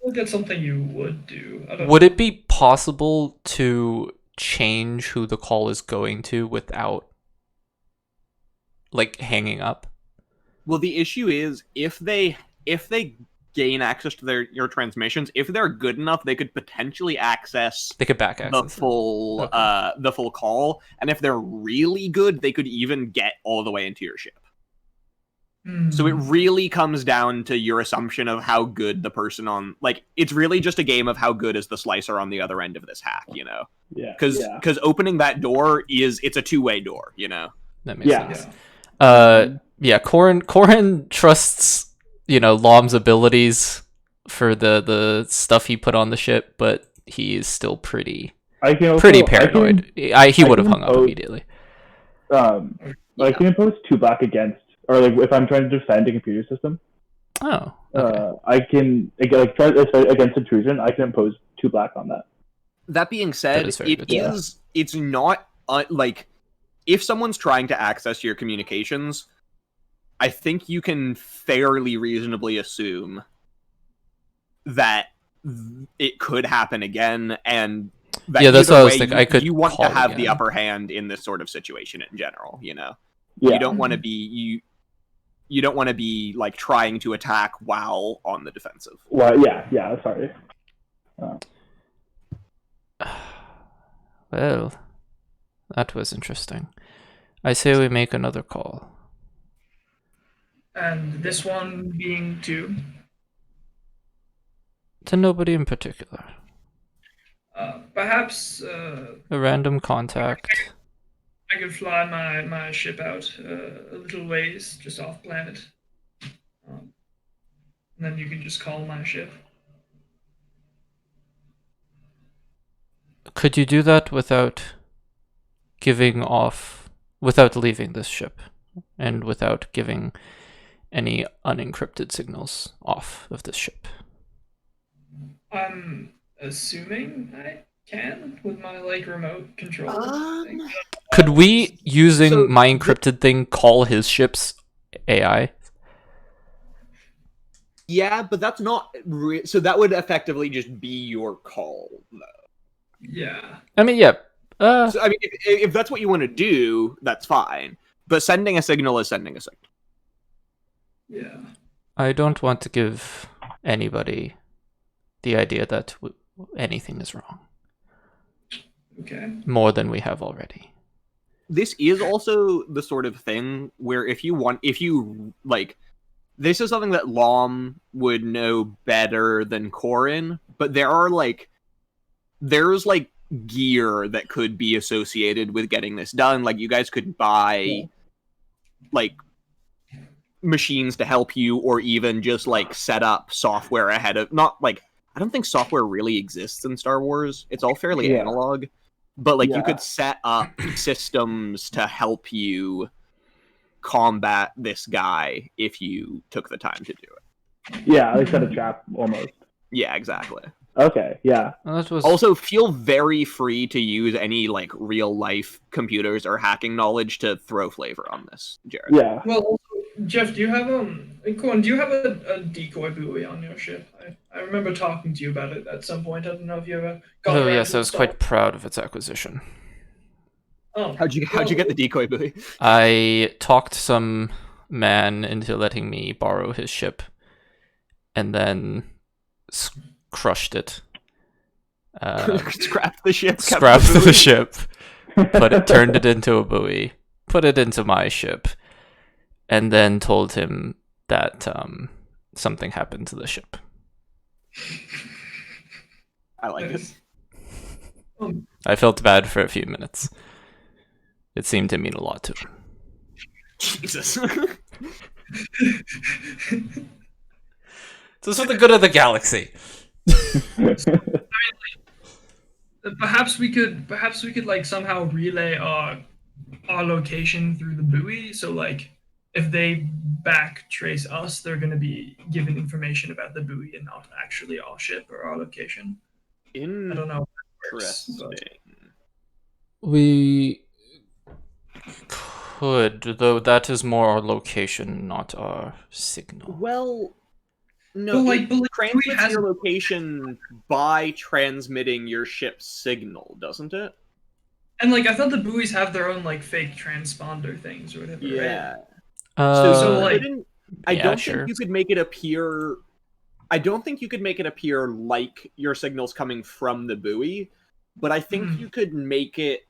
Speaker 3: think that's something you would do. I don't
Speaker 5: Would it be possible to change who the call is going to without like hanging up?
Speaker 1: Well, the issue is if they gain access to your transmissions, if they're good enough, they could potentially access
Speaker 5: They could back
Speaker 1: the
Speaker 5: access.
Speaker 1: full the full call, and if they're really good, they could even get all the way into your ship. So it really comes down to your assumption of how good the person on it's really just a game of how good is the slicer on the other end of this hack, you know?
Speaker 4: Yeah.
Speaker 1: Because opening that door it's a two-way door, you know?
Speaker 5: That makes
Speaker 4: Yeah.
Speaker 5: sense. Yeah, Corin trusts, Lom's abilities for the stuff he put on the ship, but he is still pretty paranoid. He would have hung up immediately.
Speaker 4: I can impose 2 black against or like if I'm trying to defend a computer system,
Speaker 5: Oh, okay.
Speaker 4: I can like try against intrusion. I can impose 2 black on that.
Speaker 1: That being
Speaker 5: That
Speaker 1: said,
Speaker 5: is very good.
Speaker 1: it's not like if someone's trying to access your communications, I think you can fairly reasonably assume that it could happen again, and that
Speaker 5: Yeah, that's
Speaker 1: either
Speaker 5: what I was
Speaker 1: way,
Speaker 5: thinking. I could
Speaker 1: you want to
Speaker 5: call
Speaker 1: have the
Speaker 5: again.
Speaker 1: upper hand in this sort of situation in general. You know,
Speaker 4: Yeah.
Speaker 1: you don't want to be you don't want to be like trying to attack while on the defensive.
Speaker 4: Well, yeah. Sorry.
Speaker 5: Well, that was interesting. I say we make another call.
Speaker 3: And this one being to
Speaker 5: Nobody in particular.
Speaker 3: perhaps
Speaker 5: A random contact.
Speaker 3: I could fly my ship out a little ways, just off planet. And then you can just call my ship.
Speaker 5: Could you do that without without leaving this ship? And without giving any unencrypted signals off of this ship?
Speaker 3: I'm assuming I can with my remote control thing.
Speaker 5: Could we, using
Speaker 1: So
Speaker 5: my encrypted thing, call his ship's AI?
Speaker 1: Yeah, but that's not so that would effectively just be your call, though.
Speaker 3: Yeah.
Speaker 5: I mean, yeah.
Speaker 1: So, I mean, if that's what you want to do, that's fine. But sending a signal is sending a signal.
Speaker 3: Yeah.
Speaker 5: I don't want to give anybody the idea that anything is wrong.
Speaker 3: Okay.
Speaker 5: More than we have already.
Speaker 1: This is also the sort of thing where if you this is something that Lom would know better than Corin, but there's gear that could be associated with getting this done. Like, you guys could buy machines to help you, or even just set up software ahead of I don't think software really exists in Star Wars. It's all fairly analog. But you could set up systems to help you combat this guy if you took the time to do it.
Speaker 4: Yeah, like set a trap almost.
Speaker 1: Yeah, exactly.
Speaker 4: Okay, yeah.
Speaker 5: Well, that was
Speaker 1: Also, feel very free to use any real life computers or hacking knowledge to throw flavor on this, Jared.
Speaker 4: Yeah.
Speaker 3: Well, also, Jeff, do you have Corin, do you have a decoy buoy on your ship? I remember talking to you about it at some point. I don't know if you ever got
Speaker 5: Oh
Speaker 3: around
Speaker 5: yes,
Speaker 3: to
Speaker 5: I was quite proud of its acquisition.
Speaker 3: Oh,
Speaker 1: How'd you get the decoy buoy?
Speaker 5: I talked some man into letting me borrow his ship, and then crushed it.
Speaker 1: Scrapped the ship. kept
Speaker 5: Scrapped
Speaker 1: buoy.
Speaker 5: the ship, turned it into a buoy, put it into my ship, and then told him that something happened to the ship.
Speaker 1: I like it.
Speaker 5: I felt bad for a few minutes. It seemed to mean a lot to him.
Speaker 1: Jesus.
Speaker 2: So it's for the good of the galaxy.
Speaker 3: Perhaps we could somehow relay our location through the buoy. So if they back trace us, they're going to be given information about the buoy and not actually our ship or our location. I don't know.
Speaker 1: Interesting.
Speaker 5: We could, though that is more our location, not our signal.
Speaker 1: Well, no,
Speaker 3: Well,
Speaker 1: it
Speaker 3: but
Speaker 1: transmits
Speaker 3: has
Speaker 1: your location by transmitting your ship's signal, doesn't it?
Speaker 3: And I thought the buoys have their own fake transponder things or whatever.
Speaker 1: Yeah.
Speaker 3: So,
Speaker 1: I
Speaker 5: yeah,
Speaker 1: don't
Speaker 5: sure.
Speaker 1: think you could make it appear. I don't think you could make it appear like your signal's coming from the buoy, but I think you could make it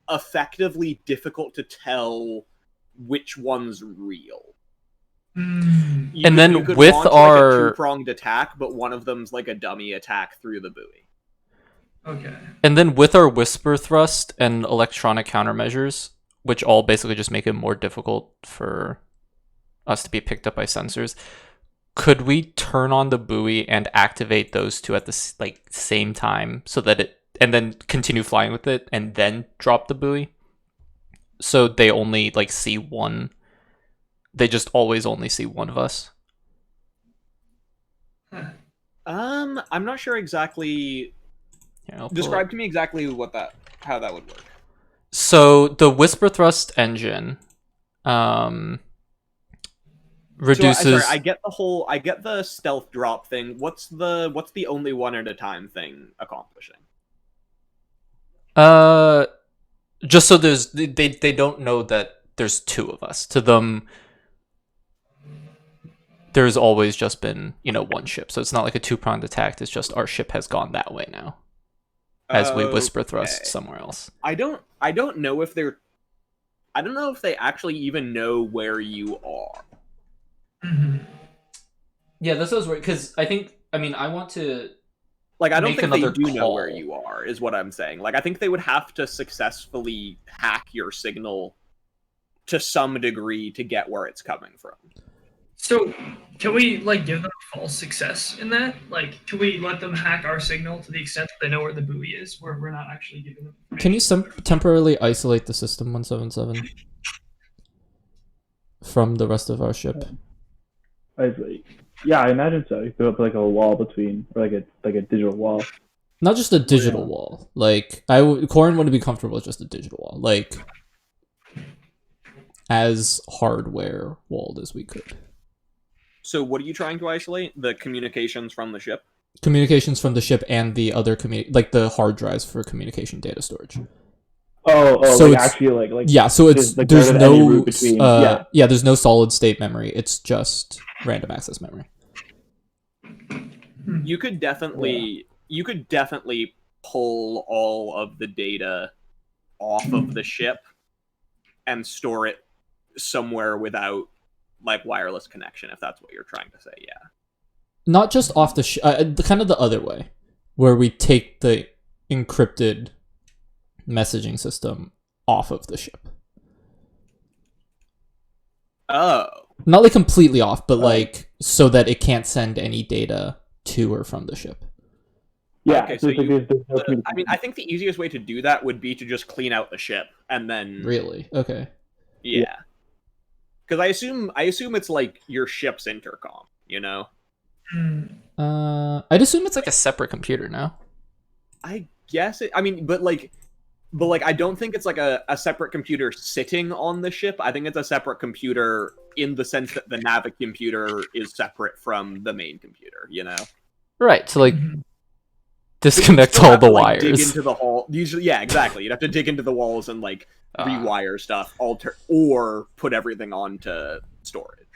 Speaker 1: effectively difficult to tell which one's real.
Speaker 3: Right?
Speaker 5: And then
Speaker 1: you could
Speaker 5: with
Speaker 1: launch,
Speaker 5: our-
Speaker 1: a two-pronged attack, but one of them's a dummy attack through the buoy.
Speaker 3: Okay.
Speaker 5: And then with our whisper thrust and electronic countermeasures, which all basically just make it more difficult for us to be picked up by sensors, could we turn on the buoy and activate those two at the same time so that it, and then continue flying with it and then drop the buoy? So they only see one
Speaker 2: they just always only see one of us?
Speaker 3: Huh.
Speaker 1: I'm not sure exactly.
Speaker 2: Here, I'll pull
Speaker 1: Describe
Speaker 2: it.
Speaker 1: to me exactly how that would work.
Speaker 2: So the whisper thrust engine reduces.
Speaker 1: I get the stealth drop thing. What's the only one at a time thing accomplishing?
Speaker 2: Just so they don't know that there's two of us. To them, there's always just been, one ship. So it's not like a two-pronged attack. It's just our ship has gone that way now, as we whisper thrust somewhere else.
Speaker 1: I don't know if they're. I don't know if they actually even know where you are.
Speaker 3: Mhm.
Speaker 2: Yeah, this was weird because I want to.
Speaker 1: Like, I don't
Speaker 2: Make
Speaker 1: think they
Speaker 2: another
Speaker 1: do know
Speaker 2: call.
Speaker 1: where you are, is what I'm saying. Like, I think they would have to successfully hack your signal to some degree to get where it's coming from.
Speaker 3: So, can we give them false success in that? Can we let them hack our signal to the extent that they know where the buoy is, where we're not actually giving them?
Speaker 5: Can you temporarily isolate the system 177 from the rest of our ship?
Speaker 4: Yeah, I imagine so. You put up a wall between, or like a digital wall.
Speaker 5: Not just a digital wall. Corin wouldn't be comfortable with just a digital wall. As hardware walled as we could.
Speaker 1: So what are you trying to isolate? The communications from the ship?
Speaker 5: Communications from the ship and the other the hard drives for communication data storage.
Speaker 4: So it's actually
Speaker 5: yeah. So it's there's
Speaker 4: any
Speaker 5: no
Speaker 4: route between,
Speaker 5: there's no solid state memory. It's just random access memory.
Speaker 1: You could definitely pull all of the data off of the ship and store it somewhere without wireless connection, if that's what you're trying to say. Yeah.
Speaker 5: Not just off the ship, kind of the other way, where we take the encrypted messaging system off of the ship.
Speaker 1: Oh.
Speaker 5: Not completely off, but so that it can't send any data to or from the ship.
Speaker 4: Yeah.
Speaker 1: Okay,
Speaker 4: so
Speaker 1: there's no I think the easiest way to do that would be to just clean out the ship and then.
Speaker 5: Really? Okay.
Speaker 1: Yeah. Because I assume it's your ship's intercom.
Speaker 5: I'd assume
Speaker 2: It's a separate computer now.
Speaker 1: I guess it. I mean, but I don't think it's a separate computer sitting on the ship. I think it's a separate computer in the sense that the Navic computer is separate from the main computer.
Speaker 2: Right. So disconnect all the wires.
Speaker 1: Dig into the hall. Usually, yeah, exactly. You'd have to dig into the walls and rewire stuff, alter, or put everything onto storage.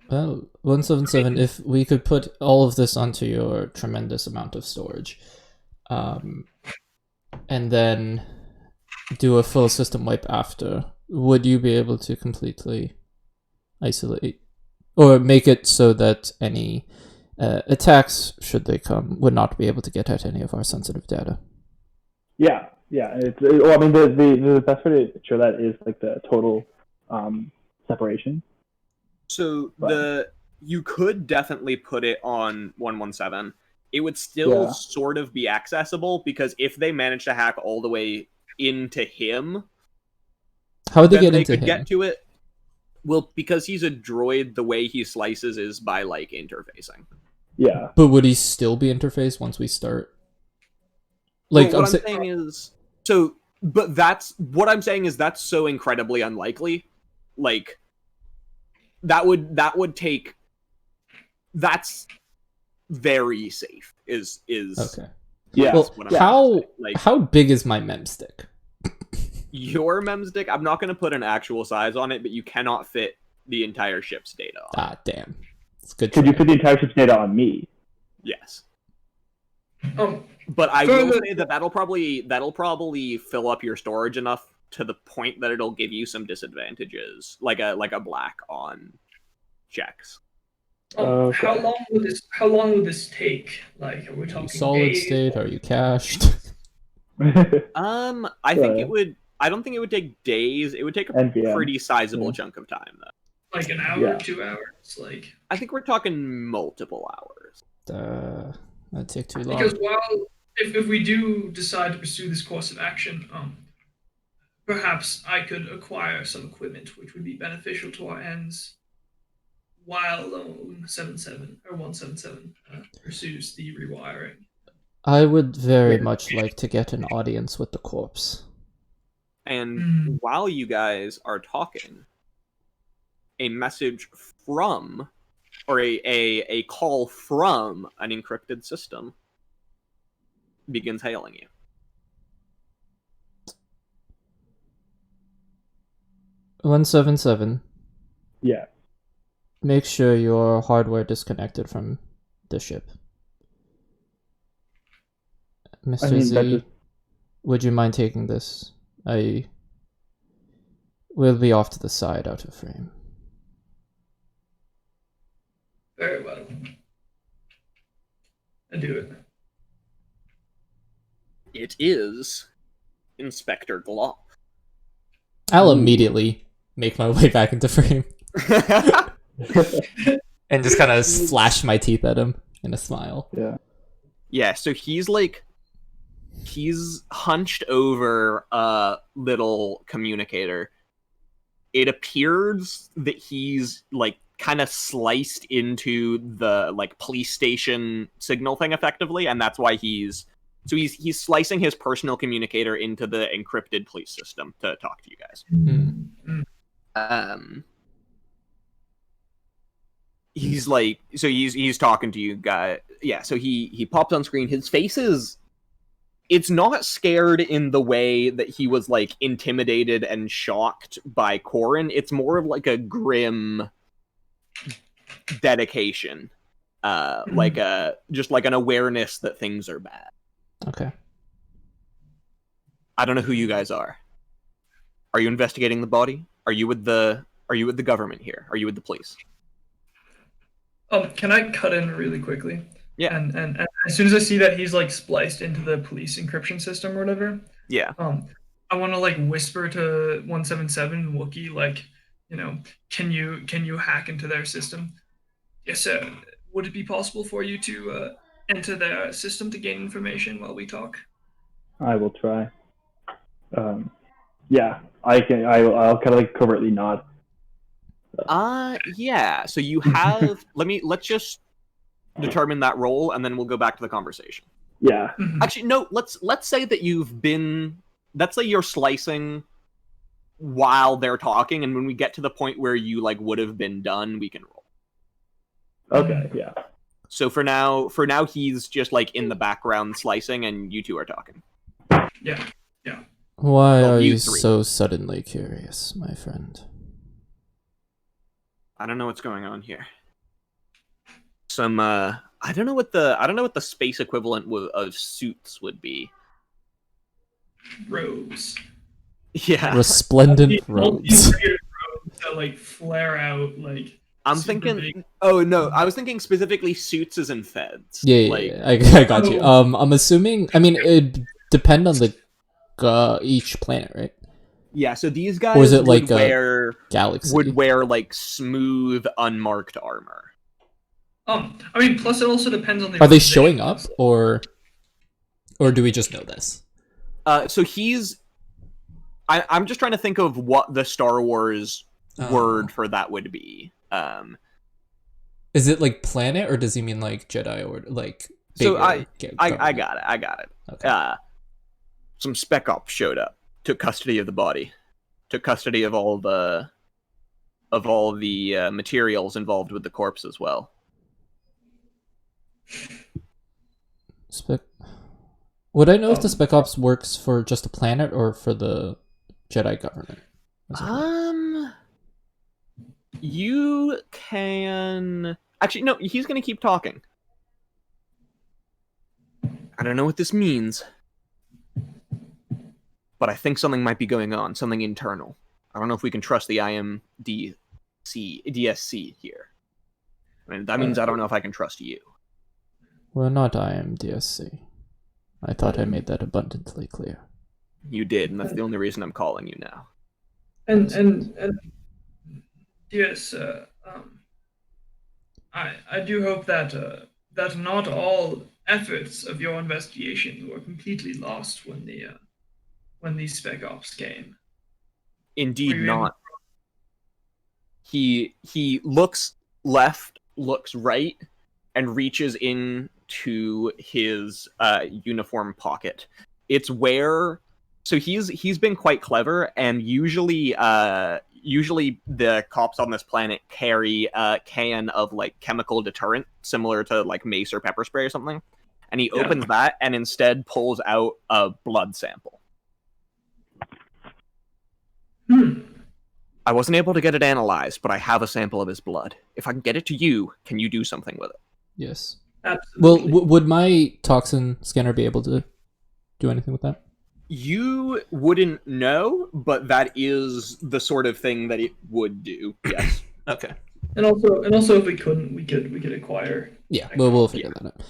Speaker 5: Well, 177, if we could put all of this onto your tremendous amount of storage, and then do a full system wipe after, would you be able to completely isolate, or make it so that any attacks, should they come, would not be able to get at any of our sensitive data?
Speaker 4: Yeah. The best way to ensure that is the total separation.
Speaker 1: So you could definitely put it on 117. It would still sort of be accessible, because if they manage to hack all the way into him,
Speaker 5: how would they get into
Speaker 1: could
Speaker 5: him?
Speaker 1: Get to it. Well, because he's a droid, the way he slices is by interfacing.
Speaker 4: Yeah.
Speaker 5: But would he still be interfaced once we start?
Speaker 1: What I'm saying is, that's so incredibly unlikely. That's very safe. Is
Speaker 5: okay.
Speaker 4: Yeah.
Speaker 5: Well, how big is my mem stick?
Speaker 1: Your mem stick? I'm not going to put an actual size on it, but you cannot fit the entire ship's data on.
Speaker 5: Ah, damn. It's good.
Speaker 4: Could you put the entire ship's data on me?
Speaker 1: Yes.
Speaker 3: Oh,
Speaker 1: but I will say that that'll probably fill up your storage enough to the point that it'll give you some disadvantages, like a black on checks.
Speaker 4: Okay.
Speaker 3: How long would this take? Are we talking
Speaker 5: solid
Speaker 3: days?
Speaker 5: state? Are you cached?
Speaker 1: I think it would. I don't think it would take days. It would take a pretty sizable chunk of time, though.
Speaker 3: An hour, 2 hours,
Speaker 1: I think we're talking multiple hours.
Speaker 5: That'd take too long.
Speaker 3: Because if we do decide to pursue this course of action, perhaps I could acquire some equipment which would be beneficial to our ends while 177 pursues the rewiring.
Speaker 5: I would very much like to get an audience with the corpse.
Speaker 1: And while you guys are talking, a message from, or a call from an encrypted system begins hailing you.
Speaker 5: "177,
Speaker 4: Yeah.
Speaker 5: make sure your hardware disconnected from the ship. Mr.
Speaker 4: I mean,
Speaker 5: Z,
Speaker 4: that just...
Speaker 5: would you mind taking this? I will be off to the side, out of frame."
Speaker 3: Very well. I do it.
Speaker 1: It is Inspector Gloff.
Speaker 5: I'll immediately make my way back into frame and just kind of flash my teeth at him in a smile.
Speaker 4: Yeah.
Speaker 1: Yeah, so he's hunched over a little communicator. It appears that he's like kind of sliced into the like police station signal thing effectively, and that's why he's slicing his personal communicator into the encrypted police system to talk to you guys. He's like, so he's talking to you guys. Yeah, so he pops on screen. His face is, it's not scared in the way that he was like intimidated and shocked by Corin. It's more of like a grim dedication, like just like an awareness that things are bad.
Speaker 5: Okay.
Speaker 1: I don't know who you guys are. Are you investigating the body? Are you with the government here? Are you with the police?
Speaker 3: Can I cut in really quickly?
Speaker 1: Yeah.
Speaker 3: And as soon as I see that he's like spliced into the police encryption system or whatever,
Speaker 1: Yeah.
Speaker 3: I want to like whisper to 177 Wookiee, like, you know, can you hack into their system? Yes, sir. Would it be possible for you to enter their system to gain information while we talk?
Speaker 4: I will try. Yeah, I can. I'll kind of like covertly nod.
Speaker 1: Yeah. So you have. Let's just determine that role, and then we'll go back to the conversation.
Speaker 4: Yeah.
Speaker 1: Actually, no. Let's say that you've been. Let's say you're slicing while they're talking, and when we get to the point where you like would have been done, we can roll.
Speaker 4: Okay. Yeah.
Speaker 1: So for now, he's just like in the background slicing, and you two are talking.
Speaker 3: Yeah.
Speaker 5: Why
Speaker 1: Well,
Speaker 5: are
Speaker 1: you
Speaker 5: you
Speaker 1: three.
Speaker 5: so suddenly curious, my friend?
Speaker 1: I don't know what's going on here. Some I don't know what the space equivalent of suits would be.
Speaker 3: Robes.
Speaker 1: Yeah.
Speaker 5: Resplendent
Speaker 3: These
Speaker 5: robes.
Speaker 3: weird robes that like flare out like.
Speaker 1: I'm
Speaker 3: super
Speaker 1: thinking.
Speaker 3: big.
Speaker 1: Oh no, I was thinking specifically suits as in feds.
Speaker 5: Yeah,
Speaker 1: Like,
Speaker 5: yeah, I got you. I'm assuming. I mean, it depend on the each planet, right?
Speaker 1: yeah. So these guys
Speaker 5: Or is it
Speaker 1: would
Speaker 5: like a
Speaker 1: wear
Speaker 5: Galaxy.
Speaker 1: would wear like smooth, unmarked armor.
Speaker 3: I mean, plus it also depends on the.
Speaker 5: Are they
Speaker 3: organization.
Speaker 5: showing up, or do we just know this?
Speaker 1: So he's. I'm just trying to think of what the Star Wars word for that would be.
Speaker 5: Is it like planet, or does he mean like Jedi Order? Like
Speaker 1: So
Speaker 5: bigger
Speaker 1: I got it.
Speaker 5: Okay.
Speaker 1: Some spec ops showed up, took custody of the body, took custody of all the materials involved with the corpse as well.
Speaker 5: Would I know if the spec ops works for just a planet or for the Jedi government?
Speaker 1: You can actually no. He's gonna keep talking. I don't know what this means, but I think something might be going on, something internal. I don't know if we can trust the DSC here. I mean, that means I don't know if I can trust you.
Speaker 5: We're not IMDSC. I thought I made that abundantly clear.
Speaker 1: You did, and that's the only reason I'm calling you now.
Speaker 3: And yes, I do hope that that not all efforts of your investigation were completely lost when the spec ops came.
Speaker 1: Indeed
Speaker 3: Were you able-
Speaker 1: not. He looks left, looks right, and reaches into his uniform pocket. It's where he's been quite clever, and usually the cops on this planet carry a can of like chemical deterrent similar to like mace or pepper spray or something. And he opens that and instead pulls out a blood sample. I wasn't able to get it analyzed, but I have a sample of his blood. If I can get it to you, can you do something with it?
Speaker 5: Yes.
Speaker 3: Absolutely.
Speaker 5: Well, would my toxin scanner be able to do anything with that?
Speaker 1: You wouldn't know, but that is the sort of thing that it would do. Yes.
Speaker 2: Okay.
Speaker 3: And also, if we couldn't, we could acquire.
Speaker 5: Yeah, we'll figure that out.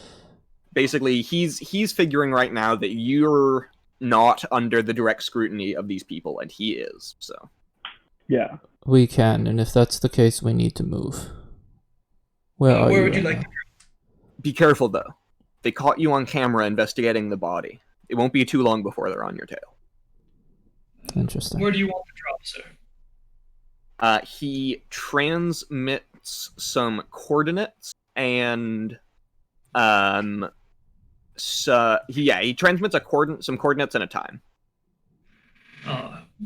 Speaker 1: Basically, he's figuring right now that you're not under the direct scrutiny of these people, and he is. So.
Speaker 4: Yeah.
Speaker 5: We can, and if that's the case, we need to move. Where
Speaker 3: would you
Speaker 5: right
Speaker 3: like
Speaker 5: now?
Speaker 3: to
Speaker 1: Be careful, though. They caught you on camera investigating the body. It won't be too long before they're on your tail.
Speaker 5: Interesting.
Speaker 3: Where do you want to drop, sir?
Speaker 1: He transmits some coordinates and he transmits some coordinates and a time.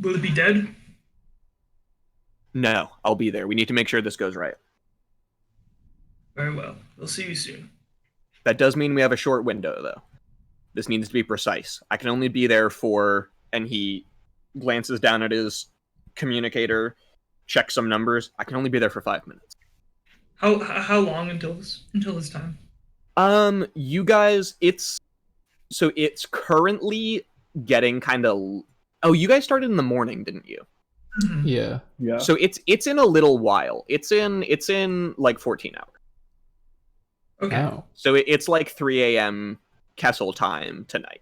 Speaker 3: Will it be dead?
Speaker 1: No, I'll be there. We need to make sure this goes right.
Speaker 3: Very well. We'll see you soon.
Speaker 1: That does mean we have a short window, though. This needs to be precise. I can only be there for... And he glances down at his communicator, checks some numbers. I can only be there for 5 minutes.
Speaker 3: How long until this time?
Speaker 1: You guys, it's currently getting kind of... Oh, you guys started in the morning, didn't you?
Speaker 3: Mhm.
Speaker 5: Yeah.
Speaker 4: Yeah.
Speaker 1: So it's in a little while. It's in like 14 hours.
Speaker 3: Okay.
Speaker 5: Oh.
Speaker 1: So it's like 3 a.m. Kessel time tonight.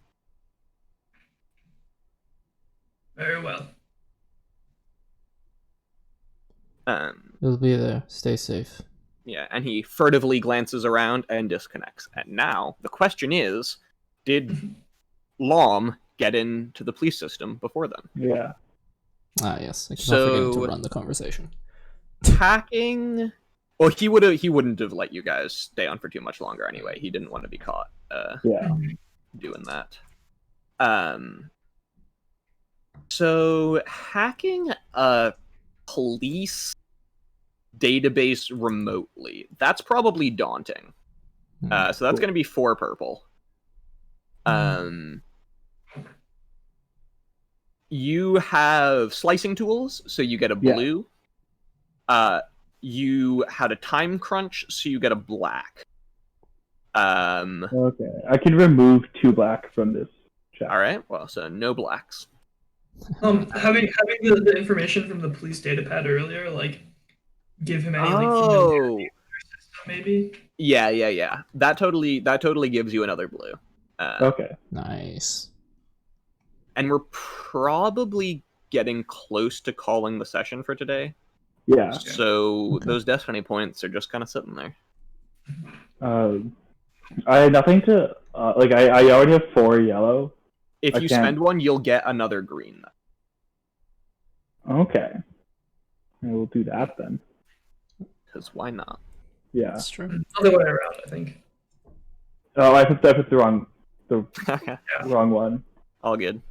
Speaker 3: Very well.
Speaker 5: We'll be there. Stay safe.
Speaker 1: Yeah, and he furtively glances around and disconnects. And now the question is, did Lom get into the police system before then?
Speaker 4: Yeah.
Speaker 5: Ah, yes. I keep on forgetting
Speaker 1: So-
Speaker 5: to run the conversation.
Speaker 1: Hacking. Well, he wouldn't have let you guys stay on for too much longer anyway. He didn't want to be caught
Speaker 4: Yeah.
Speaker 1: doing that. So hacking a police database remotely, that's probably daunting. So that's
Speaker 4: Cool.
Speaker 1: going to be 4 purple. You have slicing tools, so you get a
Speaker 4: Yeah.
Speaker 1: blue. You had a time crunch, so you get a black.
Speaker 4: Okay. I can remove 2 black from this check.
Speaker 1: All right. Well, so no blacks.
Speaker 3: Having the information from the police data pad earlier, like, give him any like
Speaker 1: Oh,
Speaker 3: familiarity system, maybe.
Speaker 1: yeah. That totally gives you another blue.
Speaker 4: Okay.
Speaker 5: Nice.
Speaker 1: And we're probably getting close to calling the session for today.
Speaker 4: Yeah.
Speaker 1: So
Speaker 5: Okay.
Speaker 1: those destiny points are just kind of sitting there.
Speaker 4: I had nothing to like. I already have 4 yellow.
Speaker 1: If
Speaker 4: I
Speaker 1: you
Speaker 4: can't-
Speaker 1: spend one, you'll get another green.
Speaker 4: Okay. I will do that then.
Speaker 1: Because why not?
Speaker 4: Yeah.
Speaker 5: That's true.
Speaker 3: Other way around, I think.
Speaker 4: Oh, I put the wrong one.
Speaker 1: All good.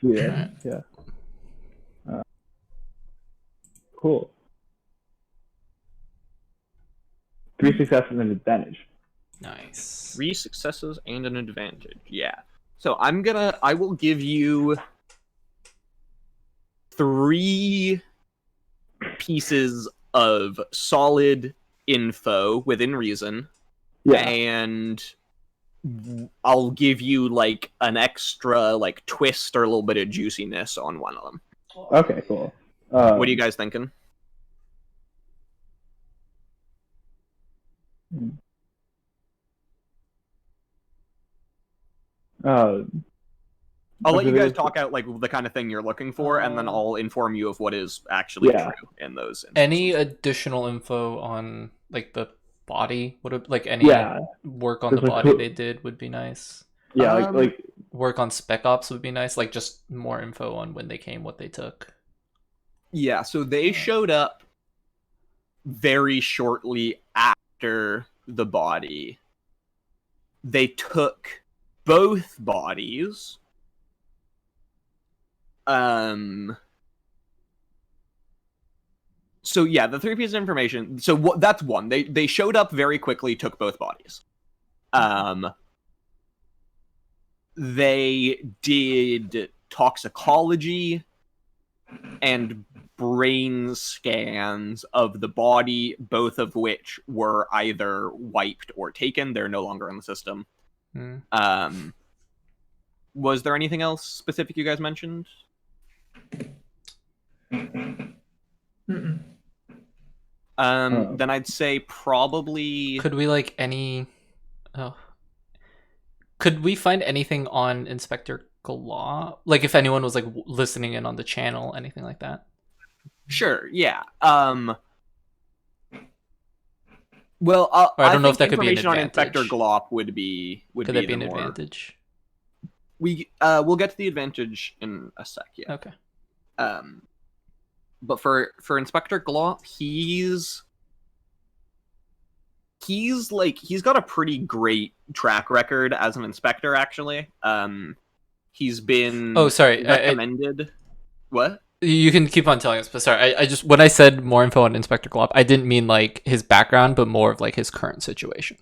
Speaker 4: Yeah.
Speaker 5: Alright.
Speaker 4: Yeah. Cool. 3 successes and an advantage.
Speaker 2: Nice.
Speaker 1: 3 successes and an advantage. Yeah. So I will give you 3 pieces of solid info within reason,
Speaker 4: Yeah.
Speaker 1: and I'll give you like an extra like twist or a little bit of juiciness on one of them.
Speaker 4: Okay. Cool.
Speaker 1: What are you guys thinking? I'll let you guys talk out like the kind of thing you're looking for, and then I'll inform you of what is actually
Speaker 4: Yeah.
Speaker 1: true in those.
Speaker 2: Any additional info on like the body would have like any
Speaker 4: Yeah.
Speaker 2: work on the
Speaker 4: There's a
Speaker 2: body
Speaker 4: co-
Speaker 2: they did would be nice.
Speaker 4: Yeah.
Speaker 1: Um,
Speaker 4: Like
Speaker 2: Work on spec ops would be nice. Like just more info on when they came, what they took.
Speaker 1: Yeah, so they showed up very shortly after the body. They took both bodies. So yeah, the 3 pieces of information. So that's one. They showed up very quickly, took both bodies. They did toxicology and brain scans of the body, both of which were either wiped or taken. They're no longer in the system. Was there anything else specific you guys mentioned?
Speaker 3: Mm-mm.
Speaker 1: Then I'd say probably...
Speaker 2: Could we like any... Oh. Could we find anything on Inspector Galah? Like if anyone was like listening in on the channel, anything like that?
Speaker 1: Sure, yeah. Well,
Speaker 2: I don't know if that could be an
Speaker 1: information on
Speaker 2: advantage.
Speaker 1: Inspector Glop would be
Speaker 2: Could
Speaker 1: be
Speaker 2: that be
Speaker 1: the
Speaker 2: an
Speaker 1: more...
Speaker 2: advantage?
Speaker 1: We'll get to the advantage in a sec, yeah.
Speaker 2: Okay.
Speaker 1: But for Inspector Glop, he's got a pretty great track record as an inspector, actually. He's been recommended. What?
Speaker 2: You can keep on telling us, but sorry, I just when I said more info on Inspector Glop, I didn't mean like his background, but more of like his current situation.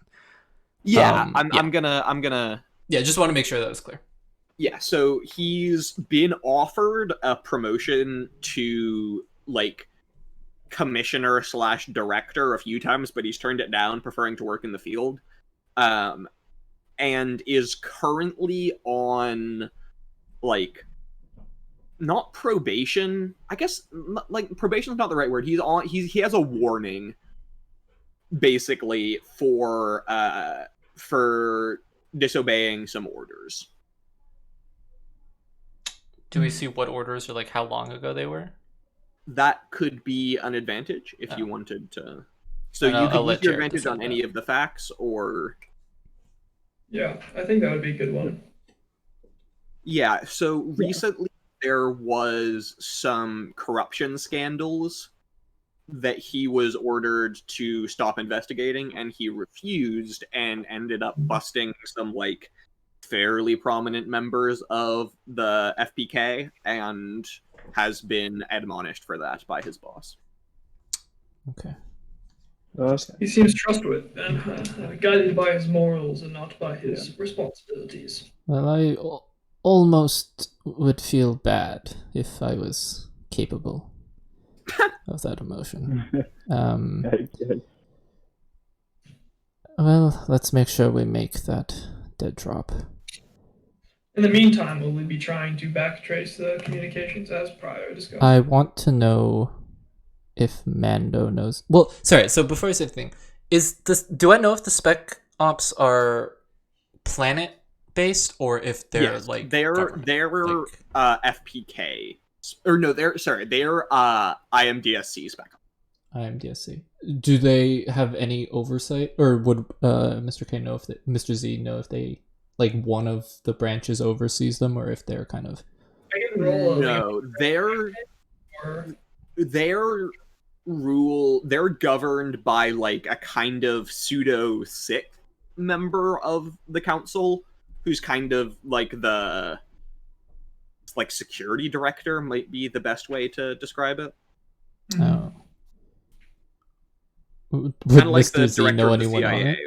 Speaker 1: Yeah, I'm gonna.
Speaker 2: Yeah, just want to make sure that was clear.
Speaker 1: Yeah, so he's been offered a promotion to like commissioner / director a few times, but he's turned it down, preferring to work in the field. And is currently on like not probation. I guess like probation's not the right word. He has a warning basically for disobeying some orders.
Speaker 2: Do we see what orders or like how long ago they were?
Speaker 1: That could be an advantage if you wanted to. So
Speaker 2: And
Speaker 1: you
Speaker 2: I'll
Speaker 1: could
Speaker 2: let
Speaker 1: use your
Speaker 2: Jared
Speaker 1: advantage on
Speaker 2: decide
Speaker 1: any
Speaker 2: that.
Speaker 1: of the facts, or...
Speaker 3: Yeah, I think that would be a good one.
Speaker 1: Yeah, so recently there was some corruption scandals that he was ordered to stop investigating, and he refused and ended up busting some, like, fairly prominent members of the FPK, and has been admonished for that by his boss.
Speaker 5: Okay.
Speaker 3: He seems trustworthy and guided by his morals and not by his responsibilities.
Speaker 5: Well, I almost would feel bad if I was capable of that emotion. Well, let's make sure we make that dead drop.
Speaker 3: In the meantime, will we be trying to backtrace the communications as prior discussed?
Speaker 5: I want to know if Mando knows. Well,
Speaker 2: Sorry, so before I say anything, do I know if the spec ops are planet based or if they're like
Speaker 1: they're FPK, or no, they're IMDSC spec.
Speaker 5: IMDSC. Do they have any oversight, or would Mr. K know Mr. Z know if they like one of the branches oversees them, or if they're kind of...
Speaker 1: No, they're governed by like a kind of pseudo Sith member of the council, who's kind of like the security director, might be the best way to describe it.
Speaker 5: Oh. Would
Speaker 1: Kind of like
Speaker 5: Mr.
Speaker 1: the
Speaker 5: Z
Speaker 1: director
Speaker 5: know
Speaker 1: of the
Speaker 5: anyone on
Speaker 1: CIA,
Speaker 5: it?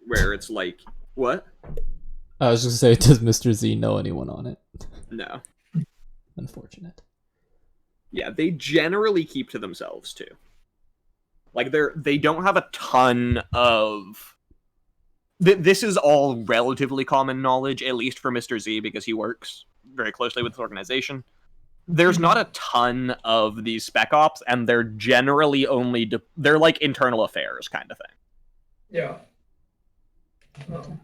Speaker 1: where it's like, what?
Speaker 5: I was just gonna say, does Mr. Z know anyone on it?
Speaker 1: No.
Speaker 5: Unfortunate.
Speaker 1: Yeah, they generally keep to themselves too. Like they don't have a ton of... This is all relatively common knowledge, at least for Mr. Z, because he works very closely with this organization. There's not a ton of these spec ops, and they're generally only... they're like internal affairs kind of thing.
Speaker 3: Yeah. Well,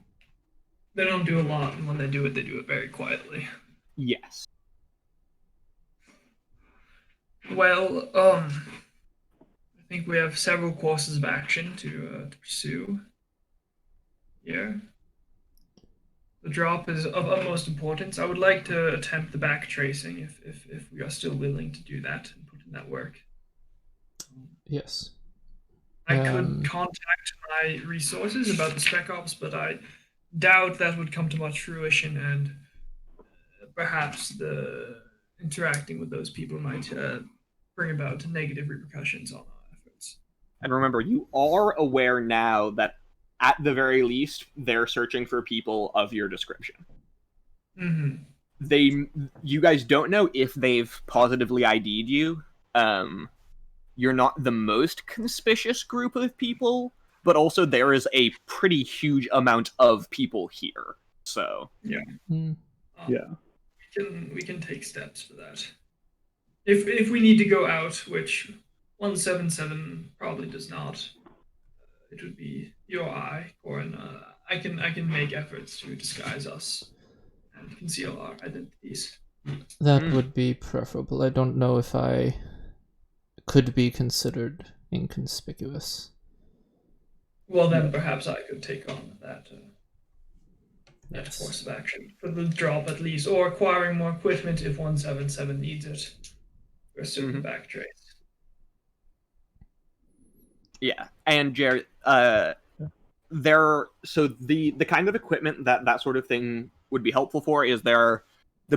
Speaker 3: they don't do a lot, and when they do it very quietly.
Speaker 1: Yes.
Speaker 3: Well, I think we have several courses of action to pursue here. The drop is of utmost importance. I would like to attempt the back tracing if we are still willing to do that and put in network.
Speaker 5: Yes.
Speaker 3: I could contact my resources about the Spec Ops, but I doubt that would come to much fruition, and perhaps the interacting with those people might bring about negative repercussions on our efforts.
Speaker 1: And remember, you are aware now that at the very least, they're searching for people of your description. You guys don't know if they've positively ID'd you. You're not the most conspicuous group of people, but also there is a pretty huge amount of people here. So
Speaker 3: yeah.
Speaker 4: Yeah.
Speaker 3: We can take steps for that. If we need to go out, which 177 probably does not, it would be you or I, Corin. I can make efforts to disguise us and conceal our identities.
Speaker 5: That would be preferable. I don't know if I could be considered inconspicuous.
Speaker 3: Well, then perhaps I could take on that
Speaker 5: Yes.
Speaker 3: course of action for the drop at least, or acquiring more equipment if 177 needs it for a certain backtrace.
Speaker 1: yeah, and Jared, so the kind of equipment that sort of thing would be helpful for is the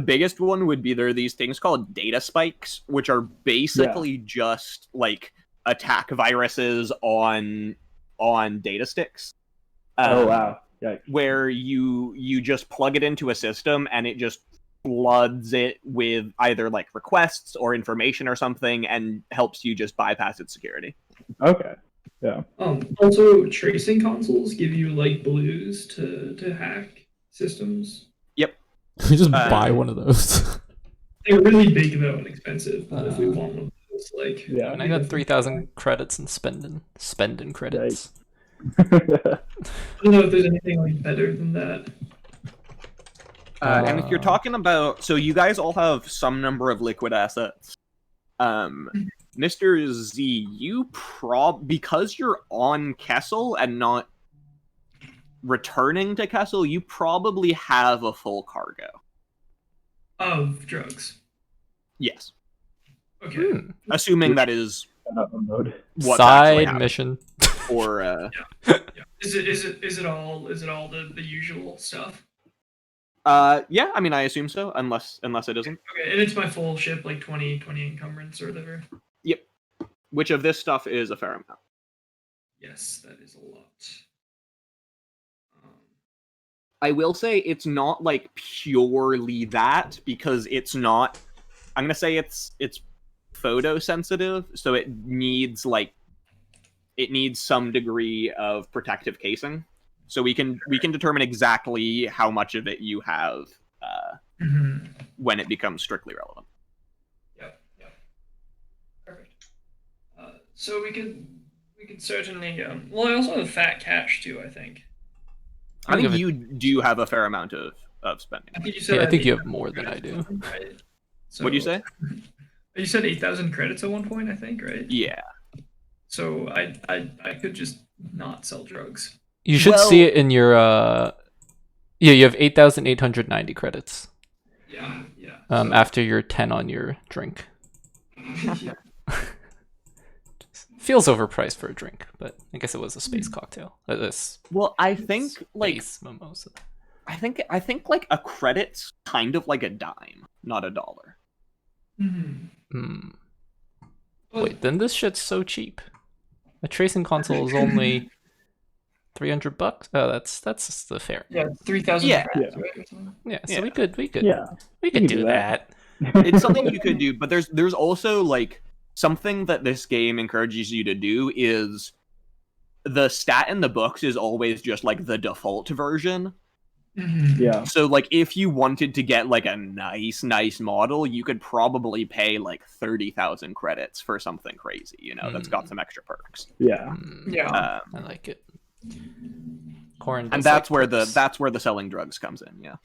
Speaker 1: biggest one would be there are these things called data spikes, which are basically just like attack viruses on data sticks.
Speaker 4: Oh wow. Yikes.
Speaker 1: Where you just plug it into a system and it just floods it with either like requests or information or something and helps you just bypass its security.
Speaker 4: Okay. Yeah.
Speaker 3: Also, tracing consoles give you like blues to hack systems.
Speaker 1: Yep.
Speaker 5: We just buy one of those.
Speaker 3: They're really big though and expensive. But if we want one of those, like
Speaker 4: Yeah.
Speaker 2: And I got 3,000 credits and spending credits.
Speaker 3: I don't know if there's anything like better than that.
Speaker 1: And if you're talking about, so you guys all have some number of liquid assets. Mr. Z, you because you're on Kessel and not returning to Kessel, you probably have a full cargo.
Speaker 3: Of drugs.
Speaker 1: Yes.
Speaker 3: Okay.
Speaker 1: Assuming that is
Speaker 4: Mode.
Speaker 1: what's actually
Speaker 2: Side
Speaker 1: happening.
Speaker 2: mission.
Speaker 1: Or
Speaker 3: Yeah. Is it all the usual stuff?
Speaker 1: yeah, I mean I assume so, unless it isn't.
Speaker 3: Okay, and it's my full ship, like 20 encumbrance or whatever.
Speaker 1: Yep. Which of this stuff is a fair amount.
Speaker 3: Yes, that is a lot.
Speaker 1: I will say it's not like purely that, because it's not. I'm gonna say it's photosensitive, so it needs some degree of protective casing. So we can determine exactly how much of it you have when it becomes strictly relevant.
Speaker 3: Yep. Perfect. So we could certainly. Well, I also have fat cash too. I think.
Speaker 1: I think you do have a fair amount of spending.
Speaker 3: I think you said.
Speaker 2: Yeah, I think you have
Speaker 3: 8,000
Speaker 2: more than I do.
Speaker 3: Right? So,
Speaker 1: What'd you say?
Speaker 3: You said 8,000 credits at one point, I think, right?
Speaker 1: Yeah.
Speaker 3: So I could just not sell drugs.
Speaker 2: You should see it in your you have 8,890 credits.
Speaker 3: Yeah.
Speaker 2: After your 10 on your drink.
Speaker 3: Yeah.
Speaker 2: Feels overpriced for a drink, but I guess it was a space cocktail.
Speaker 1: Well, I think
Speaker 2: Space mimosa.
Speaker 1: I think like a credit's kind of like a dime, not a dollar.
Speaker 3: Mm-hmm.
Speaker 2: Wait, then this shit's so cheap. A tracing console is only $300. Oh, that's the fair.
Speaker 3: Yeah, 3,000
Speaker 1: Yeah.
Speaker 3: credits, right? Or something?
Speaker 2: Yeah, so
Speaker 1: Yeah.
Speaker 2: we could
Speaker 4: Yeah.
Speaker 2: we could do that.
Speaker 1: It's something you could do, but there's also like something that this game encourages you to do is the stat in the books is always just like the default version.
Speaker 3: Mm-hmm.
Speaker 4: Yeah.
Speaker 1: So like if you wanted to get like a nice model, you could probably pay like 30,000 credits for something crazy, you know, that's got some extra perks.
Speaker 4: Yeah.
Speaker 3: Yeah.
Speaker 2: I like it. Corin
Speaker 1: And
Speaker 2: does
Speaker 1: that's
Speaker 2: like
Speaker 1: where
Speaker 2: perks.
Speaker 1: that's where the selling drugs comes in, yeah.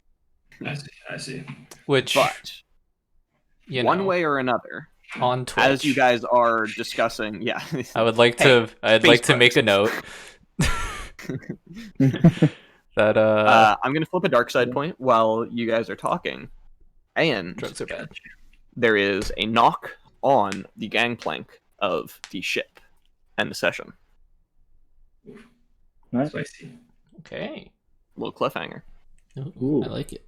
Speaker 3: I see.
Speaker 2: Which
Speaker 1: But one
Speaker 2: know,
Speaker 1: way or another,
Speaker 2: on Twitch,
Speaker 1: as you guys are discussing, yeah.
Speaker 2: I would like
Speaker 1: Hey,
Speaker 2: I'd like to make a note that
Speaker 1: I'm gonna flip a dark side point while you guys are talking, and
Speaker 2: drugs are bad.
Speaker 1: there is a knock on the gangplank of the ship and the session.
Speaker 4: Nice.
Speaker 3: Spicy.
Speaker 2: Okay.
Speaker 1: Little cliffhanger.
Speaker 5: Ooh, I like it.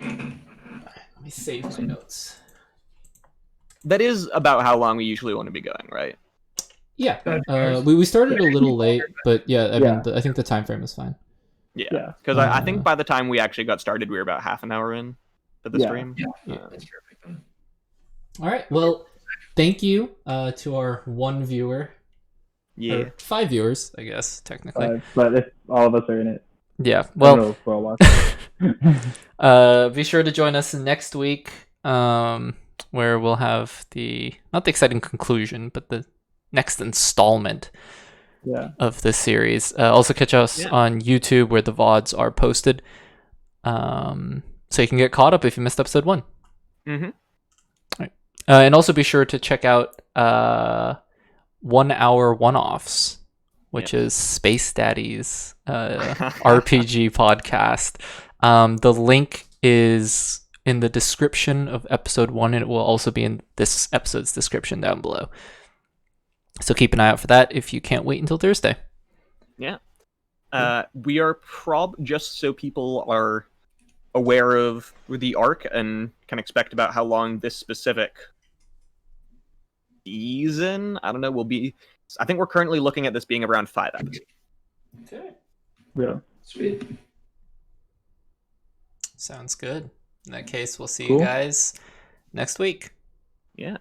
Speaker 5: Alright, let me save my notes.
Speaker 1: That is about how long we usually want to be going, right?
Speaker 5: Yeah,
Speaker 3: 5 hours.
Speaker 5: we started a little late, but yeah, I
Speaker 4: Yeah.
Speaker 5: mean, I think the time frame is fine.
Speaker 1: Yeah. Because I think by the time we actually got started, we were about half an hour in to the
Speaker 4: Yeah.
Speaker 1: stream.
Speaker 3: Yeah.
Speaker 5: Yeah.
Speaker 3: That's perfect. Then.
Speaker 5: All right, well, thank you to our one viewer,
Speaker 1: Yeah.
Speaker 5: or 5 viewers, I guess, technically.
Speaker 4: But if all of us are in it,
Speaker 2: Yeah.
Speaker 4: I don't
Speaker 2: Well,
Speaker 4: know if we're all watching.
Speaker 2: be sure to join us next week, where we'll have not the exciting conclusion, but the next installment
Speaker 4: Yeah.
Speaker 2: of this series. Also catch us on YouTube where the VODs are posted. So you can get caught up if you missed episode 1.
Speaker 1: Mm-hmm.
Speaker 2: And also be sure to check out 1 hour one-offs, which is Space Daddy's RPG podcast. The link is in the description of episode 1, and it will also be in this episode's description down below. So keep an eye out for that if you can't wait until Thursday.
Speaker 1: Yeah. We are just so people are aware of the arc and can expect about how long this specific season, I don't know, will be. I think we're currently looking at this being around 5 episodes.
Speaker 2: Okay.
Speaker 4: Yeah.
Speaker 3: Sweet.
Speaker 2: Sounds good. In that case, we'll see
Speaker 4: Cool.
Speaker 2: you guys next week.
Speaker 1: Yeah.